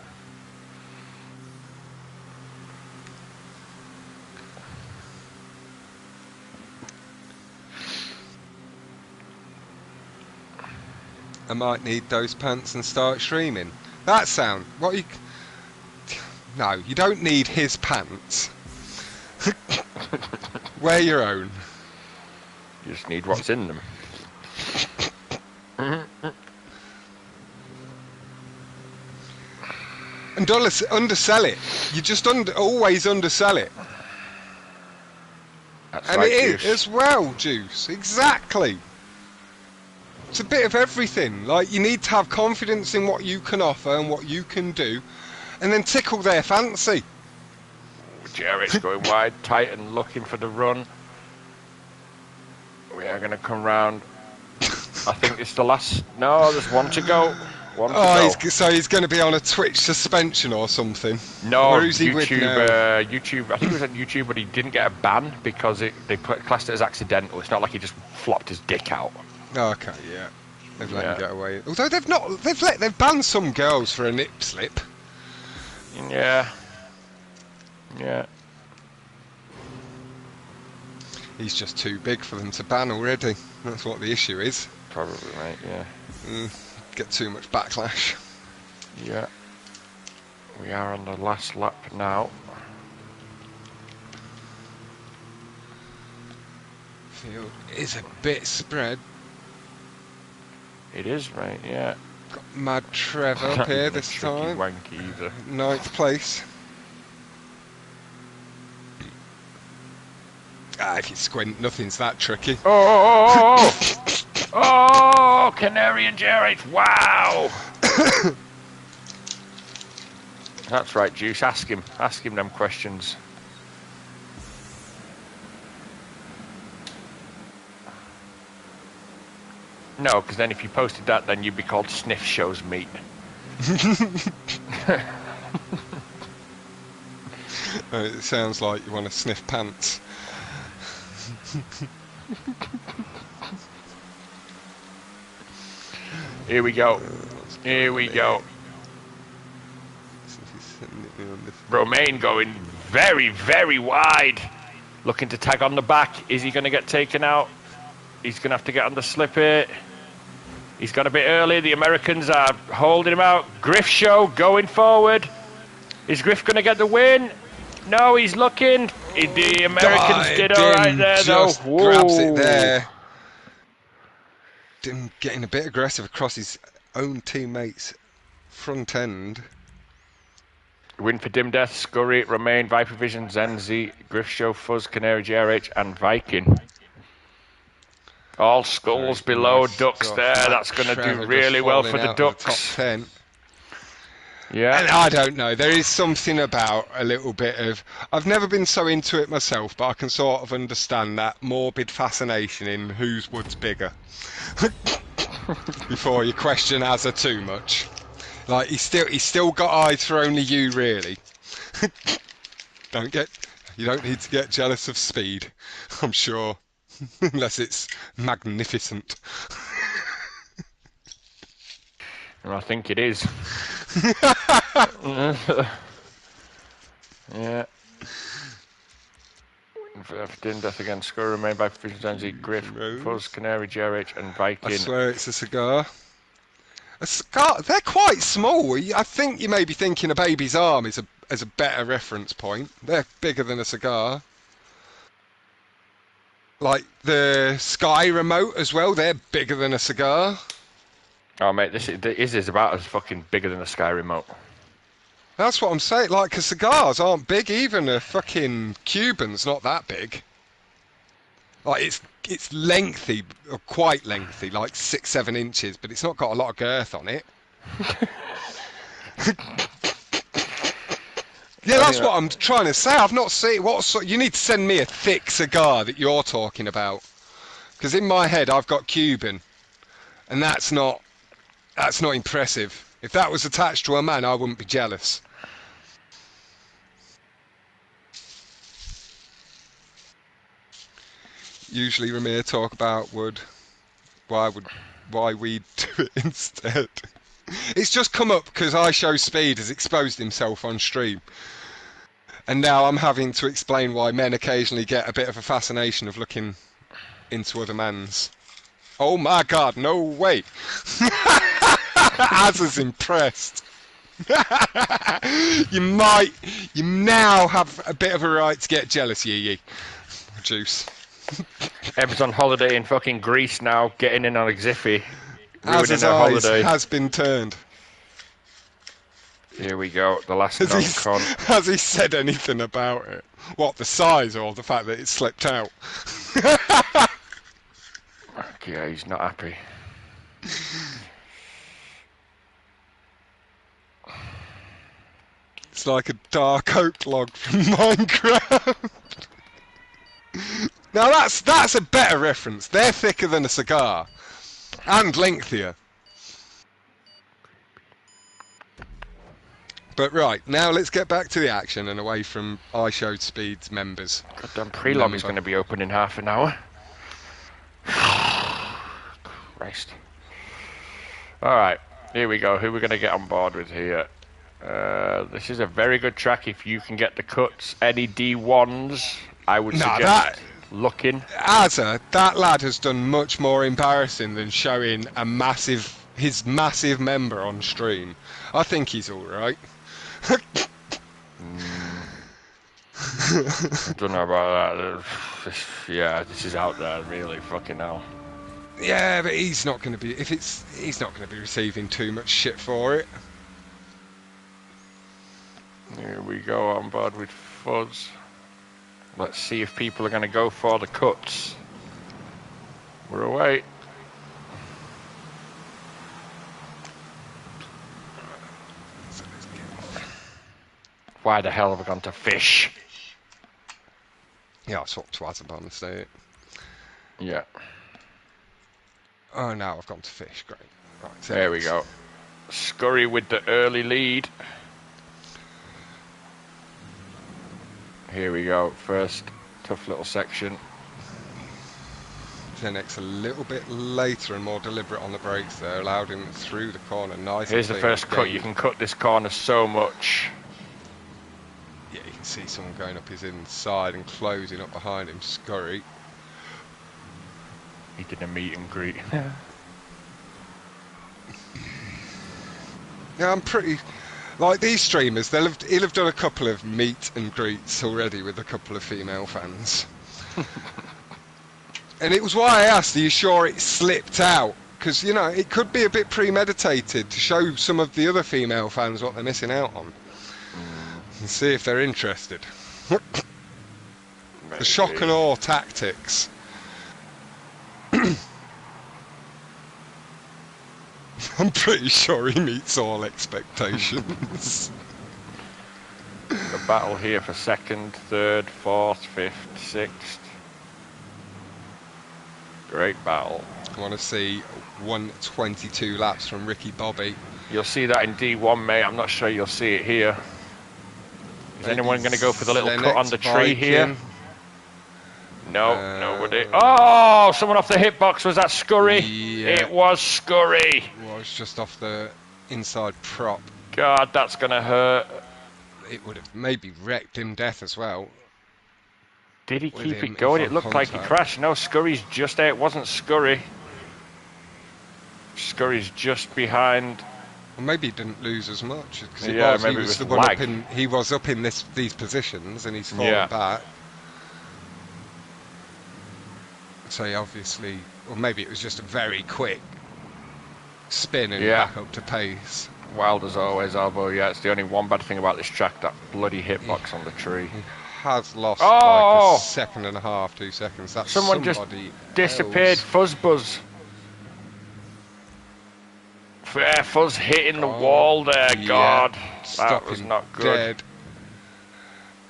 I might need those pants and start streaming. That sound. What you... No, you don't need his pants. Wear your own. You just need what's in them. And undersell it. You just always undersell it. That's And right, it is Juice. as well, Juice. Exactly. It's a bit of everything. Like, you need to have confidence in what you can offer and what you can do, and then tickle their fancy. Jarrett's going wide, tight and looking for the run. We are going to come round. I think it's the last... No, there's one to go. One to go. So he's going to be on a Twitch suspension or something. No, Where is he with now? YouTube. I think it was on YouTube, but he didn't get a ban because they classed it as accidental. It's not like he just flopped his dick out. Oh, okay, yeah. They've let him get away. Although they've banned some girls for a nip slip. Yeah. Yeah. He's just too big for them to ban already. That's what the issue is. Probably, mate, yeah. Get too much backlash. Yeah. We are on the last lap now. Field is a bit spread. It is, mate, yeah. Got Mad Trevor up here this time. Wanky either. 9th place. If you squint, nothing's that tricky. Oh, Canary and Jarrett, wow! That's right, Juice, ask him them questions. No, because then if you posted that, then you'd be called Sniff Shows Meat. It sounds like you want to sniff pants. Here we go. Here we go. Romain going very, very wide. Looking to tag on the back. Is he going to get taken out? He's going to have to get on the slip here. He's gone a bit early. The Americans are holding him out. Griff Show going forward. Is Griff going to get the win? No, he's looking. The Americans did all right there, though. Just grabs it there. Dim getting a bit aggressive across his own teammates' front end. Win for Dim Death, Scurry, Romain, Viper Vision, Zenzi, Griff Show, Fuzz, Canary, JRH, and Viking. All skulls below nice Ducks there. That's going to do really well for the Ducks. Top 10. Yeah. And I don't know. There is something about a little bit of... I've never been so into it myself, but I can sort of understand that morbid fascination in whose wood's bigger. Before you question Azza too much. Like, he's still got eyes for only you, really. You don't need to get jealous of speed, I'm sure. Unless it's magnificent. And I think it is. Yeah. For Dim Death against Scurry, Romain, Viper Vision, Zenzi, Griff, Fuzz, Canary, JRH, and Viking. I swear it's a cigar. A cigar? They're quite small. I think you may be thinking a baby's arm is a better reference point. They're bigger than a cigar. Like the Sky remote as well, they're bigger than a cigar. Oh, mate, this is about as fucking bigger than a Sky remote. That's what I'm saying. Like, 'cause cigars aren't big, even a fucking Cuban's not that big. Like it's lengthy, or quite lengthy, like 6-7 inches, but it's not got a lot of girth on it. Yeah, I think that's that what I'm trying to say. I've not seen what sort. You need to send me a thick cigar that you're talking about, because in my head I've got Cuban, and that's not impressive. If that was attached to a man, I wouldn't be jealous. Usually, Ramir talk about wood. Why we do it instead? It's just come up because I Show Speed has exposed himself on stream, and now I'm having to explain why men occasionally get a bit of a fascination of looking into other men's. Oh my God, no way! Az is impressed. You now have a bit of a right to get jealous, Yee. Juice. Eb's on holiday in fucking Greece now, getting in on Xiffy, ruining Az's her eyes holiday. has been turned. Here we go, the last Has he, non-con. has he said anything about it? What, the size or the fact that it slipped out? Yeah, he's not happy. It's like a dark oak log from Minecraft. Now that's a better reference. They're thicker than a cigar. And lengthier. But right, now let's get back to the action and away from I Showed Speed's members. Goddamn pre-log is going to be open in half an hour. Christ. Alright, here we go. Who we're going to get on board with here? This is a very good track if you can get the cuts. Any D1s, I would suggest looking. Azza, that lad has done much more embarrassing than showing his massive member on stream. I think he's alright. I don't know about that. This is out there, really, fucking hell. Yeah, but he's not going to be. He's not going to be receiving too much shit for it. Here we go, on board with Fuzz. Let's see if people are going to go for the cuts. We're away. Why the hell have I gone to fish? Yeah, I swapped twice by mistake. Yeah. Oh, now I've gone to fish. Great. Right, there we go. Scurry with the early lead. Here we go. First tough little section. Zenix a little bit later and more deliberate on the brakes there, allowed him through the corner. Nice. Here's the first cut. You can cut this corner so much. Yeah, you can see someone going up his inside and closing up behind him. Scurry. He did a meet and greet. Yeah, I'm pretty. Like these streamers, he'll have done a couple of meet and greets already with a couple of female fans. And it was why I asked, are you sure it slipped out? Because, you know, it could be a bit premeditated to show some of the other female fans what they're missing out on. And see if they're interested. The shock and awe tactics. I'm pretty sure he meets all expectations. The battle here for second, third, fourth, fifth, sixth. Great battle. I want to see 122 laps from Ricky Bobby. You'll see that in D1, mate. I'm not sure you'll see it here. Is anyone going to go for the little cut on the tree here? No, nobody. Oh, someone off the hitbox. Was that Scurry? Yeah. It was Scurry. Well, it's just off the inside prop. God, that's going to hurt. It would have maybe wrecked him death as well. Did he keep it going? It looked like he crashed. No, Scurry's just there. It wasn't Scurry. Scurry's just behind. Well, maybe he didn't lose as much. Yeah, maybe it was the lag. He was up in these positions and he's fallen back. So he obviously, or maybe it was just a very quick spin and back up to pace. Wild as always, Albo. Yeah, it's the only one bad thing about this track, that bloody hitbox on the tree. has lost like a Oh! second and a half, 2 seconds. That's Someone just somebody disappeared. else. Fuzzbuzz. Fuzz hitting the Oh, wall there. yeah, God, that was stopping not good. dead.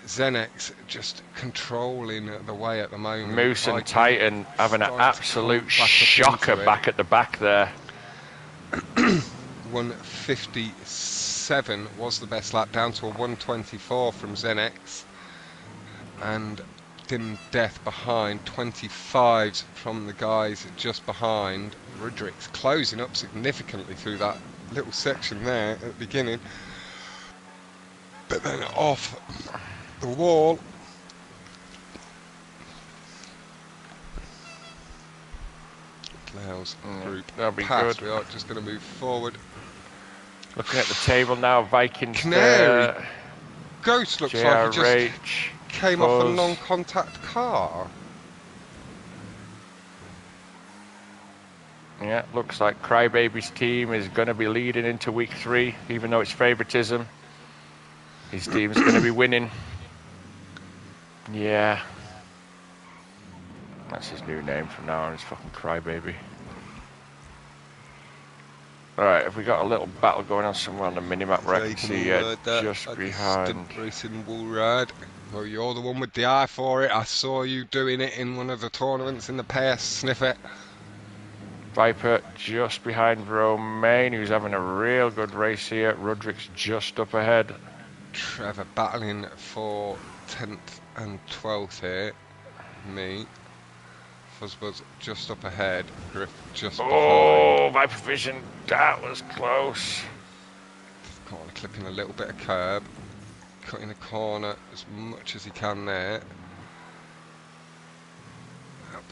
Zenex just controlling the way at the moment. Moose and Viking Titan having an starting to absolute come back up shocker into it. back at the back there. 157 was the best lap, down to a 124 from Zenex. And Dim Death behind, 25s from the guys just behind. Rudrick's closing up significantly through that little section there at the beginning. But then off the wall. Allows group That'll be pass. good. We are just going to move forward. Looking at the table now, Vikings Canary there. Ghost looks like he just JRH, came off a Fuzz. non-contact car. Yeah, looks like Crybaby's team is going to be leading into week 3, even though it's favouritism. His team's going to be winning. Yeah. That's his new name from now on, it's fucking Crybaby. Alright, have we got a little battle going on somewhere on the minimap where I can see just behind? Racing wall ride. Well, you're the one with the eye for it. I saw you doing it in one of the tournaments in the past. Sniff it. Viper just behind Romain, who's having a real good race here. Rudrick's just up ahead. Trevor battling for 10th and 12th here. Me. Fuzzbuzz just up ahead. Griff just behind. Oh, Viper Vision, that was close. Corner clipping a little bit of curb. Cutting the corner as much as he can there.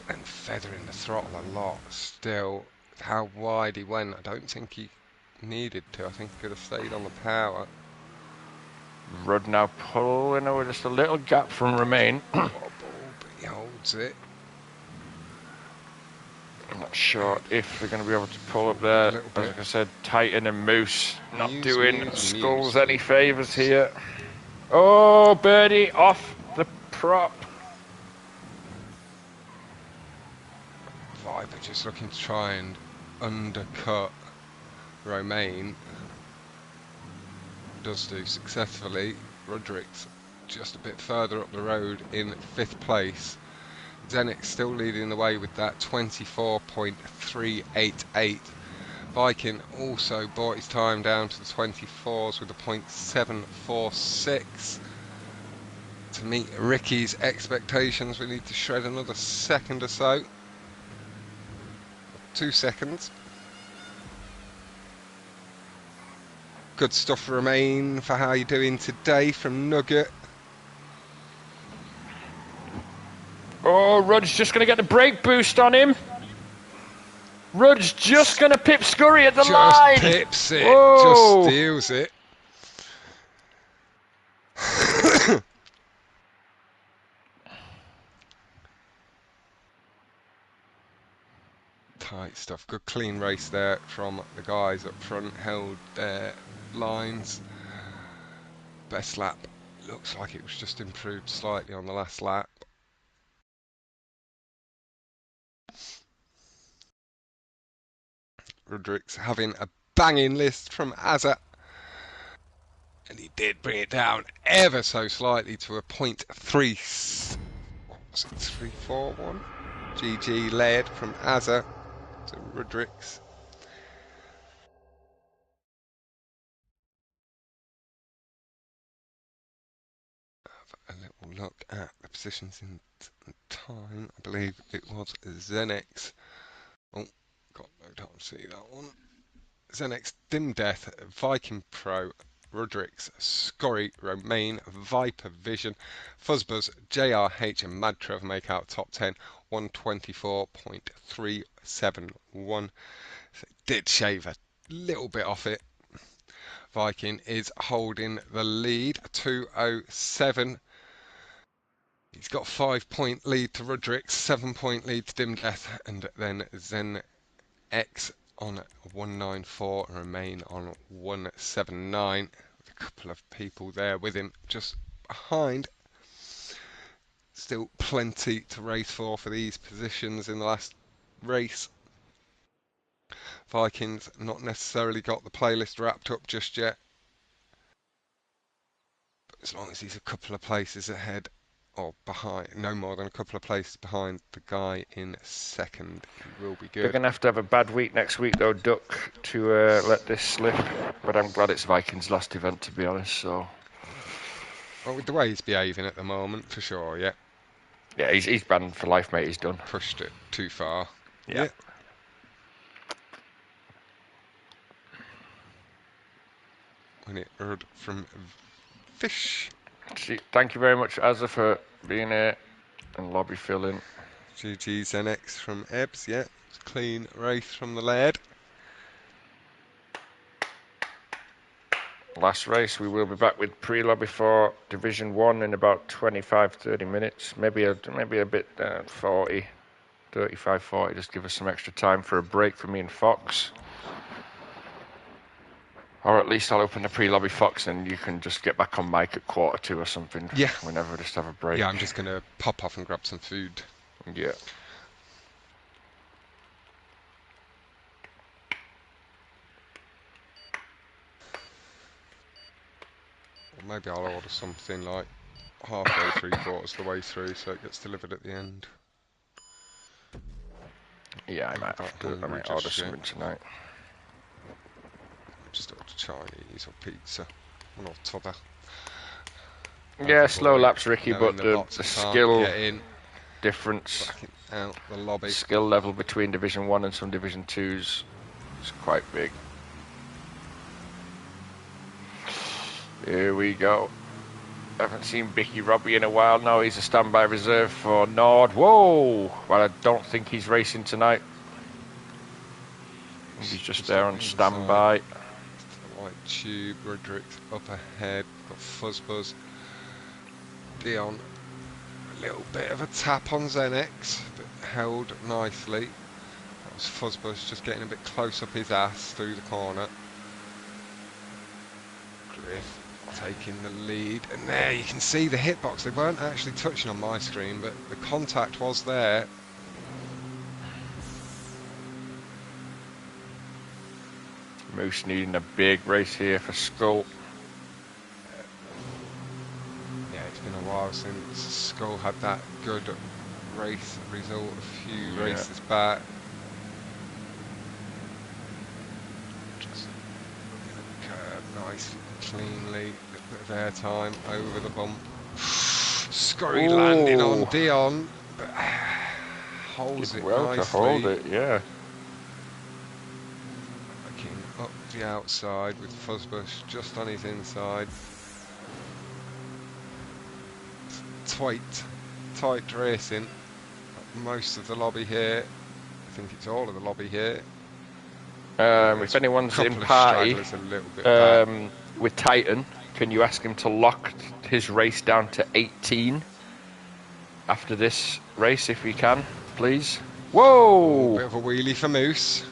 And feathering the throttle a lot. Still, how wide he went, I don't think he needed to. I think he could have stayed on the power. Rudd now pulling over just a little gap from Romain. Wobble, but he holds it. I'm not sure if they're going to be able to pull up there. Like I said, Titan and Moose not doing Skulls any favours here. Oh, birdie off the prop. Viper just looking to try and undercut Romain. Does do successfully. Roderick's just a bit further up the road in 5th place. Zenix still leading the way with that 24.388. Viking also brought his time down to the 24s with a .746. To meet Ricky's expectations, we need to shred another second or so. 2 seconds. Good stuff remain for how you're doing today from Nugget. Oh, Rudd's just going to get the brake boost on him. Rudd's just going to pip Scurry at the line. Just pips it. Whoa. Just steals it. Tight stuff. Good clean race there from the guys up front. Held their lines. Best lap. Looks like it was just improved slightly on the last lap. Roderick's having a banging list from Azza. And he did bring it down ever so slightly to a .3. What was it? 341? GG led from Azza to Roderick's. Have a little look at the positions in time. I believe it was Zenex. Oh, got no time to see that one. Zenex, Dim Death, Viking Pro, Roderick's, Scorry, Romain, Viper Vision, Fuzzbuzz, JRH and Mad Trev make out top 10, 124.371. So it did shave a little bit off it. Viking is holding the lead, 207. He's got 5-point lead to Roderick's, 7-point lead to Dim Death, and then Zen X on 194 and Remain on 179. With a couple of people there with him just behind. Still plenty to race for these positions in the last race. Vikings not necessarily got the playlist wrapped up just yet. But as long as he's a couple of places ahead or behind, no more than a couple of places behind the guy in second, he will be They're good. going to have a bad week next week, though, Duck, to let this slip. But I'm glad it's Vikings' last event, to be honest. So, Well, with the way he's behaving at the moment, for sure, yeah. yeah, he's banned for life, mate. He's done. Pushed it too far. Yeah. When it heard from Fish. Thank you very much, Azza, for being here and lobby filling. GG's NX from Ebbs, yeah. Clean race from the lad. Last race, we will be back with pre-lobby for Division 1 in about 25-30 minutes. Maybe a bit 40, 35-40. Just give us some extra time for a break for me and Fox. Or at least I'll open the pre-lobby Fox and you can just get back on mic at 1:45 or something. Yeah. Whenever, just have a break. Yeah, I'm just going to pop off and grab some food. Yeah. Or maybe I'll order something like halfway, three-quarters of the way through so it gets delivered at the end. Yeah, I might have to. I might order something tonight. Just order Chinese or pizza. One or t'other. Yeah, slow laps, Ricky, but the skill difference, out the lobby. Skill level between Division 1 and some Division 2s is quite big. Here we go. Haven't seen Bicky Robbie in a while now. He's a standby reserve for Nord. Whoa! Well, I don't think he's racing tonight. He's just there on standby. White tube, Roderick's up ahead. Got Fuzzbuzz. Dion, a little bit of a tap on Xenex, but held nicely. That was Fuzzbuzz just getting a bit close up his ass through the corner. Griff taking the lead, and there you can see the hitbox. They weren't actually touching on my screen, but the contact was there. Moose needing a big race here for Skull. Yeah, it's been a while since Skull had that good race result a few races back. Just curve nice, cleanly, a bit of air time over the bump. Scurry landing on Dion, but holds it well nicely. To hold it, yeah. Looking up the outside with Fuzzbush just on his inside. Tight racing. Most of the lobby here. I think it's all of the lobby here. If anyone's in party with Titan, can you ask him to lock his race down to 18 after this race if he can, please? Whoa! Bit of a wheelie for Moose.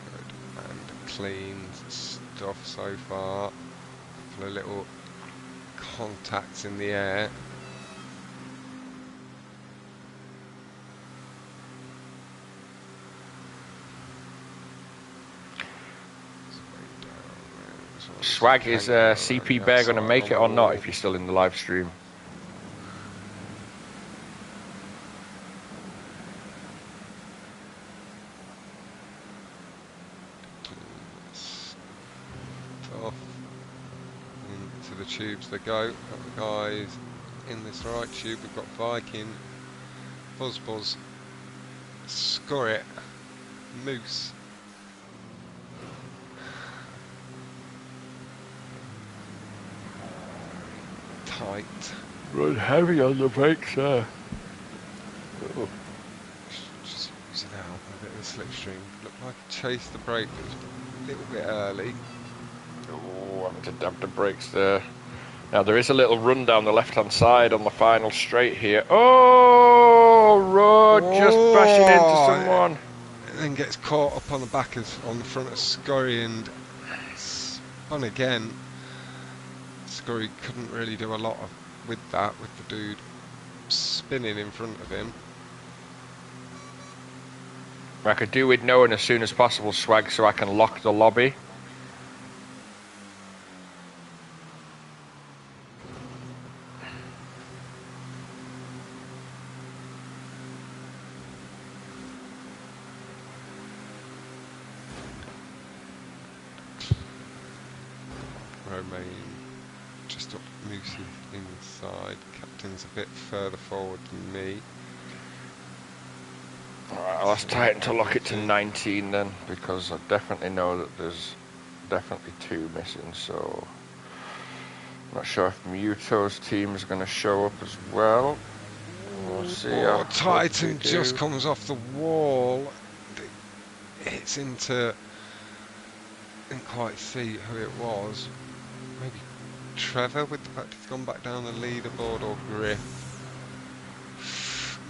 Good and clean stuff so far. A couple of little contacts in the air. Swag, is CP Bear going to make it or not if you're still in the live stream? Into the tubes they go. Got the guys in this right tube. We've got Viking, Buzzbuzz, Scurrit, Moose. Tight. Run heavy on the brakes there. Just using out a bit of the slipstream. Looked like he chased the brake, but it was a little bit early. Oh, having to dab the brakes there. Now there is a little run down the left-hand side on the final straight here. Oh, Rod just bashing into someone. And then gets caught up on the back on the front of Scurry and And again, Scurry couldn't really do a lot with that, with the dude spinning in front of him. I could do with knowing as soon as possible, Swag, so I can lock the lobby. Romain just up Moosey inside. Captain's a bit further forward than me. Alright, let's tighten to lock it to 19 then, because I definitely know that there's definitely 2 missing, so I'm not sure if Muto's team is going to show up as well. We'll see. Oh, Titan just comes off the wall. It hits into... Didn't quite see who it was. Maybe Trevor, with the fact he's gone back down the leaderboard, or Griff.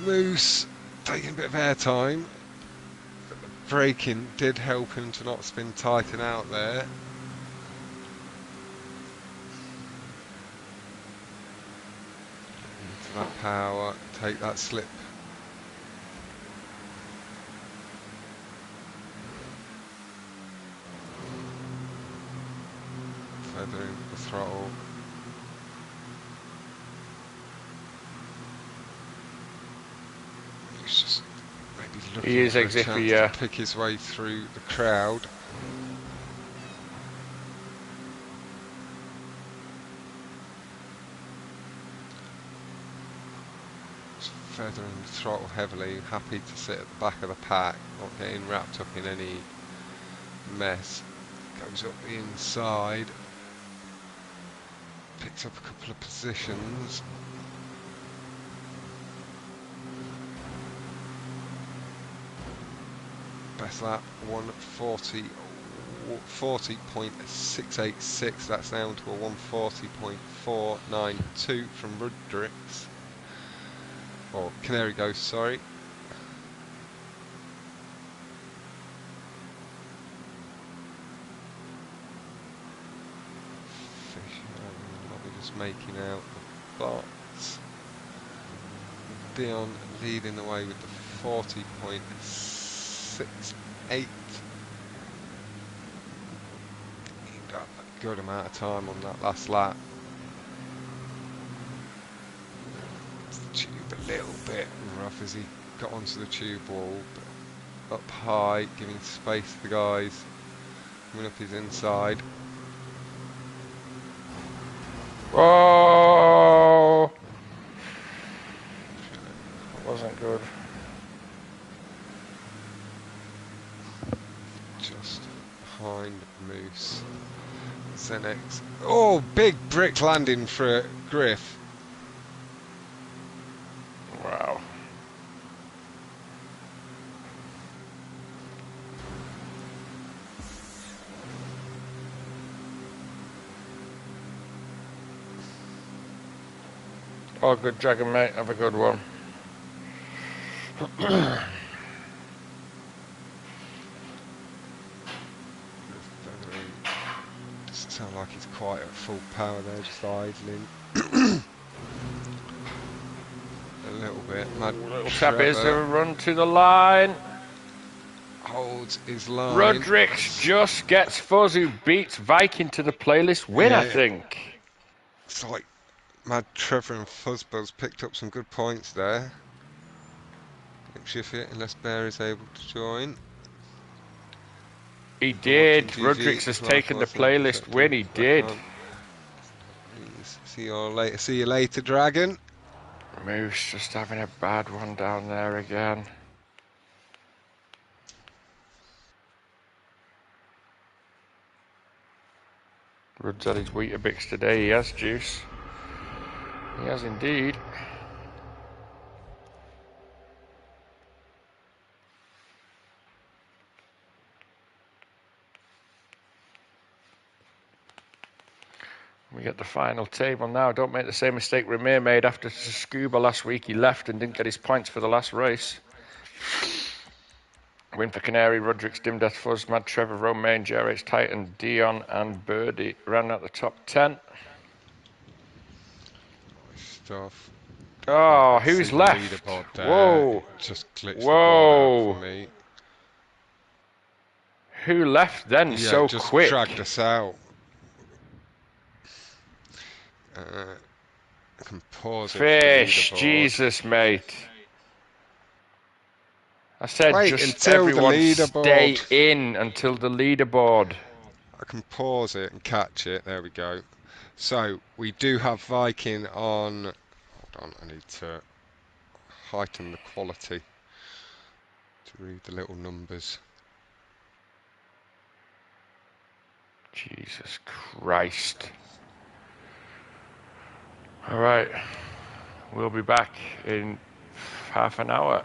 Moose taking a bit of airtime. But the braking did help him to not spin Titan out there. Into that power, take that slip. Feathering the throttle. He's just maybe looking for a chance to pick his way through the crowd. Just feathering the throttle heavily, happy to sit at the back of the pack, not getting wrapped up in any mess. Goes up the inside. Picks up a couple of positions. Best lap 140.686. That's down to a 140.492 from Rudrix. Or Canary Ghost, sorry. Making out the bots. Dion leading the way with the 40.68. He got a good amount of time on that last lap. The tube a little bit rough as he got onto the tube wall, but up high, giving space to the guys coming up his inside. Whoa! That wasn't good. Just behind Moose. Zenex. Oh, big brick landing for Griff. Wow. Oh, good dragon, mate. Have a good one. Doesn't sound like he's quite at full power there, just idling. A little bit. Little tap is a run to the line. Holds his line. Rudrix just gets Fuzz, who beats Viking to the playlist win, I think. It's like Mad Trevor and Fuzzbuzz picked up some good points there. Don't shift it unless Bear is able to join. He did. Rudrix has taken the playlist win. He did. See you later, Dragon. Moose just having a bad one down there again. Rud's had his Weetabix today. He has juice. He has indeed. We get the final table now. Don't make the same mistake Ramir made after Scuba last week. He left and didn't get his points for the last race. Win for Canary, Roderick's Dim Death Fuzz, Mad Trevor, Romain, JRH Titan, Dion, and Birdie ran out the top 10. Nice stuff. Don't quite Oh, see who's the left? leaderboard there. It Whoa. just glitched the board out for Whoa. me. Who left then Yeah, it so just quick? dragged us out. I can pause it for the Fish, leaderboard. Jesus, mate. I said Wait just until the everyone stay leaderboard. in until the leaderboard. I can pause it and catch it. There we go. So we do have Viking on. Hold on, I need to heighten the quality to read the little numbers. Jesus Christ. All right. We'll be back in half an hour.